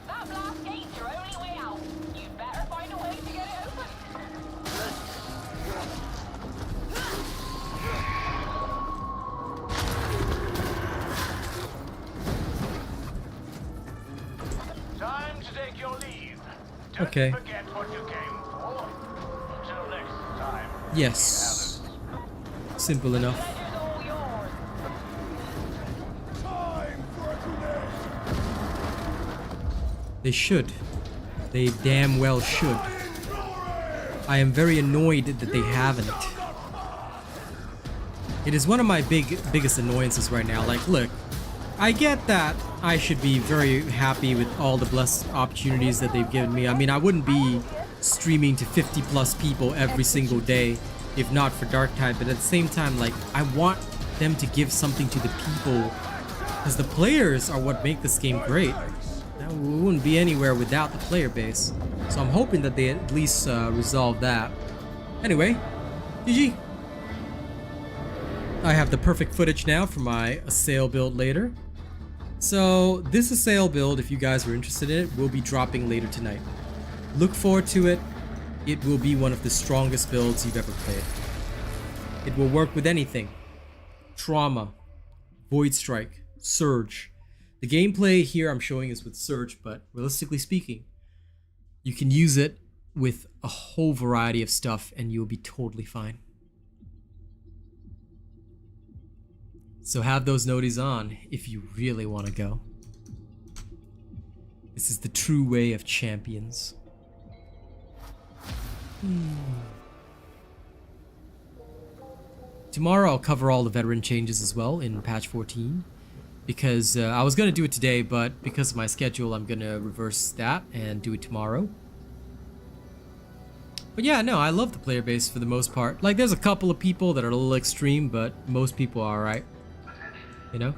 That blast gate's your only way out. You'd better find a way to get it open. Time to take your leave. Don't Okay. forget what you came for. Until next time. Yes. Simple enough. Pleasure's all yours. Time for a grenade! They should. They damn well should. I am very annoyed that they haven't. It is one of my biggest annoyances right now. Like, look, I get that I should be very happy with all the blessed opportunities that they've given me. I mean, I wouldn't be streaming to 50 plus people every single day if not for Darktide, but at the same time, like, I want them to give something to the people, because the players are what make this game great. Now, we wouldn't be anywhere without the player base, so I'm hoping that they at least resolve that. Anyway, GG. I have the perfect footage now for my Assail build later. So this Assail build, if you guys are interested in it, will be dropping later tonight. Look forward to it. It will be one of the strongest builds you've ever played. It will work with anything. Trauma, Void Strike, Surge. The gameplay here I'm showing is with Surge, but realistically speaking, you can use it with a whole variety of stuff and you'll be totally fine. So have those noties on if you really want to go. This is the true way of champions. Tomorrow I'll cover all the veteran changes as well in patch 14, because I was going to do it today, but because of my schedule I'm going to reverse that and do it tomorrow. But yeah, no, I love the player base for the most part. Like, there's a couple of people that are a little extreme, but most people are alright. You know?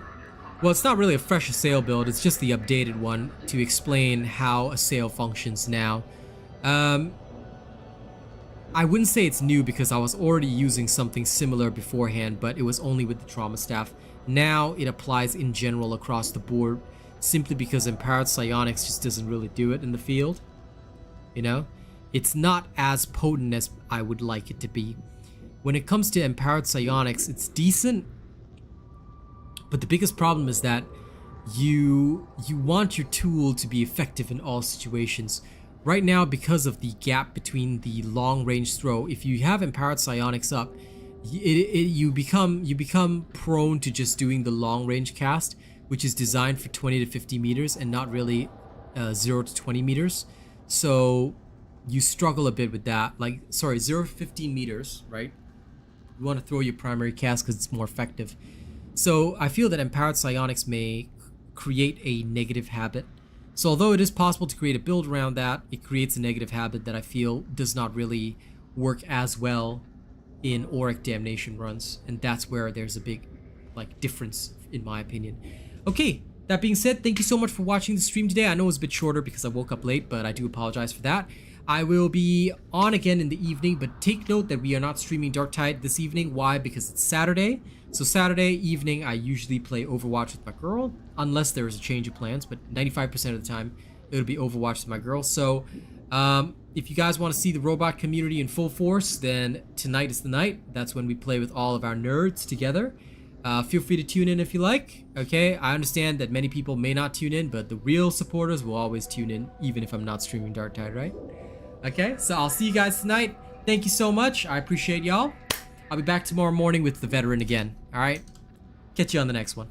Well, it's not really a fresh Assail build, it's just the updated one to explain how Assail functions now. I wouldn't say it's new because I was already using something similar beforehand, but it was only with the trauma staff. Now it applies in general across the board, simply because Empowered Psionics just doesn't really do it in the field. You know? It's not as potent as I would like it to be. When it comes to Empowered Psionics, it's decent, but the biggest problem is that you want your tool to be effective in all situations. Right now, because of the gap between the long range throw, if you have Empowered Psionics up, you become prone to just doing the long range cast, which is designed for 20 to 50 meters and not really 0 to 20 meters. So you struggle a bit with that. Like, sorry, 0 to 15 meters, right? You want to throw your primary cast because it's more effective. So I feel that Empowered Psionics may create a negative habit. So although it is possible to create a build around that, it creates a negative habit that I feel does not really work as well in Auric Damnation runs, and that's where there's a big difference in my opinion. Okay, that being said, thank you so much for watching the stream today. I know it was a bit shorter because I woke up late, but I do apologize for that. I will be on again in the evening, but take note that we are not streaming Darktide this evening. Why? Because it's Saturday. So Saturday evening, I usually play Overwatch with my girl, unless there is a change of plans, but 95% of the time, it'll be Overwatch with my girl. So if you guys want to see the robot community in full force, then tonight is the night. That's when we play with all of our nerds together. Feel free to tune in if you like. Okay, I understand that many people may not tune in, but the real supporters will always tune in, even if I'm not streaming Darktide, right? Okay, so I'll see you guys tonight. Thank you so much. I appreciate y'all. I'll be back tomorrow morning with the veteran again. All right, catch you on the next one.